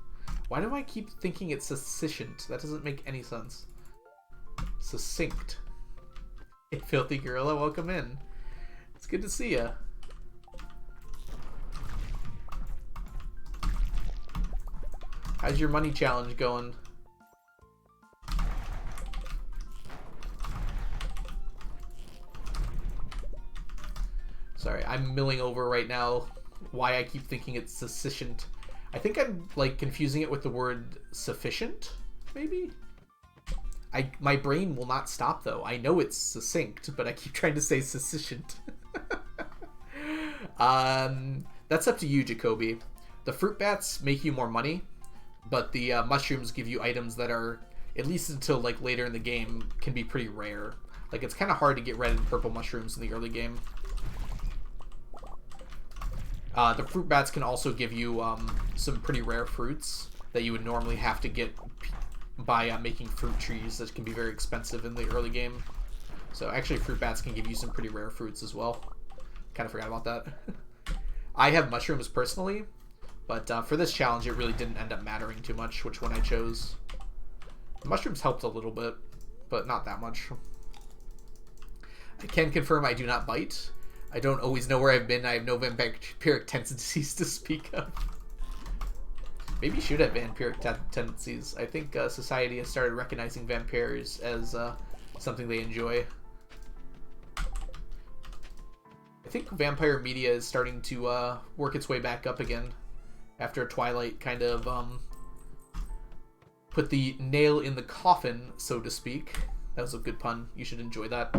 Why do I keep thinking it's succinct? That doesn't make any sense. Succinct. Hey, Filthy Gorilla, welcome in. It's good to see ya. How's your money challenge going? Sorry, I'm milling over right now why I keep thinking it's sufficient. I think I'm like confusing it with the word sufficient, maybe? My brain will not stop though. I know it's succinct, but I keep trying to say sufficient. That's up to you, Jacoby. The fruit bats make you more money, but the mushrooms give you items that are, at least until like later in the game, can be pretty rare. Like it's kind of hard to get red and purple mushrooms in the early game. The fruit bats can also give you some pretty rare fruits that you would normally have to get by making fruit trees that can be very expensive in the early game. So actually fruit bats can give you some pretty rare fruits as well. Kind of forgot about that. I have mushrooms personally, but for this challenge it really didn't end up mattering too much which one I chose. The mushrooms helped a little bit, but not that much. I can confirm I do not bite. I don't always know where I've been. I have no vampiric tendencies to speak of. Maybe you should have vampiric tendencies. I think society has started recognizing vampires as something they enjoy. I think vampire media is starting to work its way back up again after Twilight kind of put the nail in the coffin, so to speak. That was a good pun. You should enjoy that.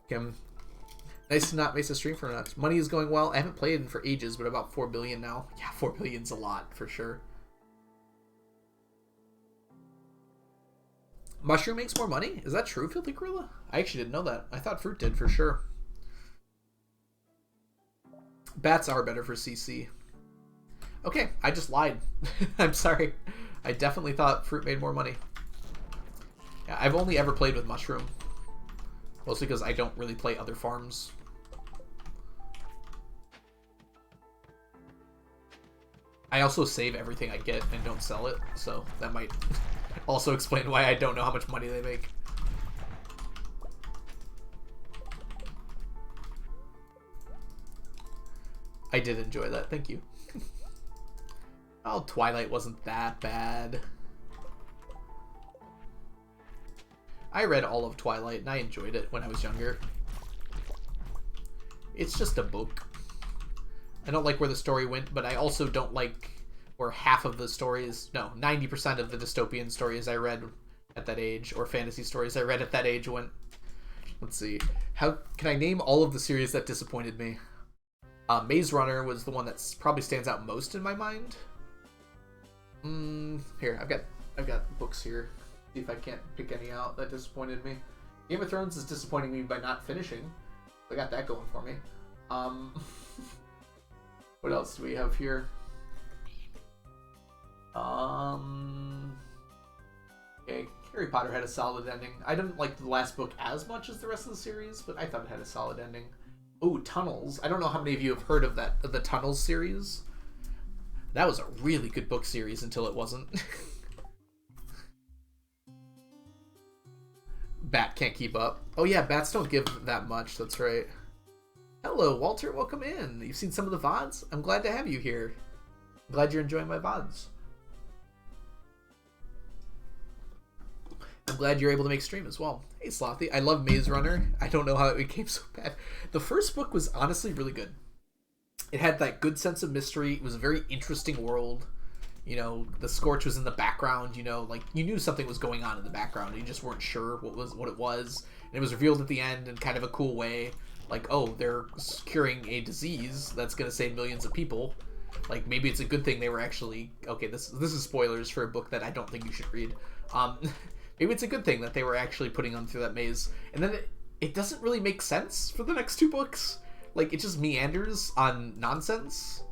Okay. Nice to not miss a stream for that. Money is going well. I haven't played it for ages, but about 4 billion now. Yeah, 4 billion's a lot for sure. Mushroom makes more money? Is that true, Filthy Gorilla? I actually didn't know that. I thought fruit did for sure. Bats are better for CC. Okay, I just lied. I'm sorry. I definitely thought fruit made more money. Yeah, I've only ever played with mushroom. Mostly because I don't really play other farms. I also save everything I get and don't sell it, so that might also explain why I don't know how much money they make. I did enjoy that, thank you. Oh, Twilight wasn't that bad. I read all of Twilight and I enjoyed it when I was younger. It's just a book. I don't like where the story went, but I also don't like where half of the stories, no, 90% of the dystopian stories I read at that age, or fantasy stories I read at that age went. Let's see. How can I name all of the series that disappointed me? Maze Runner was the one that probably stands out most in my mind. Here, I've got books here. See if I can't pick any out that disappointed me. Game of Thrones is disappointing me by not finishing. I got that going for me. What else do we have here? Okay, Harry Potter had a solid ending. I didn't like the last book as much as the rest of the series, but I thought it had a solid ending. Ooh, Tunnels. I don't know how many of you have heard of that, of the Tunnels series. That was a really good book series until it wasn't. Bat can't keep up. Oh yeah, bats don't give that much, that's right. Hello, Walter, welcome in. You've seen some of the VODs? I'm glad to have you here. I'm glad you're enjoying my VODs. I'm glad you're able to make stream as well. Hey, Slothy, I love Maze Runner. I don't know how it became so bad. The first book was honestly really good. It had that good sense of mystery. It was a very interesting world. You know, the Scorch was in the background, you know, like, you knew something was going on in the background. You just weren't sure what it was. And it was revealed at the end in kind of a cool way. Like, oh, they're curing a disease that's going to save millions of people. Like, maybe it's a good thing they were actually... Okay, this is spoilers for a book that I don't think you should read. Maybe it's a good thing that they were actually putting them through that maze. And then it doesn't really make sense for the next two books. Like, it just meanders on nonsense.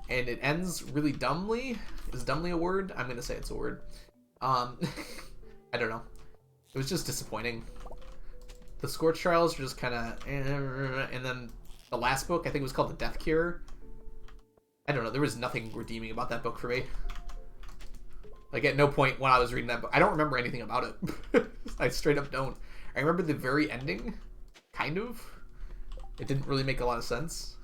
And it ends really dumbly. Is dumbly a word? I'm going to say it's a word. I don't know. It was just disappointing. The Scorch Trials were just kind of... And then the last book, I think it was called The Death Cure. I don't know. There was nothing redeeming about that book for me. Like, at no point when I was reading that book... I don't remember anything about it. I straight up don't. I remember the very ending. Kind of. It didn't really make a lot of sense.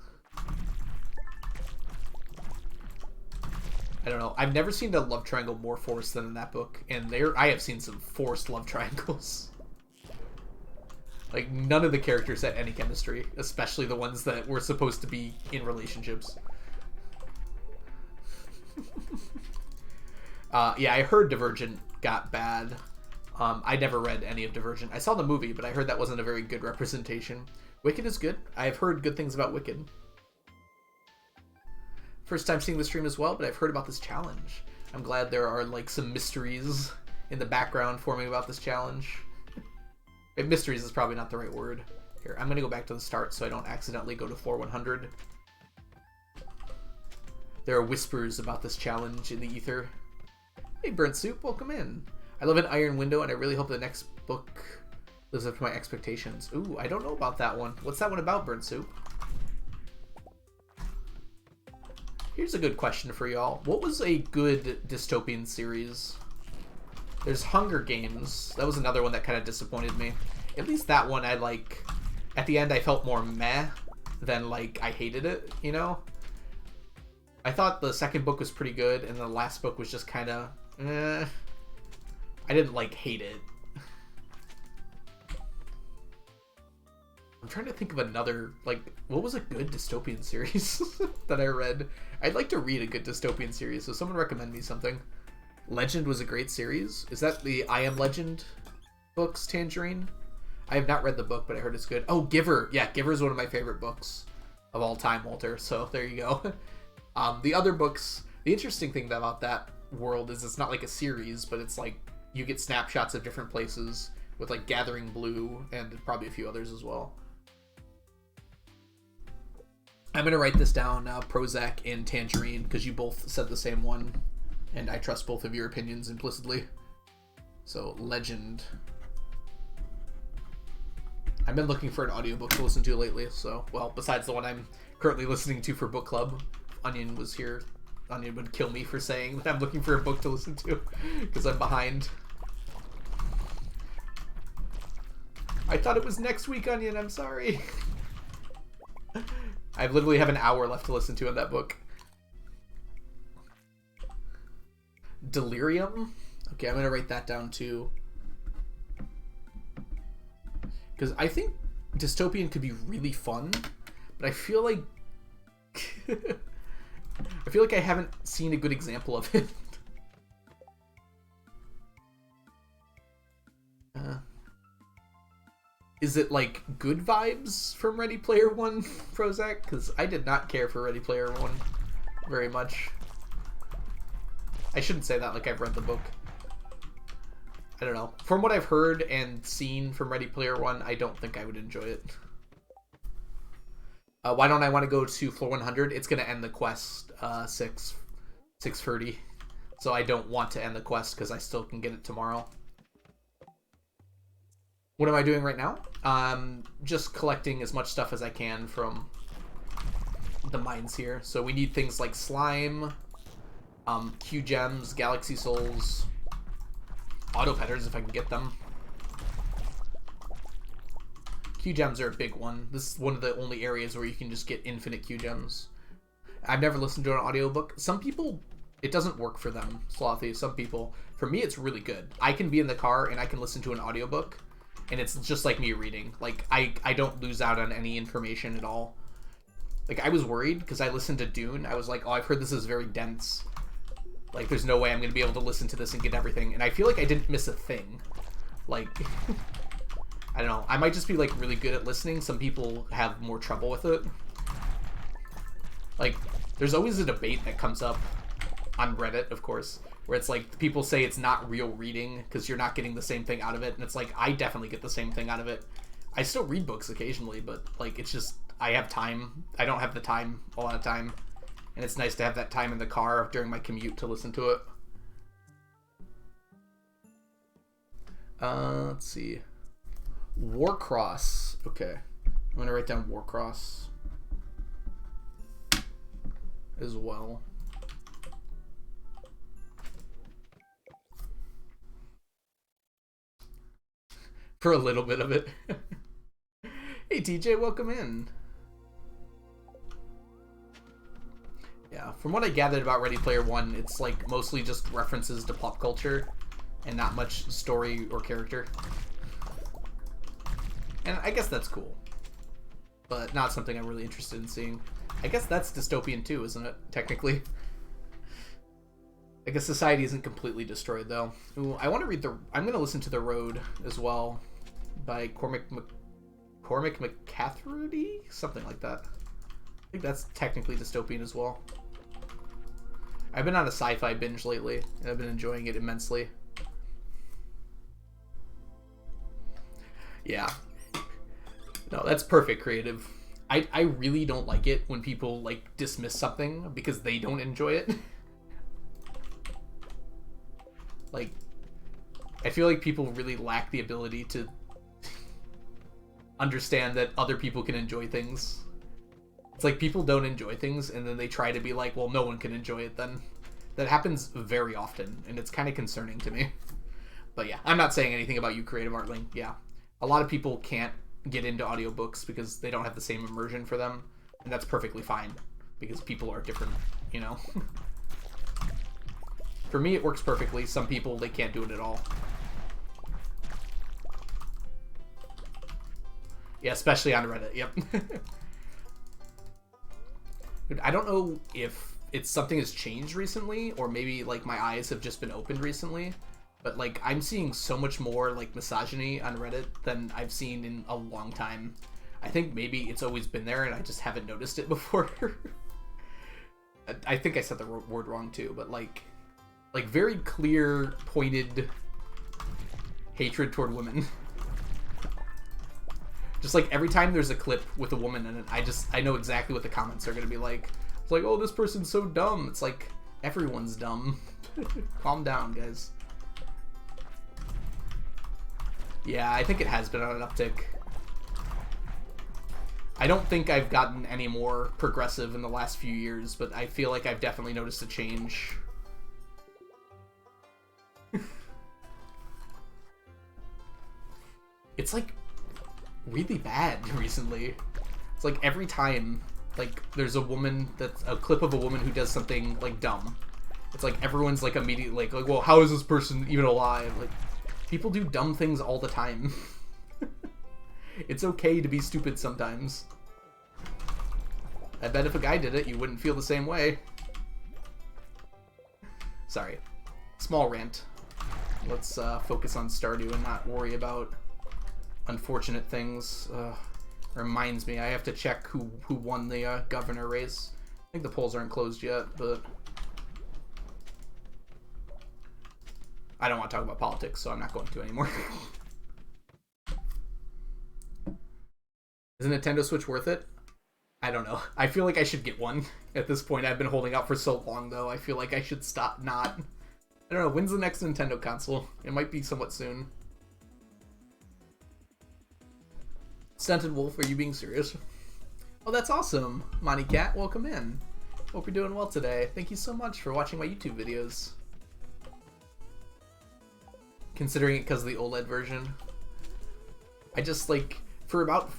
I don't know. I've never seen a love triangle more forced than in that book. And I have seen some forced love triangles. Like, none of the characters had any chemistry. Especially the ones that were supposed to be in relationships. Yeah, I heard Divergent got bad. I never read any of Divergent. I saw the movie, but I heard that wasn't a very good representation. Wicked is good. I've heard good things about Wicked. First time seeing the stream as well, but I've heard about this challenge. I'm glad there are, like, some mysteries in the background forming about this challenge. Mysteries is probably not the right word. Here, I'm going to go back to the start so I don't accidentally go to floor 100. There are whispers about this challenge in the ether. Hey, Burnt Soup, welcome in. I love an Iron Window, and I really hope the next book lives up to my expectations. Ooh, I don't know about that one. What's that one about, Burnt Soup? Here's a good question for y'all. What was a good dystopian series? There's Hunger Games. That was another one that kind of disappointed me. At least that one I like... At the end, I felt more meh than, like, I hated it, you know? I thought the second book was pretty good, and the last book was just kind of... I didn't, like, hate it. I'm trying to think of another, like, what was a good dystopian series that I read? I'd like to read a good dystopian series, so someone recommend me something. Legend was a great series. Is that the I Am Legend books, Tangerine? I have not read the book, but I heard it's good. Oh, Giver. Yeah, Giver is one of my favorite books of all time, Walter. So there you go. The other books, the interesting thing about that world is it's not like a series, but it's like you get snapshots of different places with like Gathering Blue and probably a few others as well. I'm going to write this down, Prozac and Tangerine, because you both said the same one, and I trust both of your opinions implicitly. So, Legend. I've been looking for an audiobook to listen to lately, so, well, besides the one I'm currently listening to for book club. Onion was here. Onion would kill me for saying that I'm looking for a book to listen to, because I'm behind. I thought it was next week, Onion, I'm sorry. I literally have an hour left to listen to in that book. Delirium? Okay, I'm going to write that down too. Because I think dystopian could be really fun, but I feel like... I feel like I haven't seen a good example of it. Is it like good vibes from Ready Player One, Prozac? Because I did not care for Ready Player One very much. I shouldn't say that like I've read the book. I don't know. From what I've heard and seen from Ready Player One, I don't think I would enjoy it. Why don't I want to go to floor 100? It's going to end the quest 6:30. So I don't want to end the quest because I still can get it tomorrow. What am I doing right now? Just collecting as much stuff as I can from the mines here. So we need things like slime, Q gems, galaxy souls, auto petters if I can get them. Q gems are a big one. This is one of the only areas where you can just get infinite Q gems. I've never listened to an audiobook. Some people, it doesn't work for them, Slothy. Some people, for me, it's really good. I can be in the car and I can listen to an audiobook. And it's just like me reading. Like, I don't lose out on any information at all. Like, I was worried because I listened to Dune. I was like, oh, I've heard this is very dense. Like, there's no way I'm going to be able to listen to this and get everything. And I feel like I didn't miss a thing. Like, I don't know. I might just be, like, really good at listening. Some people have more trouble with it. Like, there's always a debate that comes up on Reddit, of course, where it's like people say it's not real reading because you're not getting the same thing out of it, and it's like I definitely get the same thing out of it. I still read books occasionally, but like it's just I have time. I don't have the time, a lot of time, and it's nice to have that time in the car during my commute to listen to it. Let's see. Warcross. Okay, I'm gonna write down Warcross as well. For a little bit of it. Hey TJ, welcome in. Yeah, from what I gathered about Ready Player One, it's like mostly just references to pop culture and not much story or character. And I guess that's cool, but not something I'm really interested in seeing. I guess that's dystopian too, isn't it? Technically. I guess society isn't completely destroyed though. Ooh, I want to read I'm going to listen to The Road as well by Cormac McCafferty? Something like that. I think that's technically dystopian as well. I've been on a sci-fi binge lately, and I've been enjoying it immensely. Yeah. No, that's perfect, Creative. I really don't like it when people, like, dismiss something because they don't enjoy it. Like, I feel like people really lack the ability to understand that other people can enjoy things. It's like people don't enjoy things and then they try to be like, well, no one can enjoy it then. That happens very often and it's kind of concerning to me. But yeah, I'm not saying anything about you, Creative Artling. Yeah, a lot of people can't get into audiobooks because they don't have the same immersion for them, and that's perfectly fine because people are different, you know. For me, it works perfectly. Some people, they can't do it at all. Yeah, especially on Reddit. Yep. Dude, I don't know if it's something has changed recently, or maybe like my eyes have just been opened recently. But like I'm seeing so much more like misogyny on Reddit than I've seen in a long time. I think maybe it's always been there and I just haven't noticed it before. I think I said the word wrong too, but like very clear, pointed hatred toward women. Just like every time there's a clip with a woman in it, I know exactly what the comments are gonna be like. It's like, oh, this person's so dumb. It's like everyone's dumb. Calm down, guys. Yeah, I think it has been on an uptick. I don't think I've gotten any more progressive in the last few years, but I feel like I've definitely noticed a change. It's like really bad recently. It's like every time like there's a woman that's a clip of a woman who does something like dumb. It's like everyone's like immediately like well, how is this person even alive? Like people do dumb things all the time. It's okay to be stupid sometimes. I bet if a guy did it, you wouldn't feel the same way. Sorry. Small rant. Let's focus on Stardew and not worry about unfortunate things. Reminds me, I have to check who won the governor race. I think the polls aren't closed yet, but I don't want to talk about politics, so I'm not going to anymore. Is a Nintendo Switch worth it? I don't know. I feel like I should get one at this point. I've been holding out for so long, though. I feel like I should stop not. I don't know. When's the next Nintendo console? It might be somewhat soon. Stunted Wolf, are you being serious? Oh, that's awesome. Monty Cat, welcome in. Hope you're doing well today. Thank you so much for watching my YouTube videos. Considering it because of the OLED version. I just, like, for about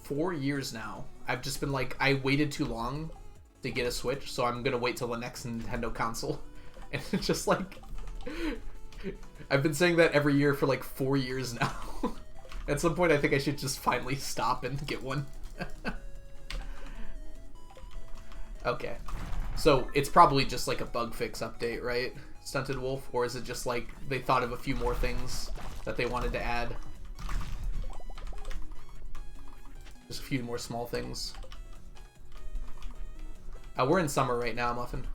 4 years now, I've just been like, I waited too long to get a Switch, so I'm gonna wait till the next Nintendo console. And it's just like, I've been saying that every year for like 4 years now. At some point, I think I should just finally stop and get one. Okay. So, it's probably just like a bug fix update, right? Stunted Wolf? Or is it just like they thought of a few more things that they wanted to add? Just a few more small things. We're in summer right now, Muffin.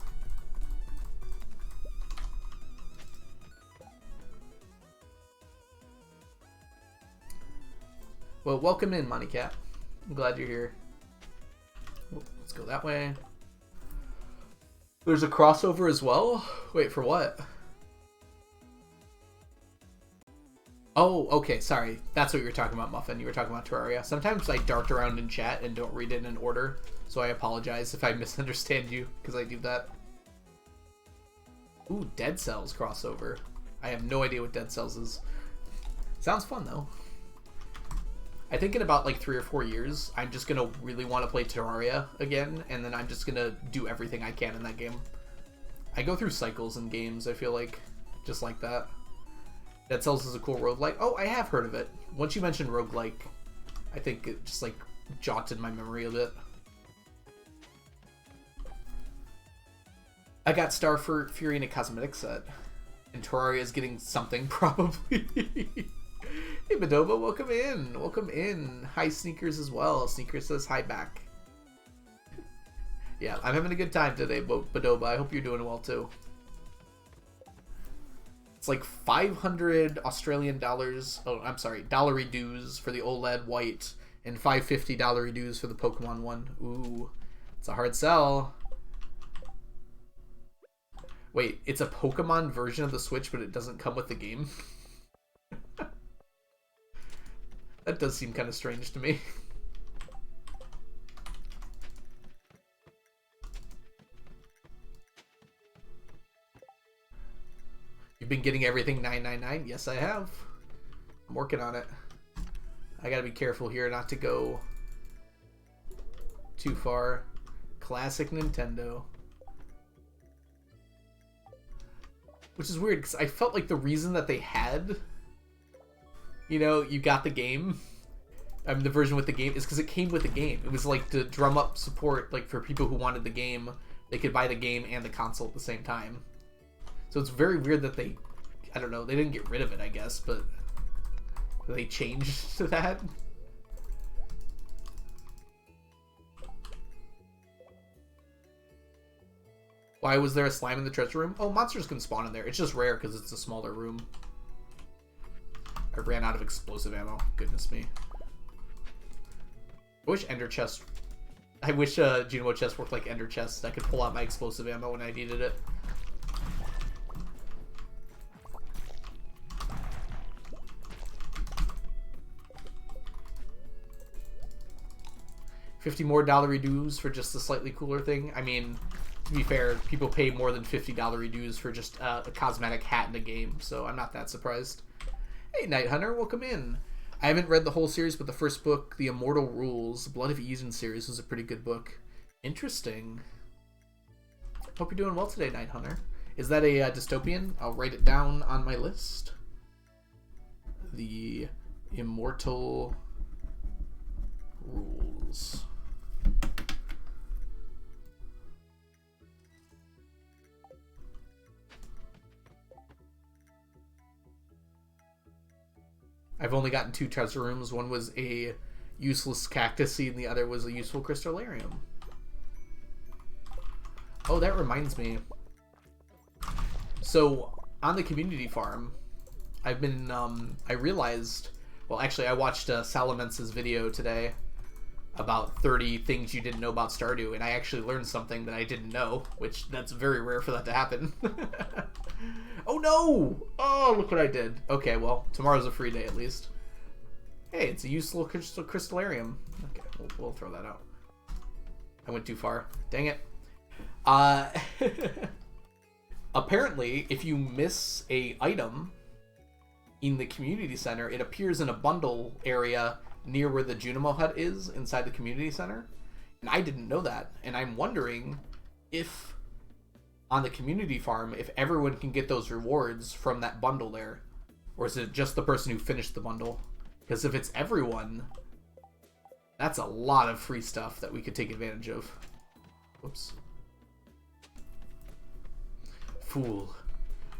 Well, welcome in, Monty Cat. I'm glad you're here. Let's go that way. There's a crossover as well? Wait, for what? Oh, okay, sorry. That's what you were talking about, Muffin. You were talking about Terraria. Sometimes I dart around in chat and don't read it in order, so I apologize if I misunderstand you, because I do that. Ooh, Dead Cells crossover. I have no idea what Dead Cells is. Sounds fun, though. I think in about like 3 or 4 years, I'm just gonna really want to play Terraria again, and then I'm just gonna do everything I can in that game. I go through cycles in games, I feel like, just like that. Dead Cells is a cool roguelike. Oh, I have heard of it. Once you mentioned roguelike, I think it just like jotted my memory a bit. I got Star Fury in a cosmetic set, and Terraria is getting something probably. Hey, Badoba, welcome in. Welcome in. Hi, Sneakers as well. Sneakers says hi back. Yeah, I'm having a good time today, Badoba. I hope you're doing well, too. It's like 500 Australian dollars. Oh, I'm sorry. Dollary dues for the OLED white and $550 dollary dues for the Pokemon one. Ooh, it's a hard sell. Wait, it's a Pokemon version of the Switch, but it doesn't come with the game? That does seem kind of strange to me. You've been getting everything 999? Yes, I have. I'm working on it. I gotta be careful here not to go too far. Classic Nintendo. Which is weird, because I felt like the reason that they had... You know, you got the game. the version with the game is because it came with the game. It was like to drum up support, like for people who wanted the game, they could buy the game and the console at the same time. So it's very weird that they, I don't know, they didn't get rid of it, I guess, but they changed to that. Why was there a slime in the treasure room? Oh, monsters can spawn in there. It's just rare because it's a smaller room. I ran out of explosive ammo. Goodness me. I wish Ender Chest... I wish Genome Chest worked like Ender Chest. I could pull out my explosive ammo when I needed it. $50 more dues for just a slightly cooler thing. I mean, to be fair, people pay more than $50 dues for just a cosmetic hat in a game, so I'm not that surprised. Hey, Night Hunter, welcome in. I haven't read the whole series, but the first book, The Immortal Rules, Blood of Eden series, was a pretty good book. Interesting. Hope you're doing well today, Night Hunter. Is that a dystopian? I'll write it down on my list. The Immortal Rules. I've only gotten 2 treasure rooms. One was a useless cactus seed and the other was a useful crystallarium. Oh, that reminds me. So, on the community farm, I've been, I realized, well, actually, I watched Salamence's video today about 30 things you didn't know about Stardew, and I actually learned something that I didn't know, which that's very rare for that to happen. Oh no! Oh, look what I did. Okay, well, tomorrow's a free day at least. Hey, it's a useful crystallarium. Okay, we'll throw that out. I went too far. Dang it. Apparently, if you miss a item in the community center, it appears in a bundle area near where the Junimo hut is inside the community center. And I didn't know that. And I'm wondering if on the community farm, if everyone can get those rewards from that bundle there. Or is it just the person who finished the bundle? Because if it's everyone, that's a lot of free stuff that we could take advantage of. Whoops. Fool.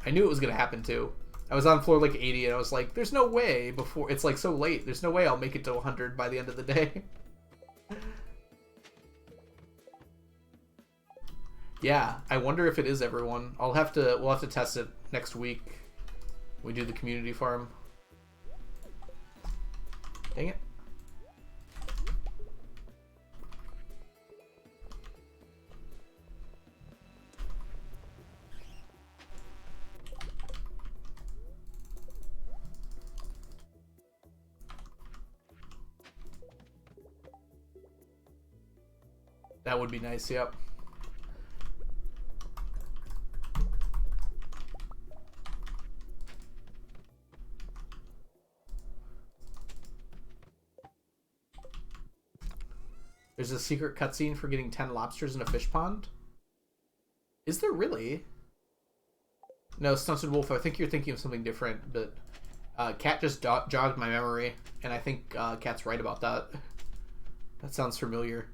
I knew it was going to happen too. I was on floor like 80 and I was like, there's no way before, it's like so late, there's no way I'll make it to 100 by the end of the day. Yeah, I wonder if it is everyone. We'll have to test it next week. We do the community farm. Dang it. That would be nice, yep. There's a secret cutscene for getting 10 lobsters in a fish pond? Is there really? No, Stunted Wolf, I think you're thinking of something different, but Cat just jogged my memory, and I think Cat's right about that. That sounds familiar.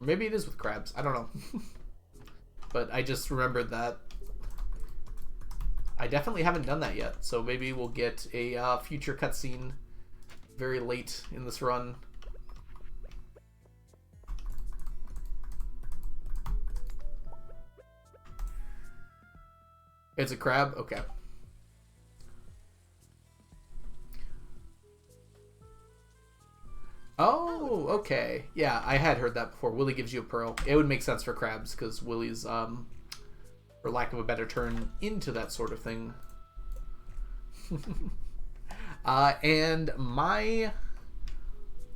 Maybe it is with crabs. I don't know. But I just remembered that. I definitely haven't done that yet, so maybe we'll get a future cutscene very late in this run. It's a crab? Okay. Oh, okay. Yeah, I had heard that before. Willy gives you a pearl. It would make sense for crabs, because Willy's, for lack of a better term, into that sort of thing. And my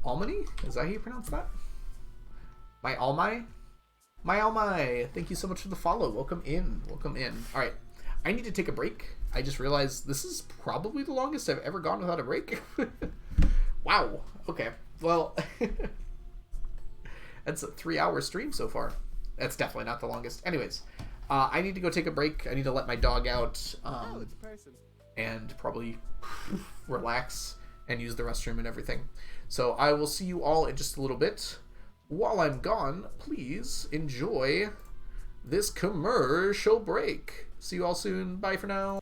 Almany? Is that how you pronounce that? My Almai? My Almai! Thank you so much for the follow. Welcome in. Welcome in. Alright. I need to take a break. I just realized this is probably the longest I've ever gone without a break. Wow. Okay. Well, that's a 3-hour stream so far. That's definitely not the longest. Anyways, I need to go take a break. I need to let my dog out. Oh, it's a person. And probably relax and use the restroom and everything. So I will see you all in just a little bit. While I'm gone, please enjoy this commercial break. See you all soon. Bye for now.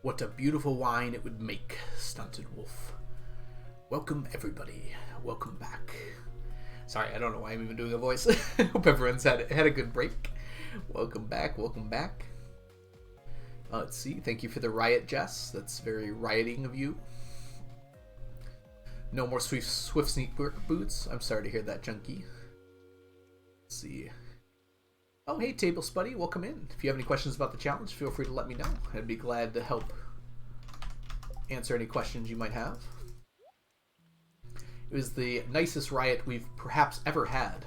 What a beautiful wine it would make, Stunted Wolf. Welcome, everybody. Welcome back. Sorry, I don't know why I'm even doing a voice. Hope everyone's had a good break. Welcome back. Welcome back. Let's see. Thank you for the riot, Jess. That's very rioting of you. No more Swift Sneak boots. I'm sorry to hear that, Junkie. Let's see. Oh, hey, Table Spuddy. Welcome in. If you have any questions about the challenge, feel free to let me know. I'd be glad to help answer any questions you might have. It was the nicest riot we've perhaps ever had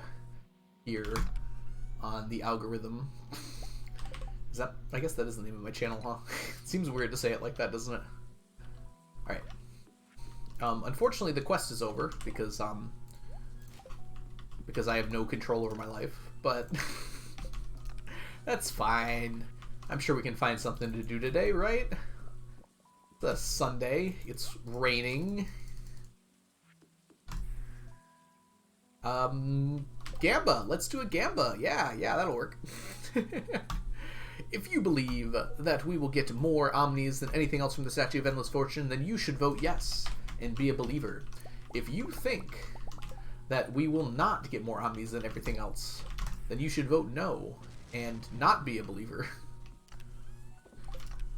here on the algorithm. Is that? I guess that is the name of my channel, huh? It seems weird to say it like that, doesn't it? All right. Unfortunately, the quest is over because I have no control over my life. But that's fine. I'm sure we can find something to do today, right? It's a Sunday. It's raining. Gamba. Let's do a Gamba. Yeah, that'll work. If you believe that we will get more Omnis than anything else from the Statue of Endless Fortune, then you should vote yes and be a believer. If you think that we will not get more Omnis than everything else, then you should vote no and not be a believer.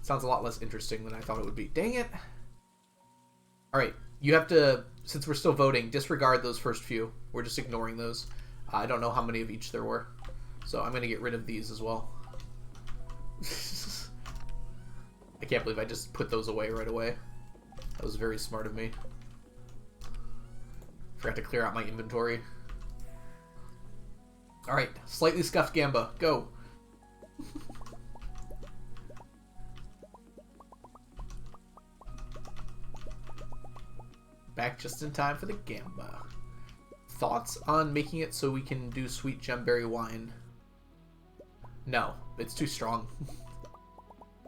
Sounds a lot less interesting than I thought it would be. Dang it! Alright, you have to, since we're still voting, disregard those first few. We're just ignoring those. I don't know how many of each there were. So I'm going to get rid of these as well. I can't believe I just put those away right away. That was very smart of me. Forgot to clear out my inventory. Alright, slightly scuffed Gamba. Go! Back just in time for the Gamba. Thoughts on making it so we can do sweet gemberry wine? No, it's too strong.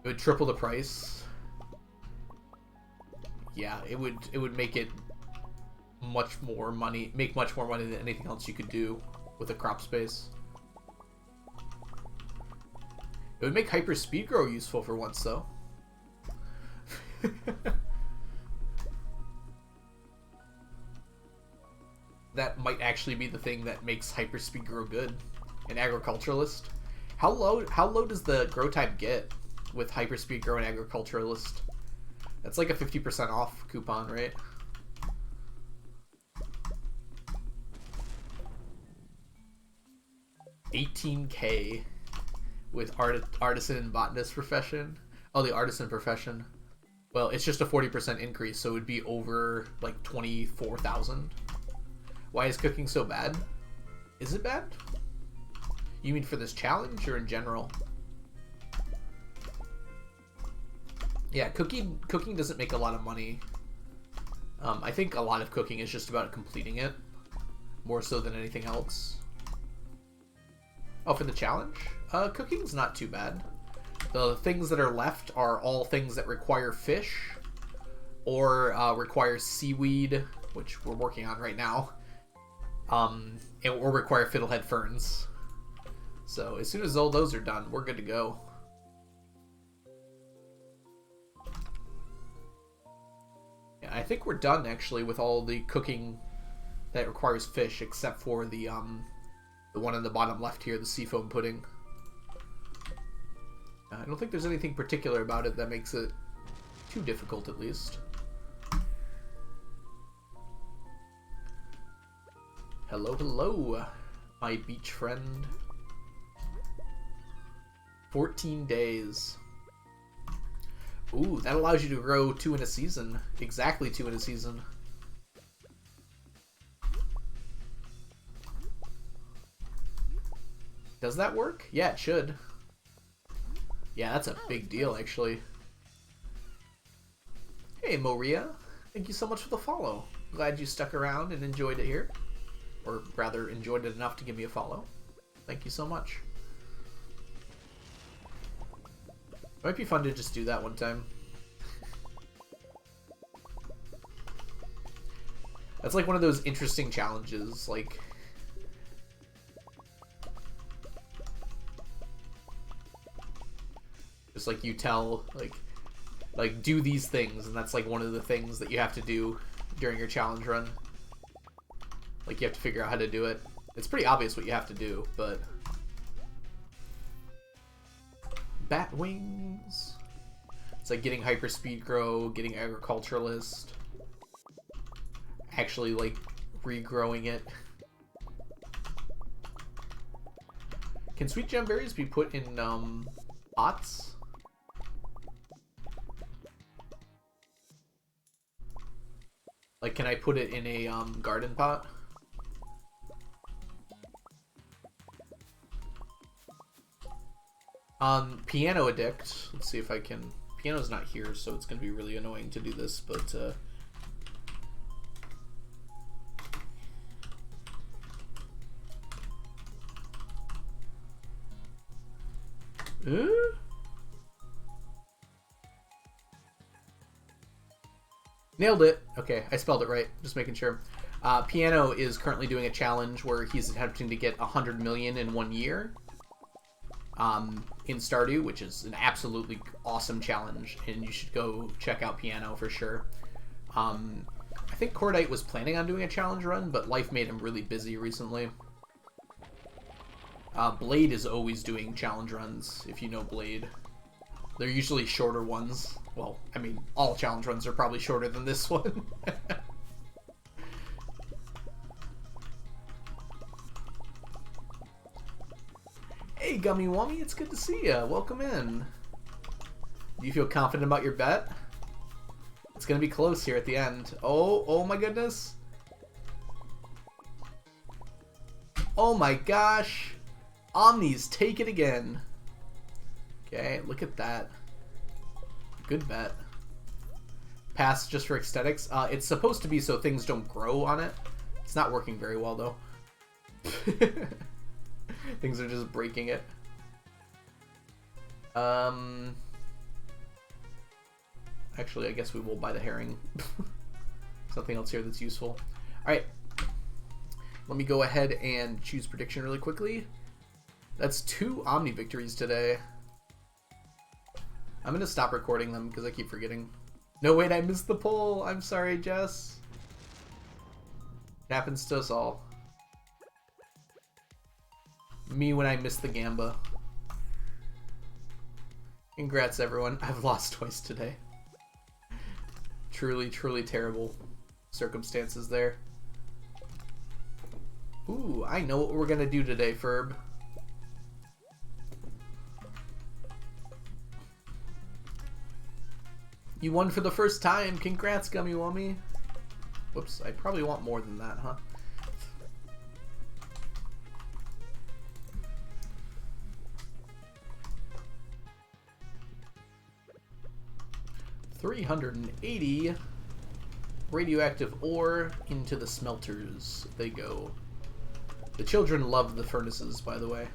It would triple the price. Yeah, it would make it much more money, make much more money than anything else you could do with a crop space. It would make hyper speed grow useful for once, though. That might actually be the thing that makes hyper speed grow good. An agriculturalist. How low does the grow type get with hyper speed grow and agriculturalist? That's like a 50% off coupon, right? $18K with artisan and botanist profession. Oh, the artisan profession. Well, it's just a 40% increase, so it would be over like 24,000. Why is cooking so bad? Is it bad? You mean for this challenge or in general? Yeah, cooking doesn't make a lot of money. I think a lot of cooking is just about completing it, more so than anything else. Oh, for the challenge? Cooking's not too bad. The things that are left are all things that require fish or require seaweed, which we're working on right now, or require fiddlehead ferns. So as soon as all those are done, we're good to go. Yeah, I think we're done actually with all the cooking that requires fish, except for the one in the bottom left here, the seafoam pudding. I don't think there's anything particular about it that makes it too difficult, at least. Hello, hello, my beach friend. 14 days. Ooh, that allows you to grow 2 in a season. Exactly 2 in a season. Does that work? Yeah, it should. Yeah, that's a big deal, actually. Hey, Moria. Thank you so much for the follow. Glad you stuck around and enjoyed it here. Or rather, enjoyed it enough to give me a follow. Thank you so much. Might be fun to just do that one time. That's like one of those interesting challenges, like... Just like you tell, like... like do these things, and that's like one of the things that you have to do during your challenge run. Like you have to figure out how to do it. It's pretty obvious what you have to do, but bat wings. It's like getting hyperspeed grow, getting agriculturalist, actually like regrowing it. Can sweet gem berries be put in pots? Like, can I put it in a garden pot? Piano addict. Let's see if I can. Piano's not here, so it's gonna be really annoying to do this, but nailed it. Okay, I spelled it right. Just making sure. Piano is currently doing a challenge where he's attempting to get 100 million in 1 year. In Stardew, which is an absolutely awesome challenge, and you should go check out Piano for sure. I think Cordite was planning on doing a challenge run, but life made him really busy recently. Blade is always doing challenge runs, if you know Blade. They're usually shorter ones. Well, I mean, all challenge runs are probably shorter than this one. Hey, Gummy Wummy, it's good to see ya. Welcome in. Do you feel confident about your bet? It's gonna be close here at the end. Oh my goodness. Oh my gosh. Omnis, take it again. Okay, look at that. Good bet. Pass just for aesthetics. It's supposed to be so things don't grow on it. It's not working very well, though. Things are just breaking it. Actually, I guess we will buy the herring. Something else here that's useful. Alright. Let me go ahead and choose prediction really quickly. That's 2 Omni victories today. I'm going to stop recording them because I keep forgetting. No, wait, I missed the poll. I'm sorry, Jess. It happens to us all. Me when I miss the Gamba. Congrats, everyone. I've lost twice today. Truly, truly terrible circumstances there. Ooh, I know what we're gonna do today, Ferb. You won for the first time. Congrats, Gummy Wummy. Whoops, I probably want more than that, huh? $380 radioactive ore into the smelters. They go. The children love the furnaces, by the way.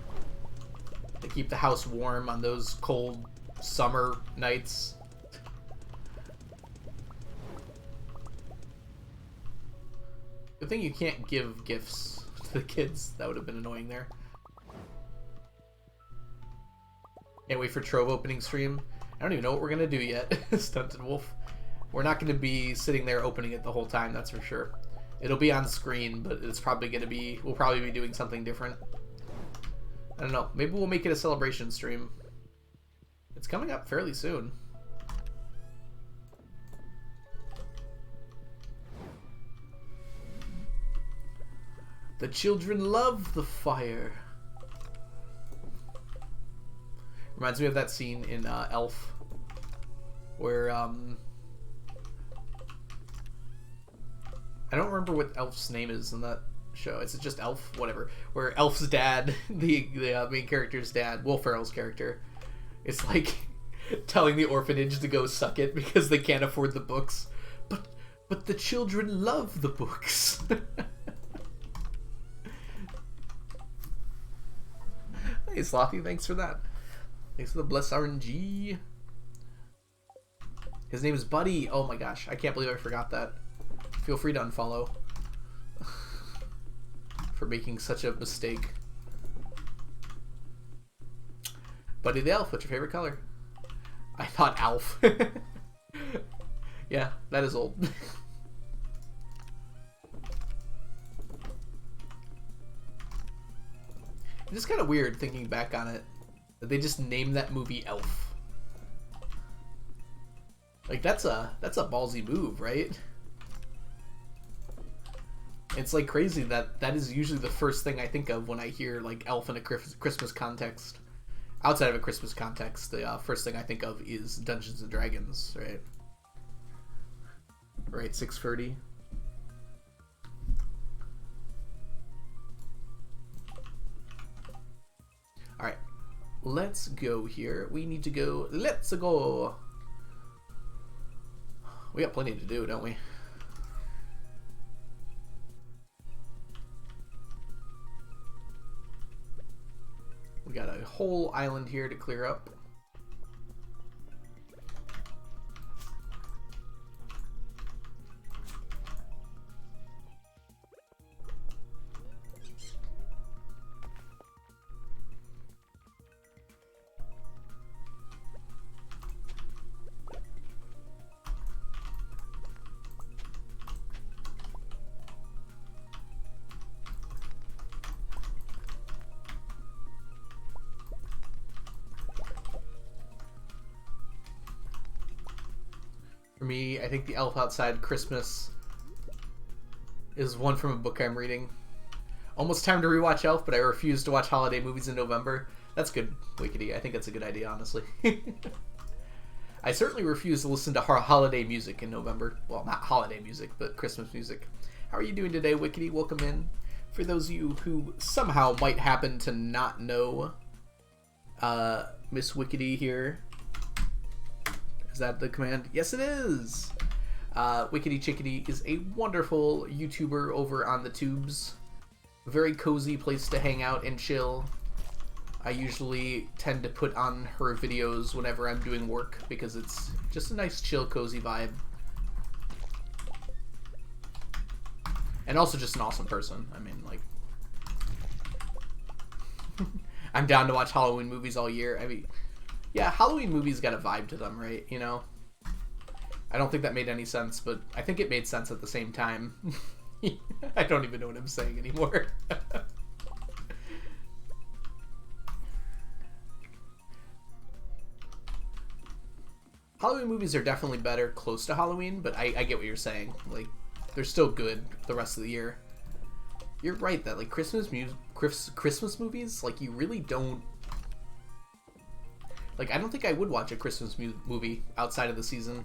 They keep the house warm on those cold summer nights. Good thing you can't give gifts to the kids. That would have been annoying there. Can't wait for Trove opening stream. I don't even know what we're going to do yet, Stunted Wolf. We're not going to be sitting there opening it the whole time, that's for sure. It'll be on screen, but it's probably going to be... We'll probably be doing something different. I don't know. Maybe we'll make it a celebration stream. It's coming up fairly soon. The children love the fire. Reminds me of that scene in Elf, where I don't remember what Elf's name is in that show. Is it just Elf? Whatever. Where Elf's dad, the main character's dad, Will Ferrell's character, is like telling the orphanage to go suck it because they can't afford the books. But the children love the books. Hey, Slothy, thanks for that. Thanks for the bless RNG. His name is Buddy. Oh my gosh, I can't believe I forgot that. Feel free to unfollow for making such a mistake. Buddy the Elf, what's your favorite color? I thought Alf. Yeah, that is old. It's just kind of weird thinking back on it that they just named that movie Elf. Like that's a ballsy move, right? It's like crazy that that is usually the first thing I think of when I hear like Elf in a Christmas context. Outside of a Christmas context, the first thing I think of is Dungeons and Dragons, right? Right, 6:30. All right, let's go here. We need to go. Let's go. We got plenty to do, don't we? We got a whole island here to clear up. For me, I think The Elf Outside Christmas is one from a book I'm reading. Almost time to rewatch Elf, but I refuse to watch holiday movies in November. That's good, Wickedy. I think that's a good idea, honestly. I certainly refuse to listen to holiday music in November. Well, not holiday music, but Christmas music. How are you doing today, Wickedy? Welcome in. For those of you who somehow might happen to not know Miss Wickedy here, is that the command? Yes, it is! Wickedy Chickedy is a wonderful YouTuber over on the tubes. Very cozy place to hang out and chill. I usually tend to put on her videos whenever I'm doing work because it's just a nice, chill, cozy vibe. And also just an awesome person. I mean, like... I'm down to watch Halloween movies all year. I mean... Yeah, Halloween movies got a vibe to them, right? You know? I don't think that made any sense, but I think it made sense at the same time. I don't even know what I'm saying anymore. Halloween movies are definitely better close to Halloween, but I get what you're saying. Like, they're still good the rest of the year. You're right that, like, Christmas movies, like, you really don't... Like, I don't think I would watch a Christmas movie outside of the season.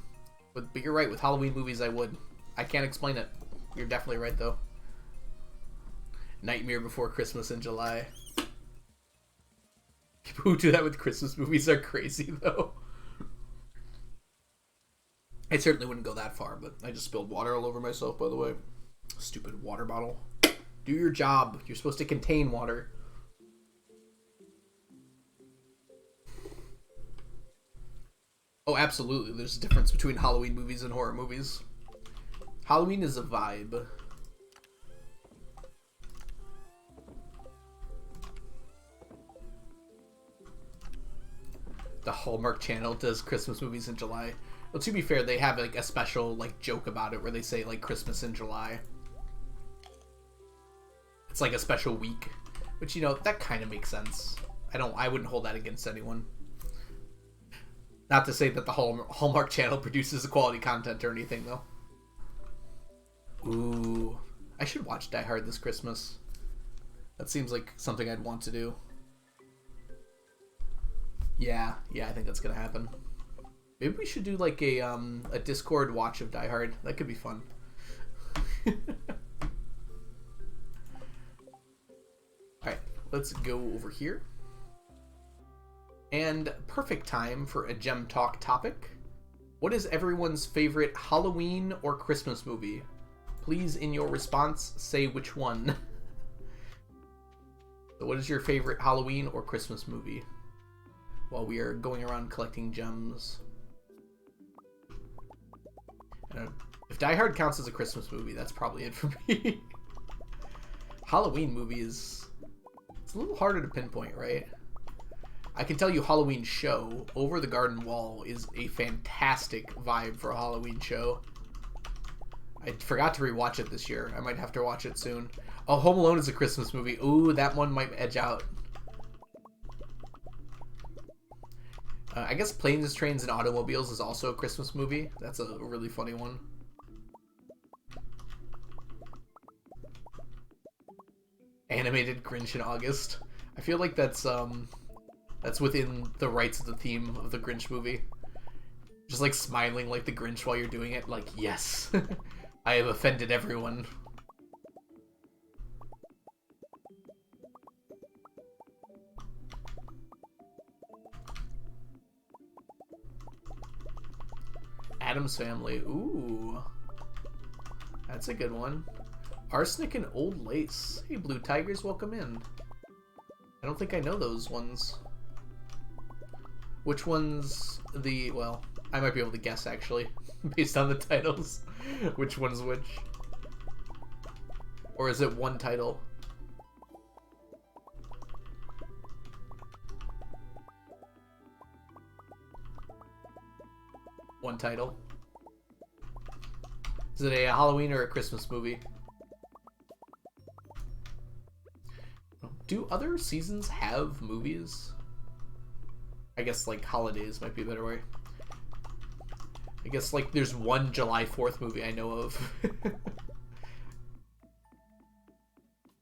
But you're right, with Halloween movies I would. I can't explain it. You're definitely right, though. Nightmare Before Christmas in July. People who do that with Christmas movies are crazy, though. I certainly wouldn't go that far, but I just spilled water all over myself, by the way. Stupid water bottle. Do your job. You're supposed to contain water. Oh, absolutely. There's a difference between Halloween movies and horror movies. Halloween is a vibe. The Hallmark Channel does Christmas movies in July. Well, to be fair, they have like a special like joke about it where they say like Christmas in July. It's like a special week, which, you know, that kind of makes sense. I wouldn't hold that against anyone. Not to say that the Hallmark Channel produces quality content or anything, though. Ooh, I should watch Die Hard this Christmas. That seems like something I'd want to do. Yeah, I think that's gonna happen. Maybe we should do like a Discord watch of Die Hard. That could be fun. Alright, let's go over here. And perfect time for a Gem Talk topic. What is everyone's favorite Halloween or Christmas movie? Please, in your response, say which one. So what is your favorite Halloween or Christmas movie? While we are going around collecting gems. If Die Hard counts as a Christmas movie, that's probably it for me. Halloween movies, it's a little harder to pinpoint, right? I can tell you Halloween show, Over the Garden Wall, is a fantastic vibe for a Halloween show. I forgot to rewatch it this year. I might have to watch it soon. Oh, Home Alone is a Christmas movie. Ooh, that one might edge out. I guess Planes, Trains, and Automobiles is also a Christmas movie. That's a really funny one. Animated Grinch in August. I feel like that's within the rights of the theme of the Grinch movie. Just like smiling like the Grinch while you're doing it. Like, yes, I have offended everyone. Addams Family. Ooh. That's a good one. Arsenic and Old Lace. Hey, Blue Tigers, welcome in. I don't think I know those ones. Which one's the... Well, I might be able to guess, actually, based on the titles. Which one's which. Or is it one title? One title. Is it a Halloween or a Christmas movie? Do other seasons have movies? I guess like holidays might be a better way. I guess like there's one July 4th movie I know of.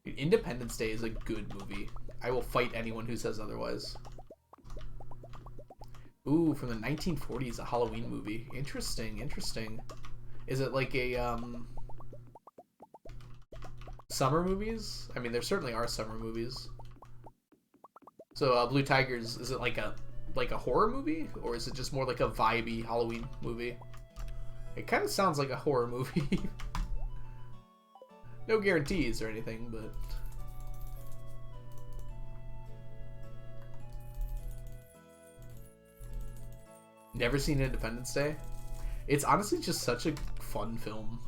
Independence Day is a good movie. I will fight anyone who says otherwise. Ooh, from the 1940s, a Halloween movie. Interesting, interesting. Is it like a, summer movies? I mean, there certainly are summer movies. So, Blue Tigers, is it like a horror movie? Or is it just more like a vibey Halloween movie? It kind of sounds like a horror movie. No guarantees or anything, but... Never seen Independence Day? It's honestly just such a fun film.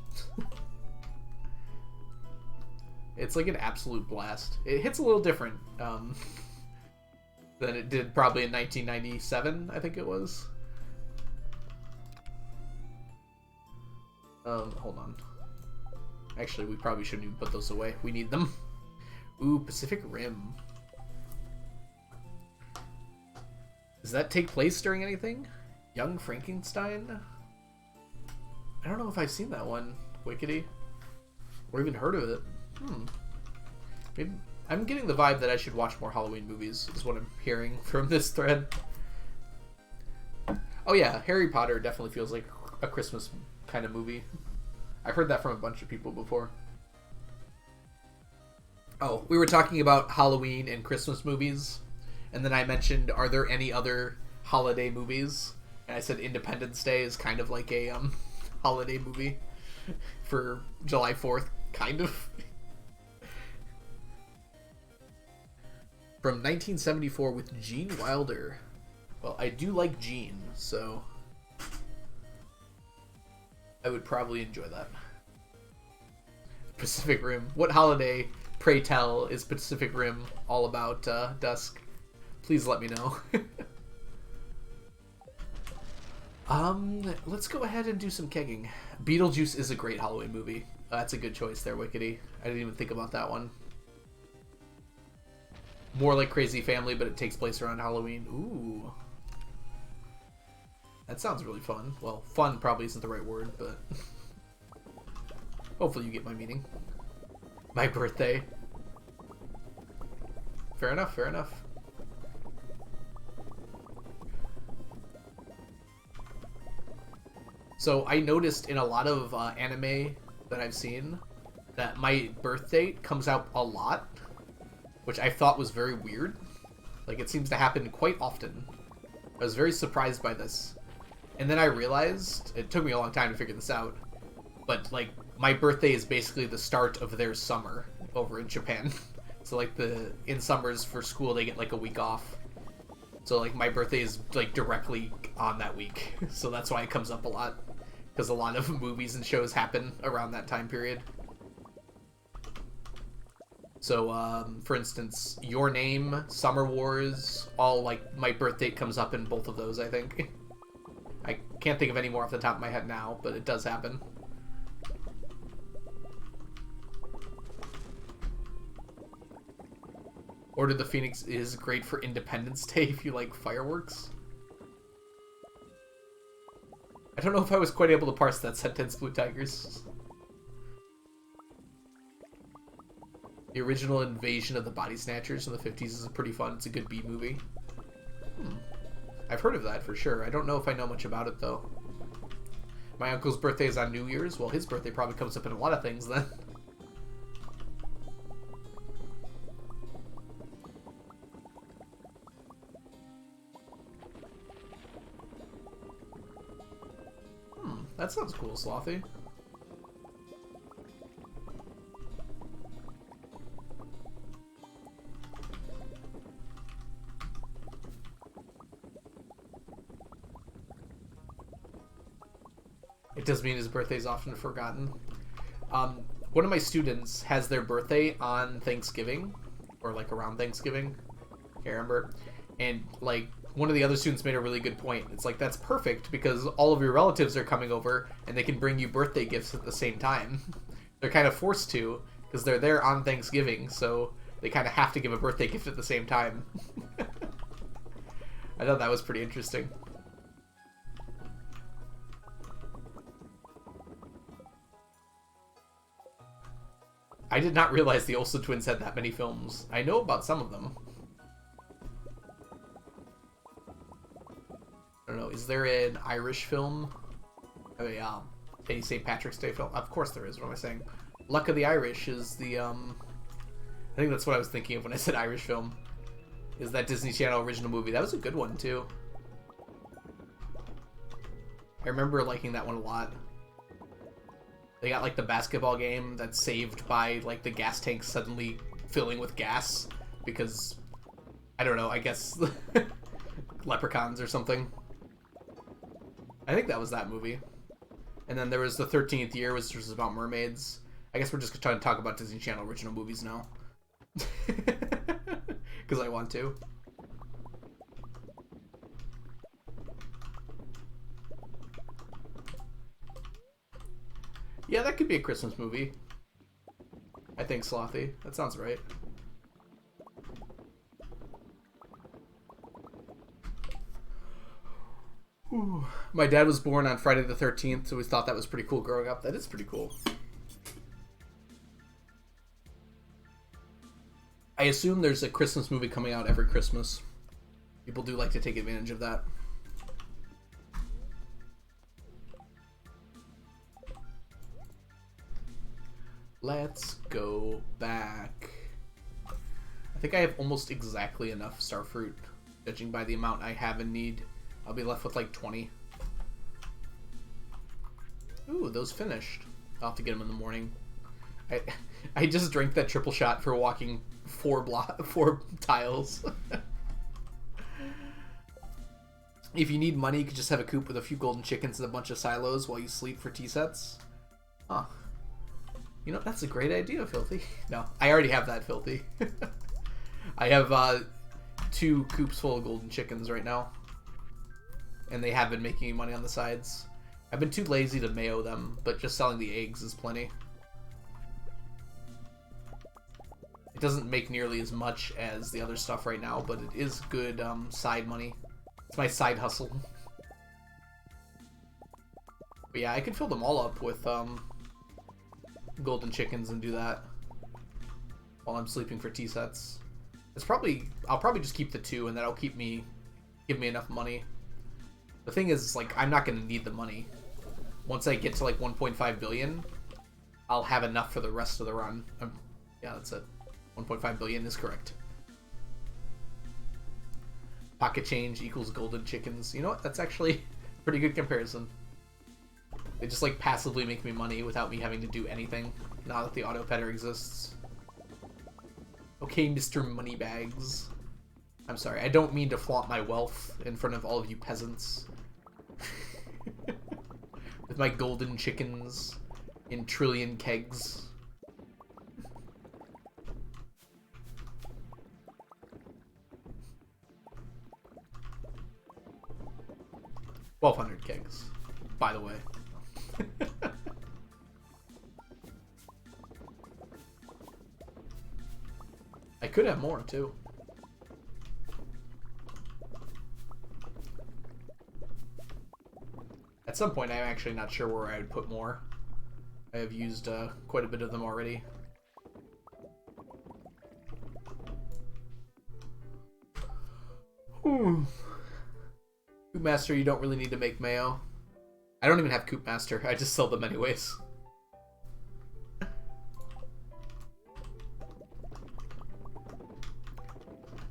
It's like an absolute blast. It hits a little different than it did probably in 1997, I think it was. Hold on. Actually, we probably shouldn't even put those away. We need them. Ooh, Pacific Rim. Does that take place during anything? Young Frankenstein? I don't know if I've seen that one, Wickedy. Or even heard of it. Maybe, I'm getting the vibe that I should watch more Halloween movies, is what I'm hearing from this thread. Oh yeah, Harry Potter definitely feels like a Christmas kind of movie. I've heard that from a bunch of people before. Oh, we were talking about Halloween and Christmas movies, and then I mentioned, are there any other holiday movies? And I said Independence Day is kind of like a holiday movie for July 4th, kind of. From 1974 with Gene Wilder. Well, I do like Gene, so I would probably enjoy that. Pacific Rim. What holiday, pray tell, is Pacific Rim all about, Dusk? Please let me know. Let's go ahead and do some kegging. Beetlejuice is a great Halloween movie. That's a good choice there, Wickedy. I didn't even think about that one. More like Crazy Family, but it takes place around Halloween. Ooh. That sounds really fun. Well, fun probably isn't the right word, but... Hopefully you get my meaning. My birthday. Fair enough, fair enough. So I noticed in a lot of anime that I've seen that my birth date comes out a lot, which I thought was very weird. Like, it seems to happen quite often. I was very surprised by this. And then I realized, it took me a long time to figure this out, but, like, my birthday is basically the start of their summer over in Japan. So, like, in summers for school, they get, like, a week off. So, like, my birthday is, like, directly on that week. So that's why it comes up a lot. Because a lot of movies and shows happen around that time period. So, for instance, Your Name, Summer Wars, all, like, my birth date comes up in both of those, I think. I can't think of any more off the top of my head now, but it does happen. Order the Phoenix is great for Independence Day if you like fireworks. I don't know if I was quite able to parse that sentence, Blue Tigers. The original Invasion of the Body Snatchers in the 50s is pretty fun. It's a good B movie. I've heard of that for sure. I don't know if I know much about it, though. My uncle's birthday is on New Year's. Well, his birthday probably comes up in a lot of things, then. That sounds cool, Slothy. It does mean his birthday is often forgotten. One of my students has their birthday on Thanksgiving, or like around Thanksgiving. Can't remember. And like one of the other students made a really good point. It's like, that's perfect because all of your relatives are coming over and they can bring you birthday gifts at the same time. They're kind of forced to because they're there on Thanksgiving, so they kind of have to give a birthday gift at the same time. I thought that was pretty interesting. I did not realize the Olsen twins had that many films. I know about some of them. I don't know, is there an Irish film? A St. Patrick's Day film? Of course there is, what am I saying? Luck of the Irish is the, I think that's what I was thinking of when I said Irish film. Is that Disney Channel original movie. That was a good one, too. I remember liking that one a lot. They got, like, the basketball game that's saved by, like, the gas tank suddenly filling with gas. Because, I don't know, I guess leprechauns or something. I think that was that movie. And then there was the 13th Year, which was about mermaids. I guess we're just trying to talk about Disney Channel original movies now. Because I want to. Yeah, that could be a Christmas movie. I think, Slothy. That sounds right. Ooh. My dad was born on Friday the 13th, so we thought that was pretty cool growing up. That is pretty cool. I assume there's a Christmas movie coming out every Christmas. People do like to take advantage of that. Let's go back. I think I have almost exactly enough starfruit, judging by the amount I have in need. I'll be left with like 20. Ooh, those finished. I'll have to get them in the morning. I just drank that triple shot for walking 4 tiles. If you need money, you could just have a coop with a few golden chickens and a bunch of silos while you sleep for tea sets. Huh. You know, that's a great idea, Filthy. No, I already have that, Filthy. I have 2 coops full of golden chickens right now. And they have been making me money on the sides. I've been too lazy to mayo them, but just selling the eggs is plenty. It doesn't make nearly as much as the other stuff right now, but it is good side money. It's my side hustle. But yeah, I can fill them all up with golden chickens and do that while I'm sleeping for tea sets. I'll probably just keep the 2, and that'll give me enough money. The thing is, like, I'm not going to need the money. Once I get to, like, 1.5 billion, I'll have enough for the rest of the run. Yeah, that's it. 1.5 billion is correct. Pocket change equals golden chickens. You know what? That's actually a pretty good comparison. They just, like, passively make me money without me having to do anything, now that the auto petter exists. Okay, Mr. Moneybags. I'm sorry, I don't mean to flaunt my wealth in front of all of you peasants. With my golden chickens in trillion kegs. 1,200 kegs, by the way. I could have more, too. At some point, I'm actually not sure where I would put more. I have used quite a bit of them already. Coop Master, you don't really need to make mayo. I don't even have Coop Master. I just sell them anyways.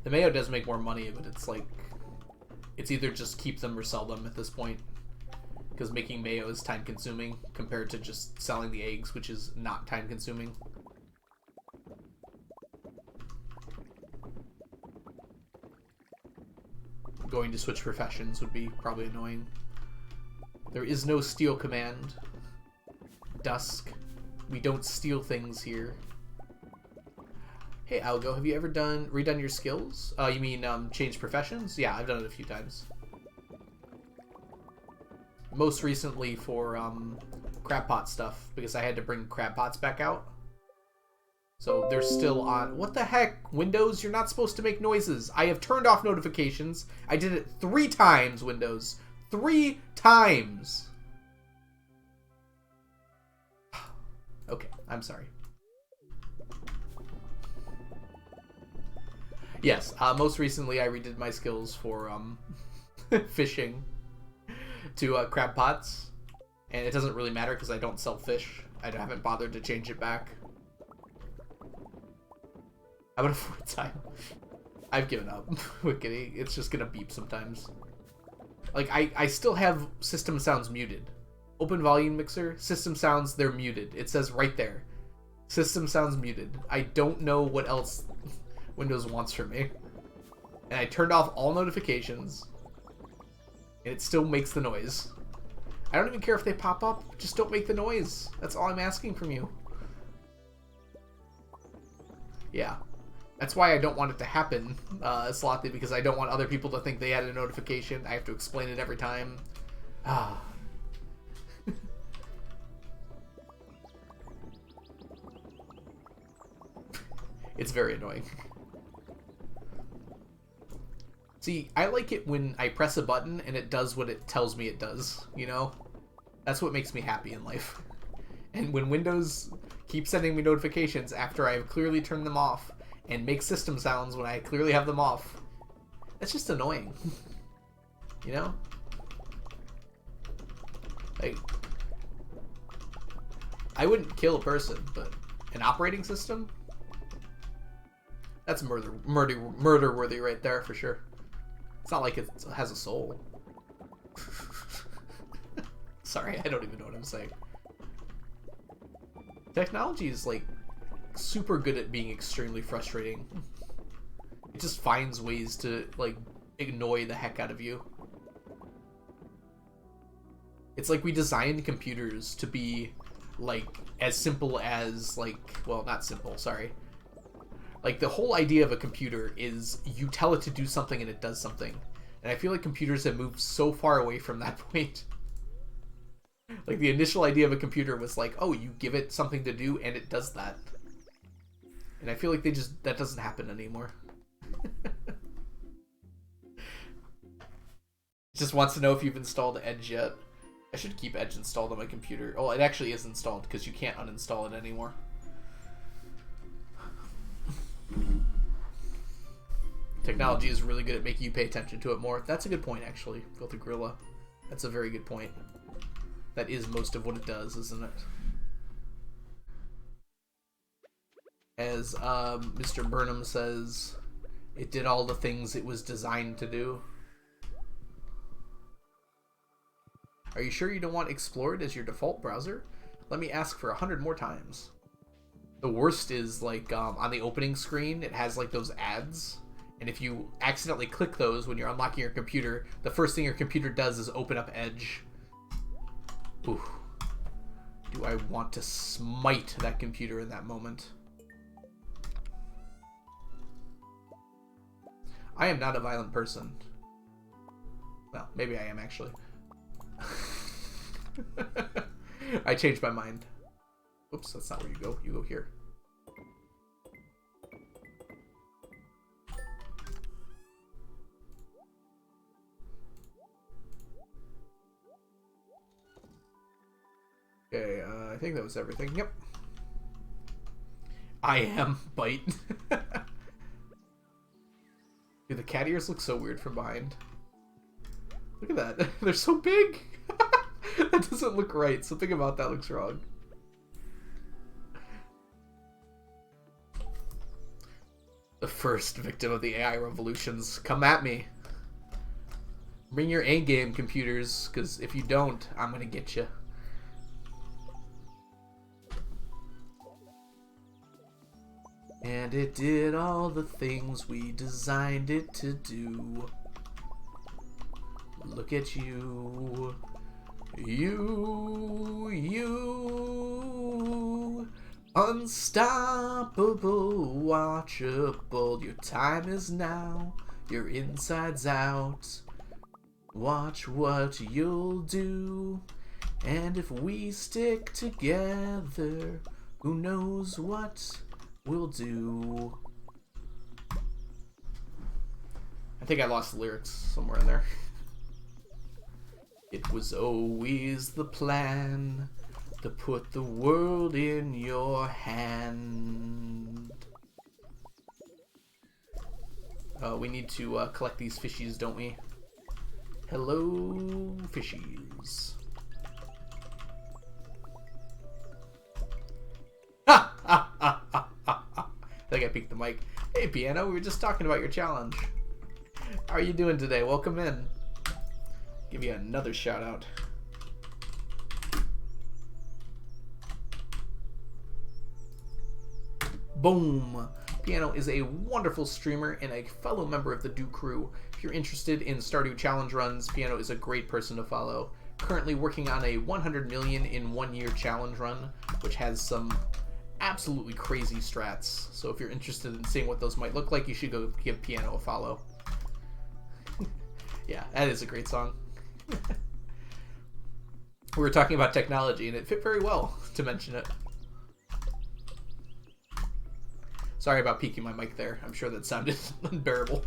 The mayo does make more money, but it's like... It's either just keep them or sell them at this point. Because making mayo is time consuming compared to just selling the eggs, which is not time consuming. Going to switch professions would be probably annoying. There is no steal command. Dusk. We don't steal things here. Hey Algo, have you ever redone your skills? You mean change professions? Yeah, I've done it a few times. Most recently for crab pot stuff, because I had to bring crab pots back out. So they're still on. What the heck? Windows, you're not supposed to make noises. I have turned off notifications. I did it 3 times, Windows. 3 times. Okay, I'm sorry. Yes, most recently I redid my skills for fishing to crab pots. And it doesn't really matter because I don't sell fish. I haven't bothered to change it back. How about a 4th time? I've given up with getting. It's just gonna beep sometimes. Like, I still have system sounds muted. Open volume mixer, system sounds, they're muted. It says right there. System sounds muted. I don't know what else Windows wants from me. And I turned off all notifications. And it still makes the noise. I don't even care if they pop up. Just don't make the noise. That's all I'm asking from you. Yeah. That's why I don't want it to happen, Slothy, because I don't want other people to think they had a notification. I have to explain it every time. Ah. It's very annoying. See, I like it when I press a button and it does what it tells me it does, you know? That's what makes me happy in life. And when Windows keeps sending me notifications after I've clearly turned them off, and make system sounds when I clearly have them off, that's just annoying. You know? Like, I wouldn't kill a person, but an operating system? That's murder worthy right there for sure. It's not like it has a soul. Sorry, I don't even know what I'm saying. Technology is like super good at being extremely frustrating. It just finds ways to like annoy the heck out of you. It's like we designed computers to be like as simple as like, well, not simple, sorry. Like the whole idea of a computer is you tell it to do something and it does something. And I feel like computers have moved so far away from that point. Like the initial idea of a computer was like, oh, you give it something to do and it does that. And I feel like that doesn't happen anymore. Just wants to know if you've installed Edge yet. I should keep Edge installed on my computer. Oh, it actually is installed because you can't uninstall it anymore. Technology is really good at making you pay attention to it more. That's a good point, actually, Filthy Gorilla. That's a very good point. That is most of what it does, isn't it? As Mr. Burnham says, it did all the things it was designed to do. Are you sure you don't want Explored as your default browser? Let me ask for 100 more times. The worst is like on the opening screen, it has like those ads. And if you accidentally click those when you're unlocking your computer, the first thing your computer does is open up Edge. Ooh. Do I want to smite that computer in that moment? I am not a violent person. Well, maybe I am actually. I changed my mind. Oops, that's not where you go. You go here. Okay, I think that was everything. Yep. I am bite. Dude, the cat ears look so weird from behind. Look at that. They're so big. That doesn't look right. Something about that looks wrong. The first victim of the AI revolutions. Come at me. Bring your A-game computers, because if you don't, I'm gonna get you. And it did all the things we designed it to do. Look at you. You. Unstoppable, watchable. Your time is now. Your insides out. Watch what you'll do. And if we stick together, who knows what we'll do. I think I lost the lyrics somewhere in there. It was always the plan to put the world in your hand. We need to collect these fishies, don't we? Hello, fishies. Ha! Ha! Ha! Ha! Ha! I think I peeked the mic. Hey, Piano, we were just talking about your challenge. How are you doing today? Welcome in. Give you another shout out. Boom! Piano is a wonderful streamer and a fellow member of the Do crew. If you're interested in Stardew challenge runs, Piano is a great person to follow. Currently working on a 100 million in 1 year challenge run, which has some absolutely crazy strats. So if you're interested in seeing what those might look like, you should go give Piano a follow. Yeah, that is a great song. We were talking about technology, and it fit very well to mention it. Sorry about peeking my mic there. I'm sure that sounded unbearable.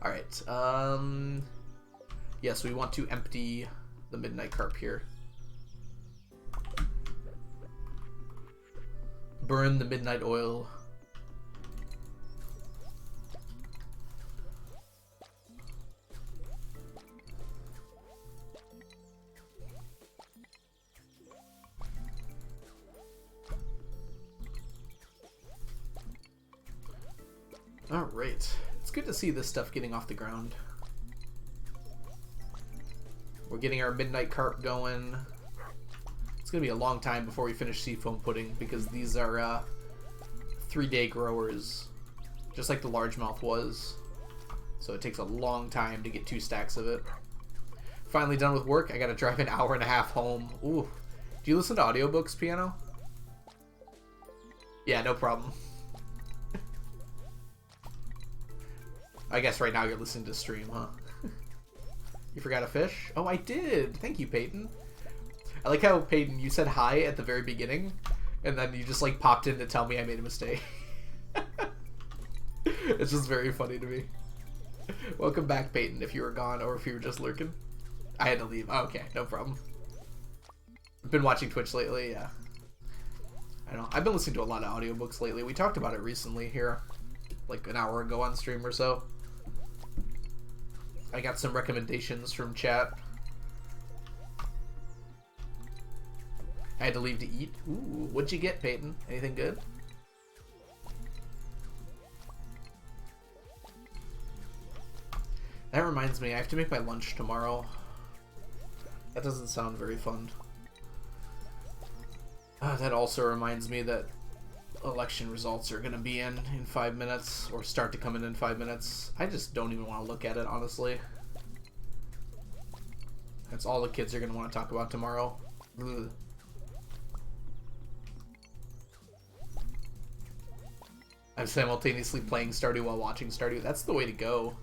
Alright, yes, we want to empty the midnight carp here. Burn the midnight oil. Alright, it's good to see this stuff getting off the ground. We're getting our midnight carp going. It's going to be a long time before we finish seafoam pudding because these are 3-day growers, just like the largemouth was. So it takes a long time to get 2 stacks of it. Finally done with work. I got to drive an hour and a half home. Ooh. Do you listen to audiobooks, Piano? Yeah, no problem. I guess right now you're listening to stream, huh? You forgot a fish? Oh, I did! Thank you, Peyton. I like how, Peyton, you said hi at the very beginning, and then you just, like, popped in to tell me I made a mistake. It's just very funny to me. Welcome back, Peyton, if you were gone or if you were just lurking. I had to leave. Oh, okay, no problem. I've been watching Twitch lately, yeah. I don't know. I've been listening to a lot of audiobooks lately. We talked about it recently here, like an hour ago on stream or so. I got some recommendations from chat. I had to leave to eat. Ooh, what'd you get, Peyton? Anything good? That reminds me, I have to make my lunch tomorrow. That doesn't sound very fun. That also reminds me that election results are going to be in 5 minutes, or start to come in 5 minutes. I just don't even want to look at it, honestly. That's all the kids are going to want to talk about tomorrow. Ugh. I'm simultaneously playing Stardew while watching Stardew. That's the way to go.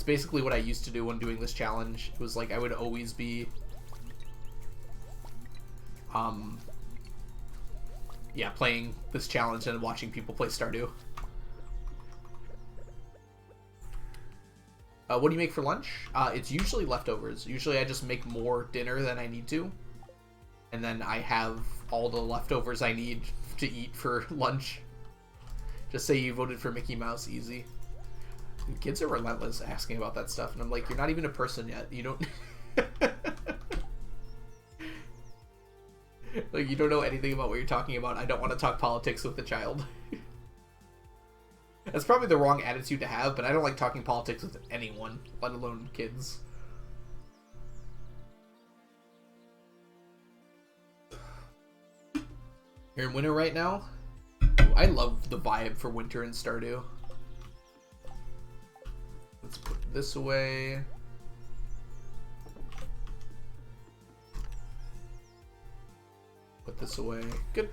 That's basically what I used to do when doing this challenge. It was like I would always be yeah, playing this challenge and watching people play Stardew. What do you make for lunch? It's usually leftovers. Usually I just make more dinner than I need to. And then I have all the leftovers I need to eat for lunch. Just say you voted for Mickey Mouse, easy. Dude, kids are relentless asking about that stuff. And I'm like, you're not even a person yet. You don't... like, you don't know anything about what you're talking about. I don't want to talk politics with a child. That's probably the wrong attitude to have, but I don't like talking politics with anyone, let alone kids. You're in winter right now? Ooh, I love the vibe for winter in Stardew. Let's put this away. Put this away. Good.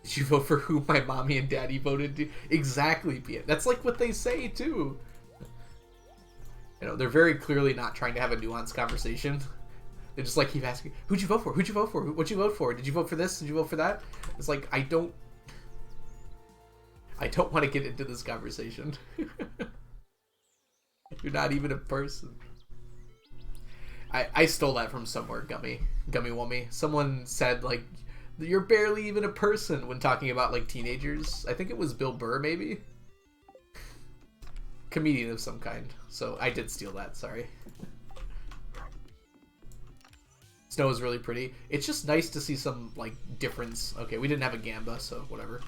Did you vote for who my mommy and daddy voted to? Exactly, Pia. That's like what they say, too. You know, they're very clearly not trying to have a nuanced conversation. They just like keep asking, who'd you vote for? Who'd you vote for? What'd you vote for? Did you vote for this? Did you vote for that? It's like, I don't want to get into this conversation. You're not even a person. I stole that from somewhere, Gummy Wummy. Someone said, like, you're barely even a person when talking about, like, teenagers. I think it was Bill Burr, maybe? Comedian of some kind. So I did steal that, sorry. Snow is really pretty. It's just nice to see some, like, difference. Okay, we didn't have a Gamba, so whatever.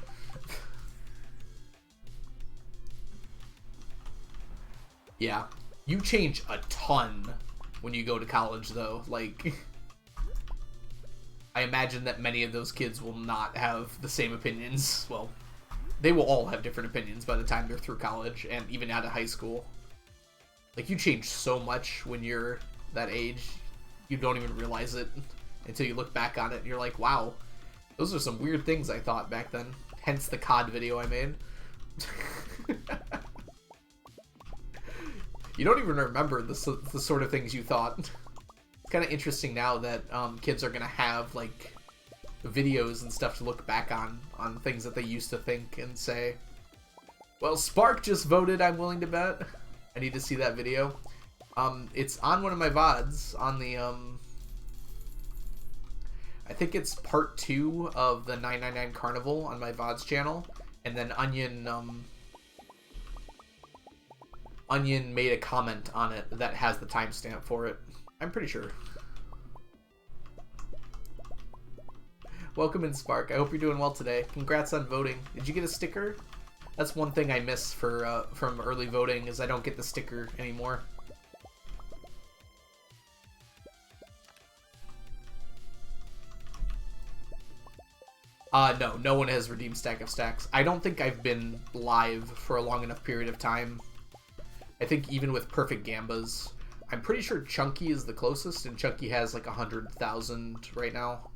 Yeah. You change a ton when you go to college, though. Like, I imagine that many of those kids will not have the same opinions. Well, they will all have different opinions by the time they're through college and even out of high school. Like, you change so much when you're that age. You don't even realize it until you look back on it and you're like, wow, those are some weird things I thought back then. Hence the COD video I made. You don't even remember the sort of things you thought. It's kind of interesting now that kids are going to have, like, videos and stuff to look back on things that they used to think and say, well, Spark just voted, I'm willing to bet. I need to see that video. It's on one of my VODs on the, I think it's part 2 of the 999 Carnival on my VODs channel. And then Onion made a comment on it that has the timestamp for it. I'm pretty sure. Welcome in, Spark. I hope you're doing well today. Congrats on voting. Did you get a sticker? That's one thing I miss for from early voting is I don't get the sticker anymore. No one has redeemed Stack of Stacks. I don't think I've been live for a long enough period of time. I think even with Perfect Gambas, I'm pretty sure Chunky is the closest, and Chunky has like 100,000 right now.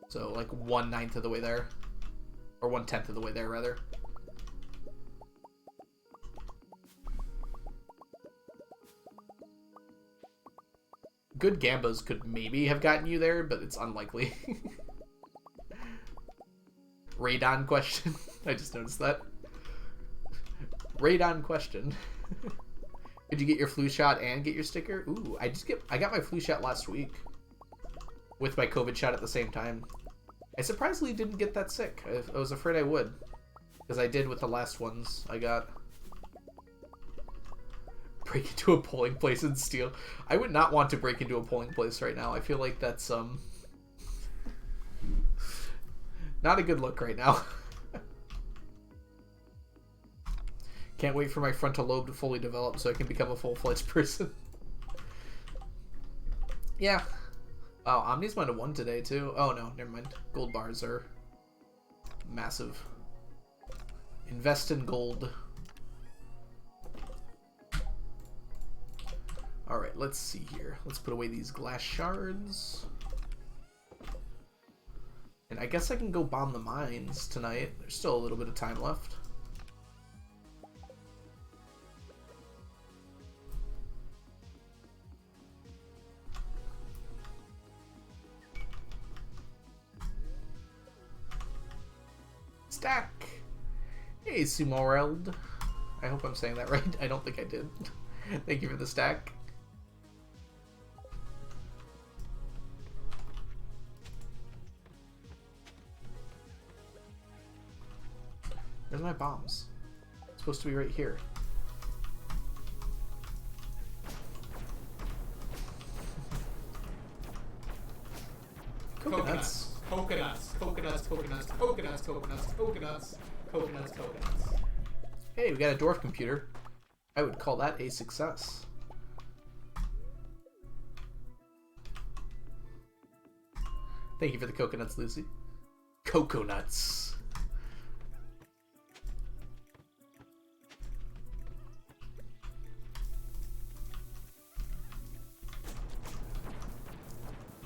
So like 1/9 of the way there. Or 1/10 of the way there, rather. Good Gambas could maybe have gotten you there, but it's unlikely. Radon question. I just noticed that. Radon question. Did you get your flu shot and get your sticker? Ooh, I got my flu shot last week. With my COVID shot at the same time. I surprisingly didn't get that sick. I was afraid I would. Because I did with the last ones I got. Break into a polling place and steal. I would not want to break into a polling place right now. I feel like that's, not a good look right now. Can't wait for my frontal lobe to fully develop so I can become a full-fledged person. Yeah. Oh, Omni's went to 1 today, too. Oh, no, never mind. Gold bars are massive. Invest in gold. Alright, let's see here. Let's put away these glass shards. And I guess I can go bomb the mines tonight. There's still a little bit of time left. Stack. Hey, Sumoworld. I hope I'm saying that right. I don't think I did. Thank you for the stack. Where's my bombs? It's supposed to be right here. Coconuts. Coconuts. Coconuts. Coconuts. Coconuts. Coconuts. Coconuts. Coconuts. Coconuts. Hey, we got a dwarf computer. I would call that a success. Thank you for the coconuts, Lucy. Coconuts.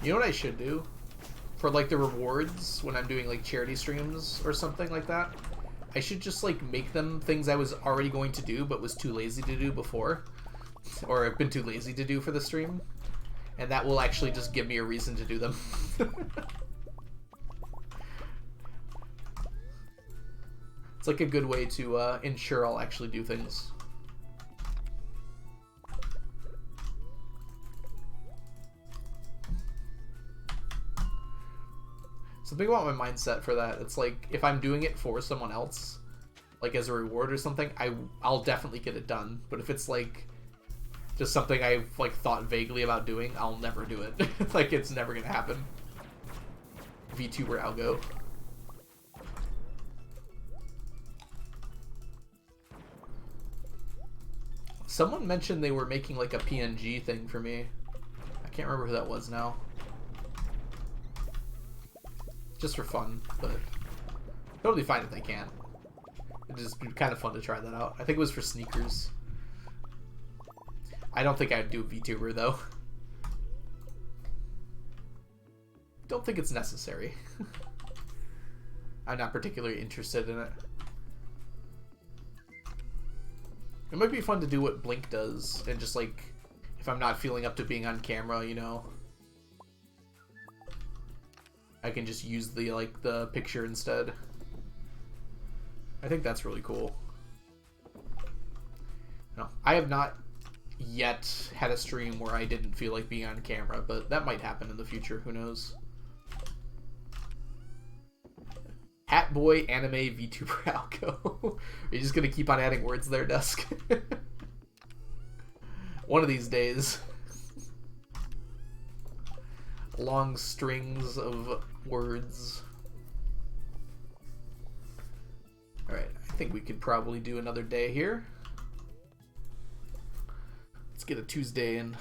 You know what I should do? For like the rewards when I'm doing like charity streams or something like that? I should just like make them things I was already going to do but was too lazy to do before. Or I've been too lazy to do for the stream. And that will actually just give me a reason to do them. It's like a good way to ensure I'll actually do things. So think about my mindset for that. It's like, if I'm doing it for someone else, like as a reward or something, I'll definitely get it done. But if it's like just something I've like thought vaguely about doing, I'll never do it. Like, it's never gonna happen. VTuber algo. Someone mentioned they were making like a PNG thing for me. I can't remember who that was now. Just for fun, but totally fine if they can. It'd just be kind of fun to try that out. I think it was for sneakers. I don't think I'd do a VTuber though. Don't think it's necessary. I'm not particularly interested in it. It might be fun to do what Blink does, and just like, if I'm not feeling up to being on camera, you know, I can just use the like the picture instead. I think that's really cool. No, I have not yet had a stream where I didn't feel like being on camera, but that might happen in the future. Who knows? Hatboy anime VTuber algo. Are you just gonna keep on adding words there, Dusk? One of these days. Long strings of words. Alright, I think we could probably do another day here. Let's get a Tuesday in.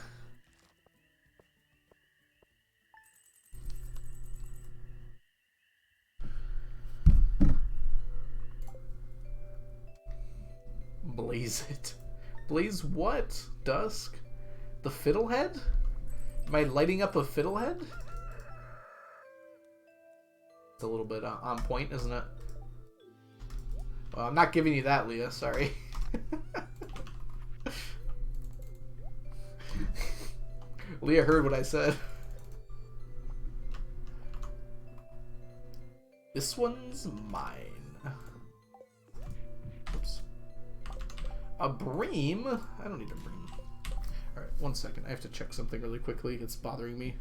Blaze it. Blaze what? Dusk? The fiddlehead? Am I lighting up a fiddlehead? It's a little bit on point, isn't it? Well, I'm not giving you that, Leah. Sorry. Leah heard what I said. This one's mine. Oops. A bream? I don't need a bream. Alright, 1 second. I have to check something really quickly. It's bothering me.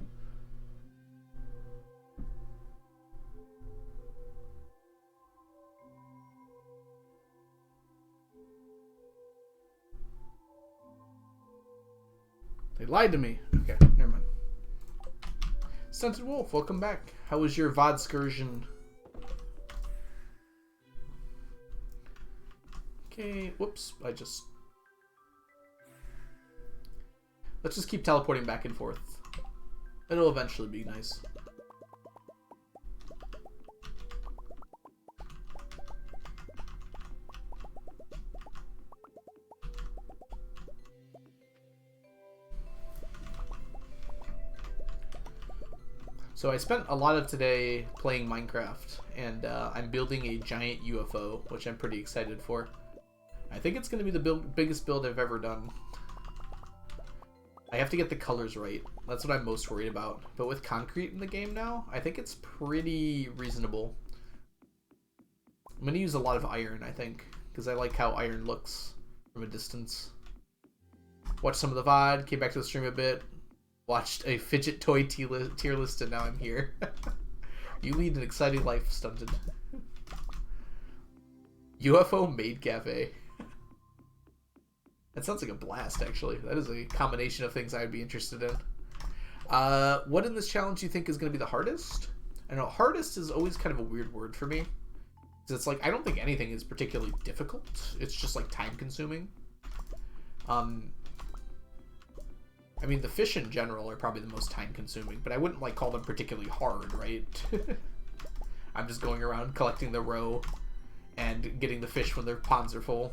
They lied to me. Okay, never mind. Stunted Wolf, welcome back. How was your VOD excursion? Okay, whoops, let's just keep teleporting back and forth. It'll eventually be nice. So I spent a lot of today playing Minecraft, and I'm building a giant UFO, which I'm pretty excited for. I think it's going to be the biggest build I've ever done. I have to get the colors right. That's what I'm most worried about. But with concrete in the game now, I think it's pretty reasonable. I'm gonna use a lot of iron, I think, because I like how iron looks from a distance. Watched some of the VOD, came back to the stream a bit, watched a fidget toy tier list, and now I'm here. You lead an exciting life, Stunted. UFO Maid Cafe. That sounds like a blast, actually. That is a combination of things I'd be interested in. What in this challenge do you think is going to be the hardest? I know hardest is always kind of a weird word for me. Because it's like, I don't think anything is particularly difficult. It's just like time consuming. I mean, the fish in general are probably the most time consuming, but I wouldn't like call them particularly hard, right? I'm just going around collecting the roe and getting the fish when their ponds are full.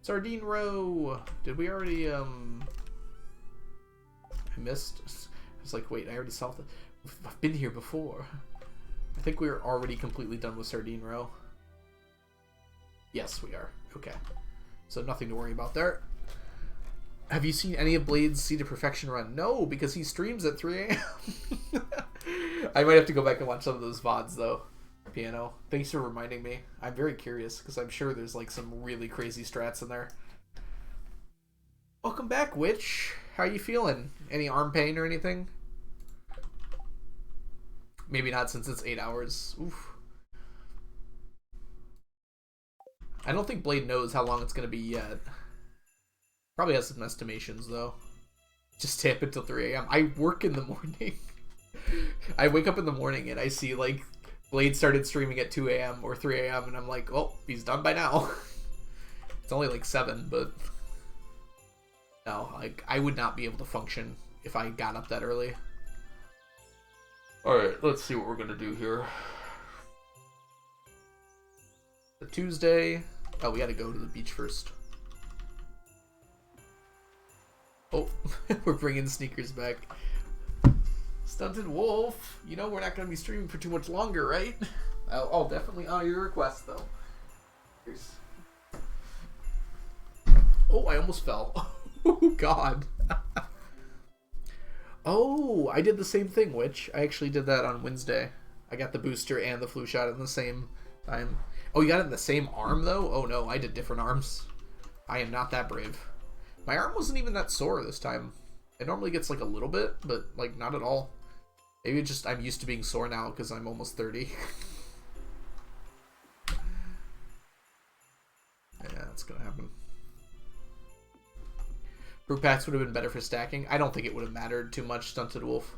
Sardine roe. Did we already, I missed. I was like, wait, I already saw the. I've been here before. I think we're already completely done with Sardine roe. Yes, we are. Okay. So nothing to worry about there. Have you seen any of Blade's Seeded Perfection run? No, because he streams at 3 a.m. I might have to go back and watch some of those VODs, though. Piano. Thanks for reminding me. I'm very curious, because I'm sure there's like some really crazy strats in there. Welcome back, Witch. How you feeling? Any arm pain or anything? Maybe not, since it's 8 hours. Oof. I don't think Blade knows how long it's going to be yet. Probably has some estimations, though. Just stay up until 3 a.m. I work in the morning. I wake up in the morning and I see, like, Blade started streaming at 2 a.m. or 3 a.m. and I'm like, oh, he's done by now. It's only like 7, but... No, like, I would not be able to function if I got up that early. Alright, let's see what we're gonna do here. The Tuesday... Oh, we gotta go to the beach first. Oh, we're bringing sneakers back. Stunted Wolf, you know we're not going to be streaming for too much longer, right? I'll definitely honor your request, though. Here's... Oh, I almost fell. Oh, God. Oh, I did the same thing, Witch. I actually did that on Wednesday. I got the booster and the flu shot in the same time. Oh, you got it in the same arm, though? Oh, no, I did different arms. I am not that brave. My arm wasn't even that sore this time. It normally gets like a little bit, but like not at all. Maybe just I'm used to being sore now because I'm almost 30. Yeah, that's gonna happen. Fruit packs would have been better for stacking. I don't think it would have mattered too much, Stunted Wolf.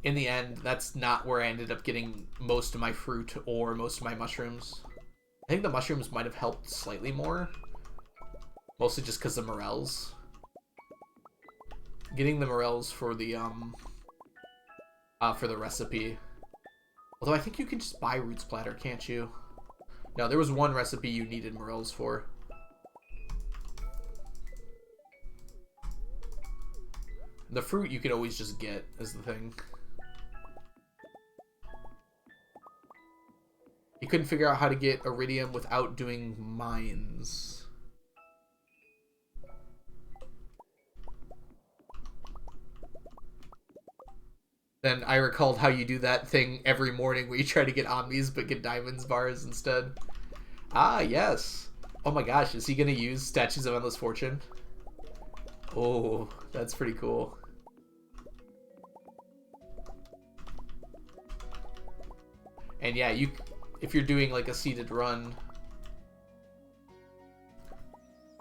In the end, that's not where I ended up getting most of my fruit or most of my mushrooms. I think the mushrooms might have helped slightly more. Mostly just because of morels. Getting the morels for the recipe. Although I think you can just buy Roots Platter, can't you? No, there was one recipe you needed morels for. The fruit you could always just get, is the thing. You couldn't figure out how to get iridium without doing mines. Then I recalled how you do that thing every morning where you try to get omnis but get diamonds bars instead. Ah, yes. Oh my gosh, is he going to use Statues of Endless Fortune? Oh, that's pretty cool. And yeah, if you're doing like a seeded run...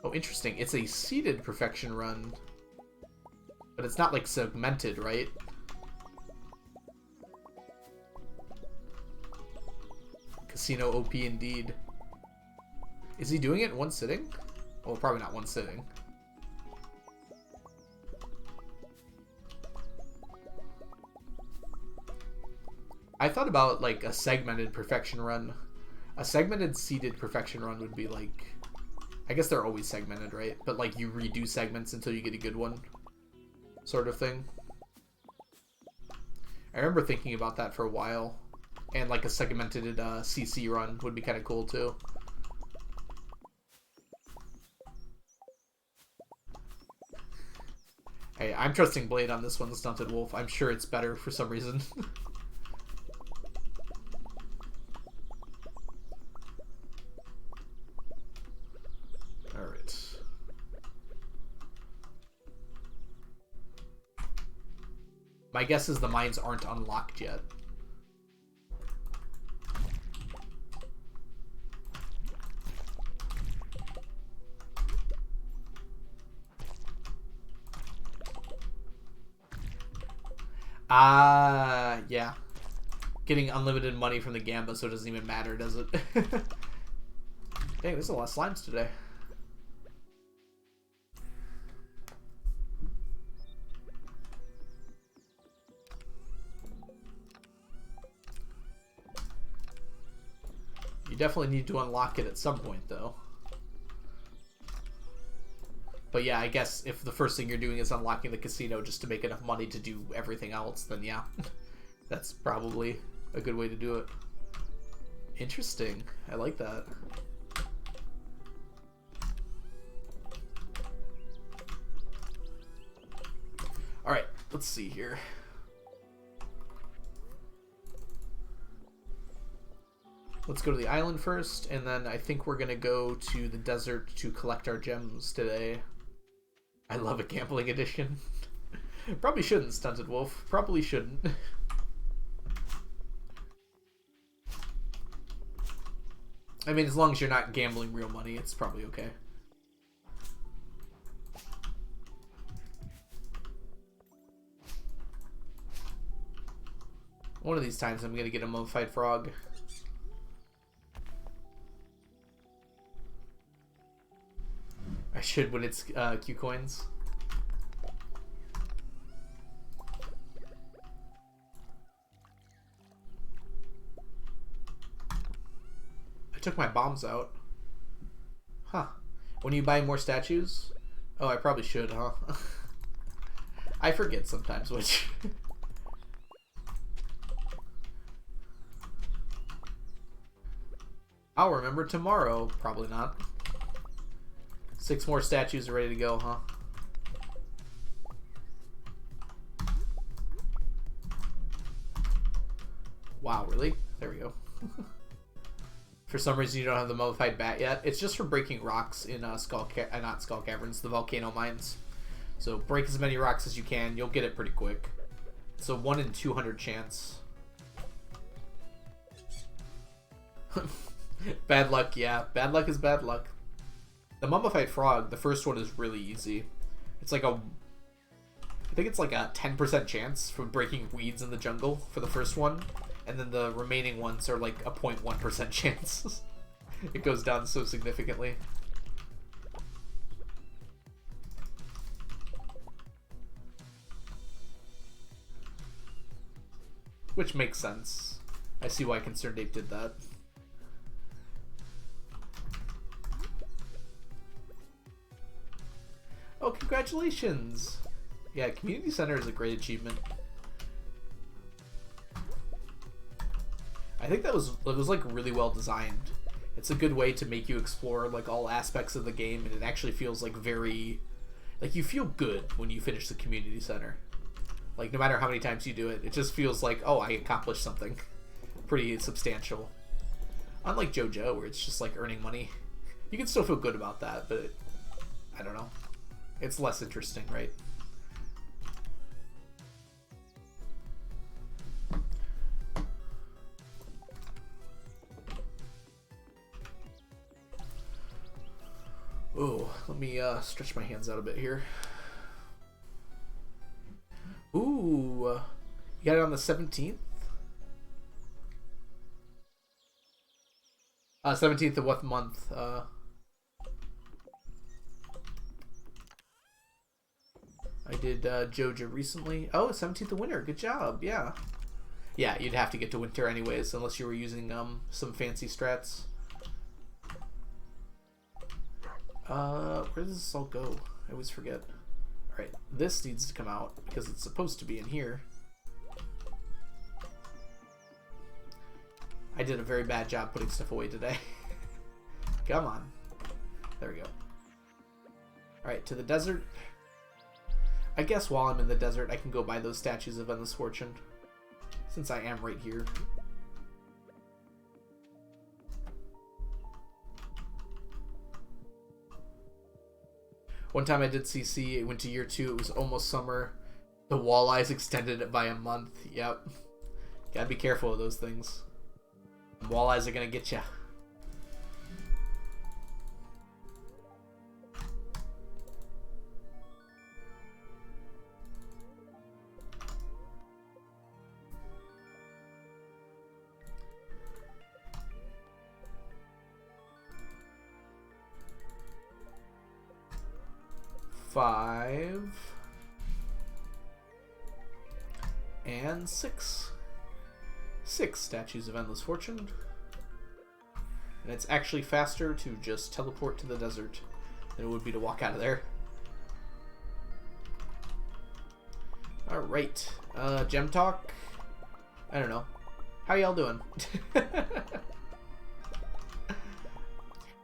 Oh, interesting. It's a seeded perfection run. But it's not like segmented, right? Casino OP indeed. Is he doing it in one sitting? Well, probably not one sitting. I thought about like a segmented perfection run. A segmented seeded perfection run would be like... I guess they're always segmented, right? But like you redo segments until you get a good one. Sort of thing. I remember thinking about that for a while. And like a segmented CC run would be kind of cool too. Hey, I'm trusting Blade on this one, the Stunted Wolf. I'm sure it's better for some reason. My guess is the mines aren't unlocked yet. Ah, yeah. Getting unlimited money from the Gamba, so it doesn't even matter, does it? Dang, there's a lot of slimes today. You definitely need to unlock it at some point, though. But yeah, I guess if the first thing you're doing is unlocking the casino just to make enough money to do everything else, then yeah. That's probably a good way to do it. Interesting. I like that. Alright, let's see here. Let's go to the island first, and then I think we're gonna go to the desert to collect our gems today. I love a gambling edition. Probably shouldn't, Stunted Wolf. Probably shouldn't. I mean, as long as you're not gambling real money, it's probably okay. One of these times I'm gonna get a mummified frog. I should when it's Q coins. I took my bombs out. Huh. When you buy more statues? Oh, I probably should, huh? I forget sometimes which. I'll remember tomorrow. Probably not. 6 more statues are ready to go, huh? Wow, really? There we go. For some reason you don't have the mummified bat yet. It's just for breaking rocks in not Skull Caverns, the volcano mines. So break as many rocks as you can. You'll get it pretty quick. It's a 1 in 200 chance. Bad luck, yeah. Bad luck is bad luck. The mummified frog, the first one is really easy. It's like I think it's like a 10% chance from breaking weeds in the jungle for the first one. And then the remaining ones are like a 0.1% chance. It goes down so significantly. Which makes sense. I see why Concerned Ape did that. Oh, congratulations! Yeah, Community Center is a great achievement. I think it was like really well designed. It's a good way to make you explore like all aspects of the game, and it actually feels like very, like you feel good when you finish the Community Center. Like no matter how many times you do it, it just feels like, oh, I accomplished something pretty substantial. Unlike JoJo, where it's just like earning money. You can still feel good about that, but I don't know. It's less interesting, right? Ooh, let me stretch my hands out a bit here. Ooh, you got it on the 17th? 17th of what month? I did JoJo recently. Oh, 17th of winter. Good job. Yeah. Yeah, you'd have to get to winter anyways, unless you were using some fancy strats. Where does this all go? I always forget. Alright, this needs to come out because it's supposed to be in here. I did a very bad job putting stuff away today. Come on. There we go. Alright, to the desert. I guess while I'm in the desert, I can go buy those statues of Endless Fortune, since I am right here. One time I did CC, it went to year 2, it was almost summer, The walleyes extended it by a month. Yep. Gotta be careful of those things. Walleyes are gonna get you. Five and six. 6 statues of endless fortune. And it's actually faster to just teleport to the desert than it would be to walk out of there. Alright. Gem talk. I don't know. How y'all doing?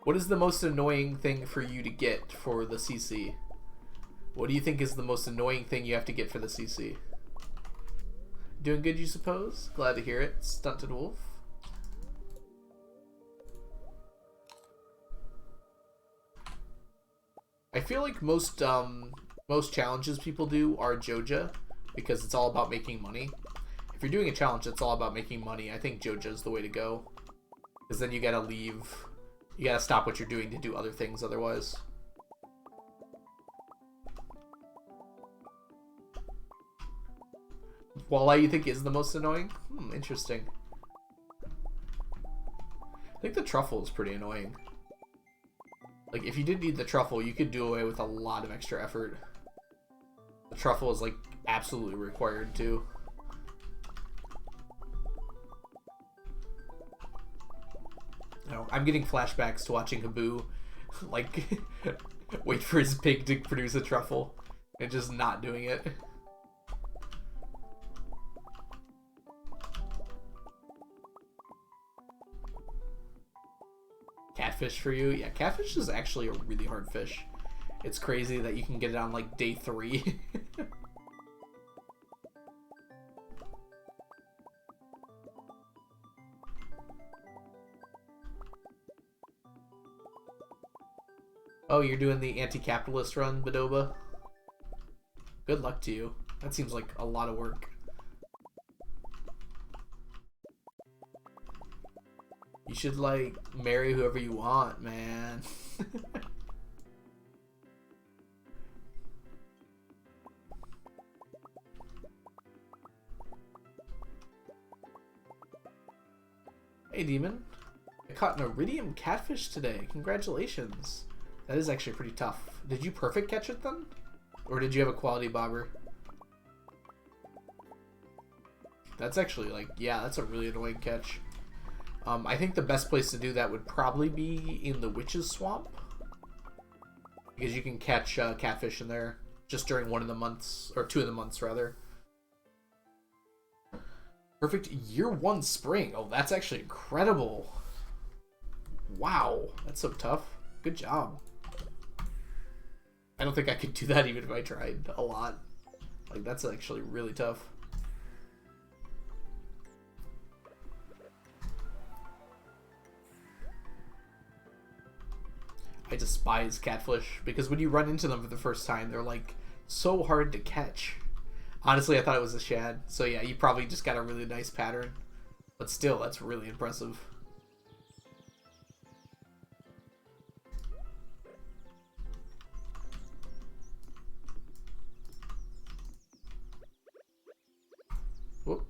What is the most annoying thing for you to get for the CC? What do you think is the most annoying thing you have to get for the CC? Doing good, you suppose? Glad to hear it, Stunted Wolf. I feel like most challenges people do are Joja, because it's all about making money. If you're doing a challenge that's all about making money, I think Joja is the way to go. Because then you gotta leave. You gotta stop what you're doing to do other things otherwise. Walleye, you think is the most annoying? Interesting. I think the truffle is pretty annoying. Like, if you didn't need the truffle, you could do away with a lot of extra effort. The truffle is, like, absolutely required, too. No, I'm getting flashbacks to watching Habu, like, wait for his pig to produce a truffle, and just not doing it. Catfish for you? Yeah, catfish is actually a really hard fish. It's crazy that you can get it on like day 3. Oh, you're doing the anti-capitalist run, Badoba? Good luck to you. That seems like a lot of work. You should, like, marry whoever you want, man. Hey, Demon. I caught an iridium catfish today. Congratulations. That is actually pretty tough. Did you perfect catch it, then? Or did you have a quality bobber? That's actually, like, yeah, that's a really annoying catch. I think the best place to do that would probably be in the Witch's Swamp. Because you can catch catfish in there just during one of the months, or 2 of the months, rather. Perfect year 1 spring. Oh, that's actually incredible. Wow, that's so tough. Good job. I don't think I could do that even if I tried a lot. Like, that's actually really tough. I despise catfish because when you run into them for the first time, they're like so hard to catch. Honestly, I thought it was a shad. So yeah, you probably just got a really nice pattern. But still, that's really impressive. Whoop.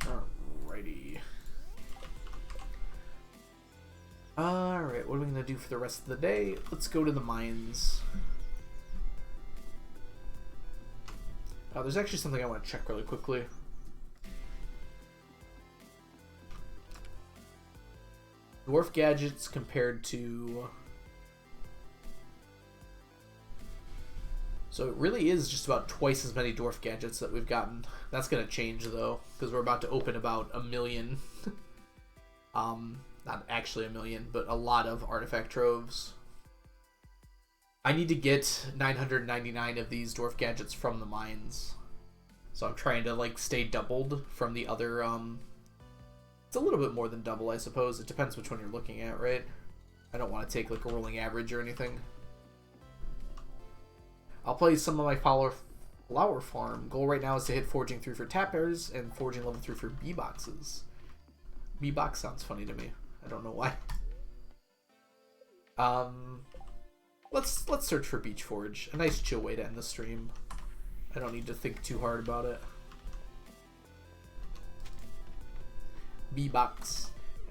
Alrighty. Alright, what are we going to do for the rest of the day? Let's go to the mines. There's actually something I want to check really quickly. Dwarf gadgets compared to... So it really is just about twice as many dwarf gadgets that we've gotten. That's going to change, though, because we're about to open about 1 million. Not actually 1 million, but a lot of artifact troves. I need to get 999 of these dwarf gadgets from the mines. So I'm trying to, like, stay doubled from the other, It's a little bit more than double, I suppose. It depends which one you're looking at, right? I don't want to take like a rolling average or anything. I'll play some of my flower farm. Goal right now is to hit forging 3 for tappers and forging level 3 for bee boxes. Bee box sounds funny to me. I don't know why. Let's search for Beach Forge. A nice chill way to end the stream. I don't need to think too hard about it. Bee box.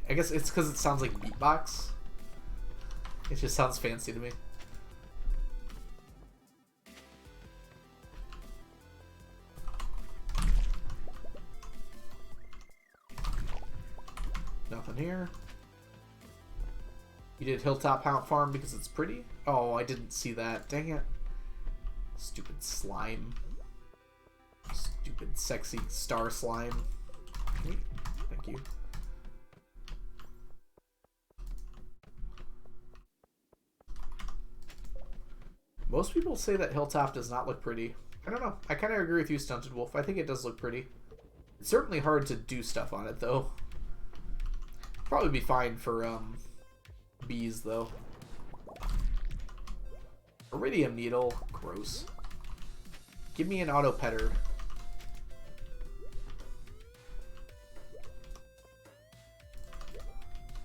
I guess it's because it sounds like beatbox. It just sounds fancy to me. Nothing here. You did Hilltop Hound Farm because it's pretty? Oh, I didn't see that. Dang it. Stupid slime. Stupid sexy star slime. Thank you. Most people say that Hilltop does not look pretty. I don't know. I kind of agree with you, Stunted Wolf. I think it does look pretty. It's certainly hard to do stuff on it, though. Probably be fine for bees, though. Iridium needle. Gross. Give me an auto petter.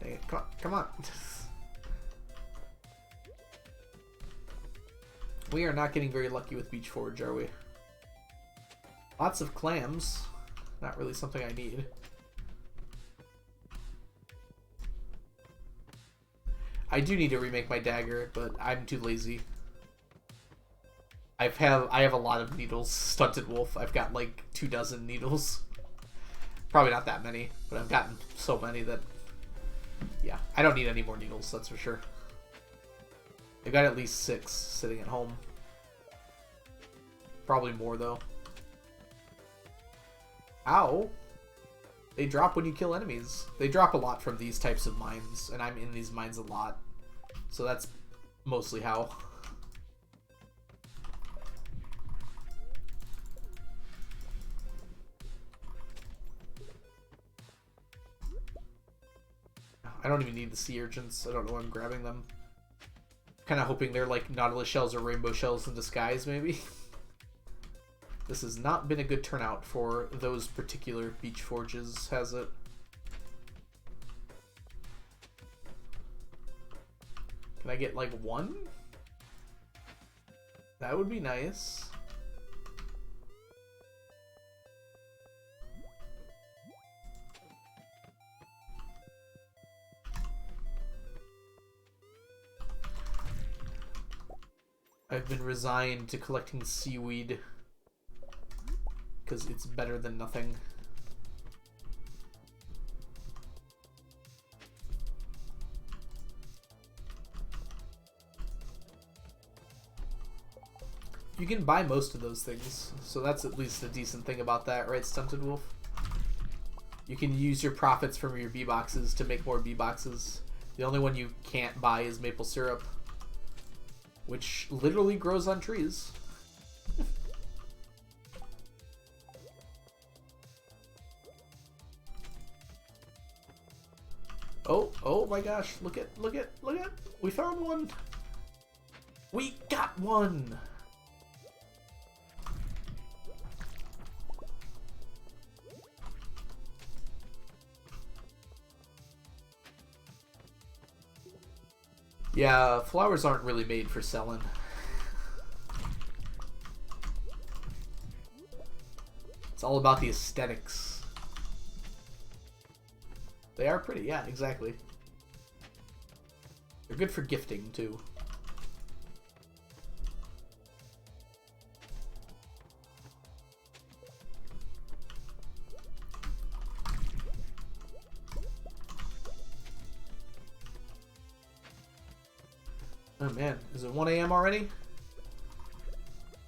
Dang it. Come on. We are not getting very lucky with Beach Forge, are we? Lots of clams. Not really something I need. I do need to remake my dagger, but I'm too lazy. I have a lot of needles, Stunted Wolf. I've got like 24 needles. Probably not that many, but I've gotten so many that... Yeah, I don't need any more needles, that's for sure. I've got at least 6 sitting at home. Probably more, though. Ow! They drop when you kill enemies. They drop a lot from these types of mines, and I'm in these mines a lot. So that's mostly how. I don't even need the sea urchins. I don't know why I'm grabbing them. Kind of hoping they're like nautilus shells or rainbow shells in disguise, maybe. This has not been a good turnout for those particular beach forges, has it? Can I get like 1? That would be nice. I've been resigned to collecting seaweed because it's better than nothing. You can buy most of those things, so that's at least a decent thing about that, right, Stunted Wolf? You can use your profits from your bee boxes to make more bee boxes. The only one you can't buy is maple syrup, which literally grows on trees. Oh my gosh, look at, we found one! We got one! Yeah, flowers aren't really made for selling. It's all about the aesthetics. They are pretty, yeah, exactly. They're good for gifting, too. Oh man, is it 1 AM already?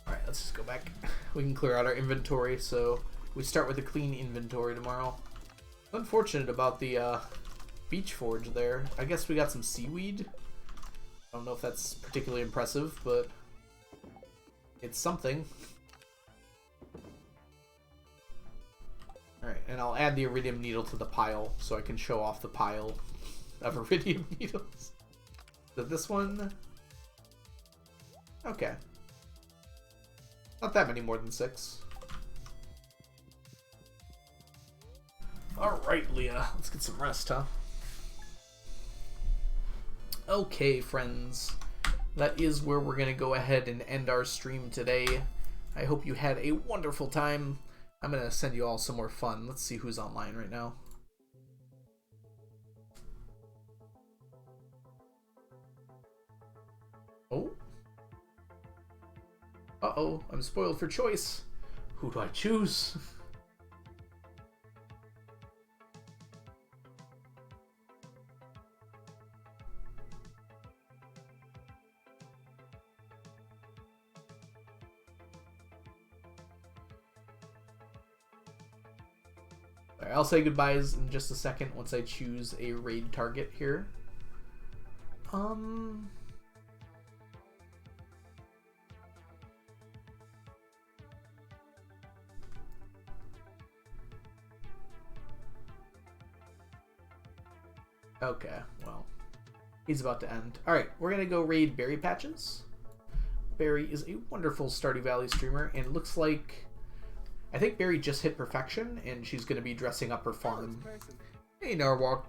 Alright, let's just go back. We can clear out our inventory, so we start with a clean inventory tomorrow. Unfortunate about the beach forge there. I guess we got some seaweed. I don't know if that's particularly impressive, but it's something. Alright, and I'll add the iridium needle to the pile so I can show off the pile of iridium needles. So this one... Okay. Not that many more than 6. Alright, Leah. Let's get some rest, huh? Okay, friends. That is where we're going to go ahead and end our stream today. I hope you had a wonderful time. I'm going to send you all some more fun. Let's see who's online right now. Oh. Uh-oh, I'm spoiled for choice. Who do I choose? Alright, I'll say goodbyes in just a second once I choose a raid target here. Okay, well, he's about to end. Alright, we're going to go raid Berry Patches. Berry is a wonderful Stardew Valley streamer, and looks like... I think Berry just hit perfection, and she's going to be dressing up her farm. Hey, Narwhal.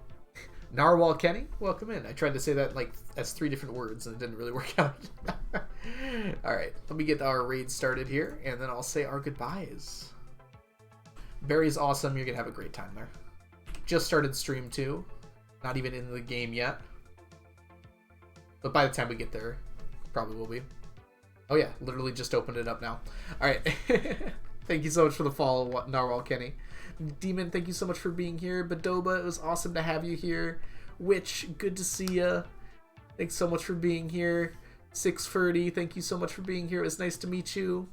Narwhal Kenny, welcome in. I tried to say that like as 3 different words, and it didn't really work out. Alright, let me get our raid started here, and then I'll say our goodbyes. Berry's awesome. You're going to have a great time there. Just started stream 2. Not even in the game yet. But by the time we get there, probably will be. Oh yeah, literally just opened it up now. Alright. Thank you so much for the follow, Narwhal Kenny. Demon, thank you so much for being here. Badoba, it was awesome to have you here. Witch, good to see ya. Thanks so much for being here. 630, thank you so much for being here. It was nice to meet you.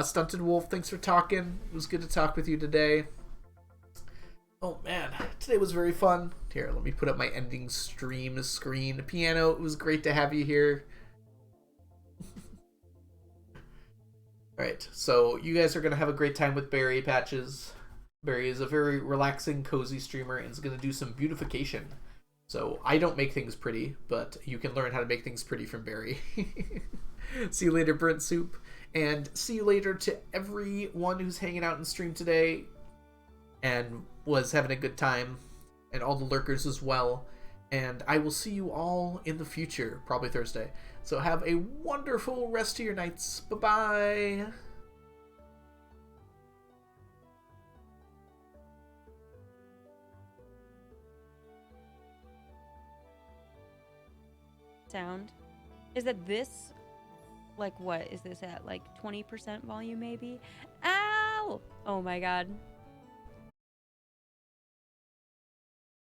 Stunted Wolf, thanks for talking. It was good to talk with you today. Oh man, today was very fun. Here, let me put up my ending stream screen. Piano, it was great to have you here. Alright, so you guys are going to have a great time with Berry Patches. Berry is a very relaxing, cozy streamer and is going to do some beautification. So I don't make things pretty, but you can learn how to make things pretty from Berry. See you later, Burnt Soup. And see you later to everyone who's hanging out in stream today and was having a good time, and all the lurkers as well. And I will see you all in the future, probably Thursday. So have a wonderful rest of your nights. Bye-bye. Sound. Is that this, like, what is this at? Like 20% volume maybe? Ow! Oh my god.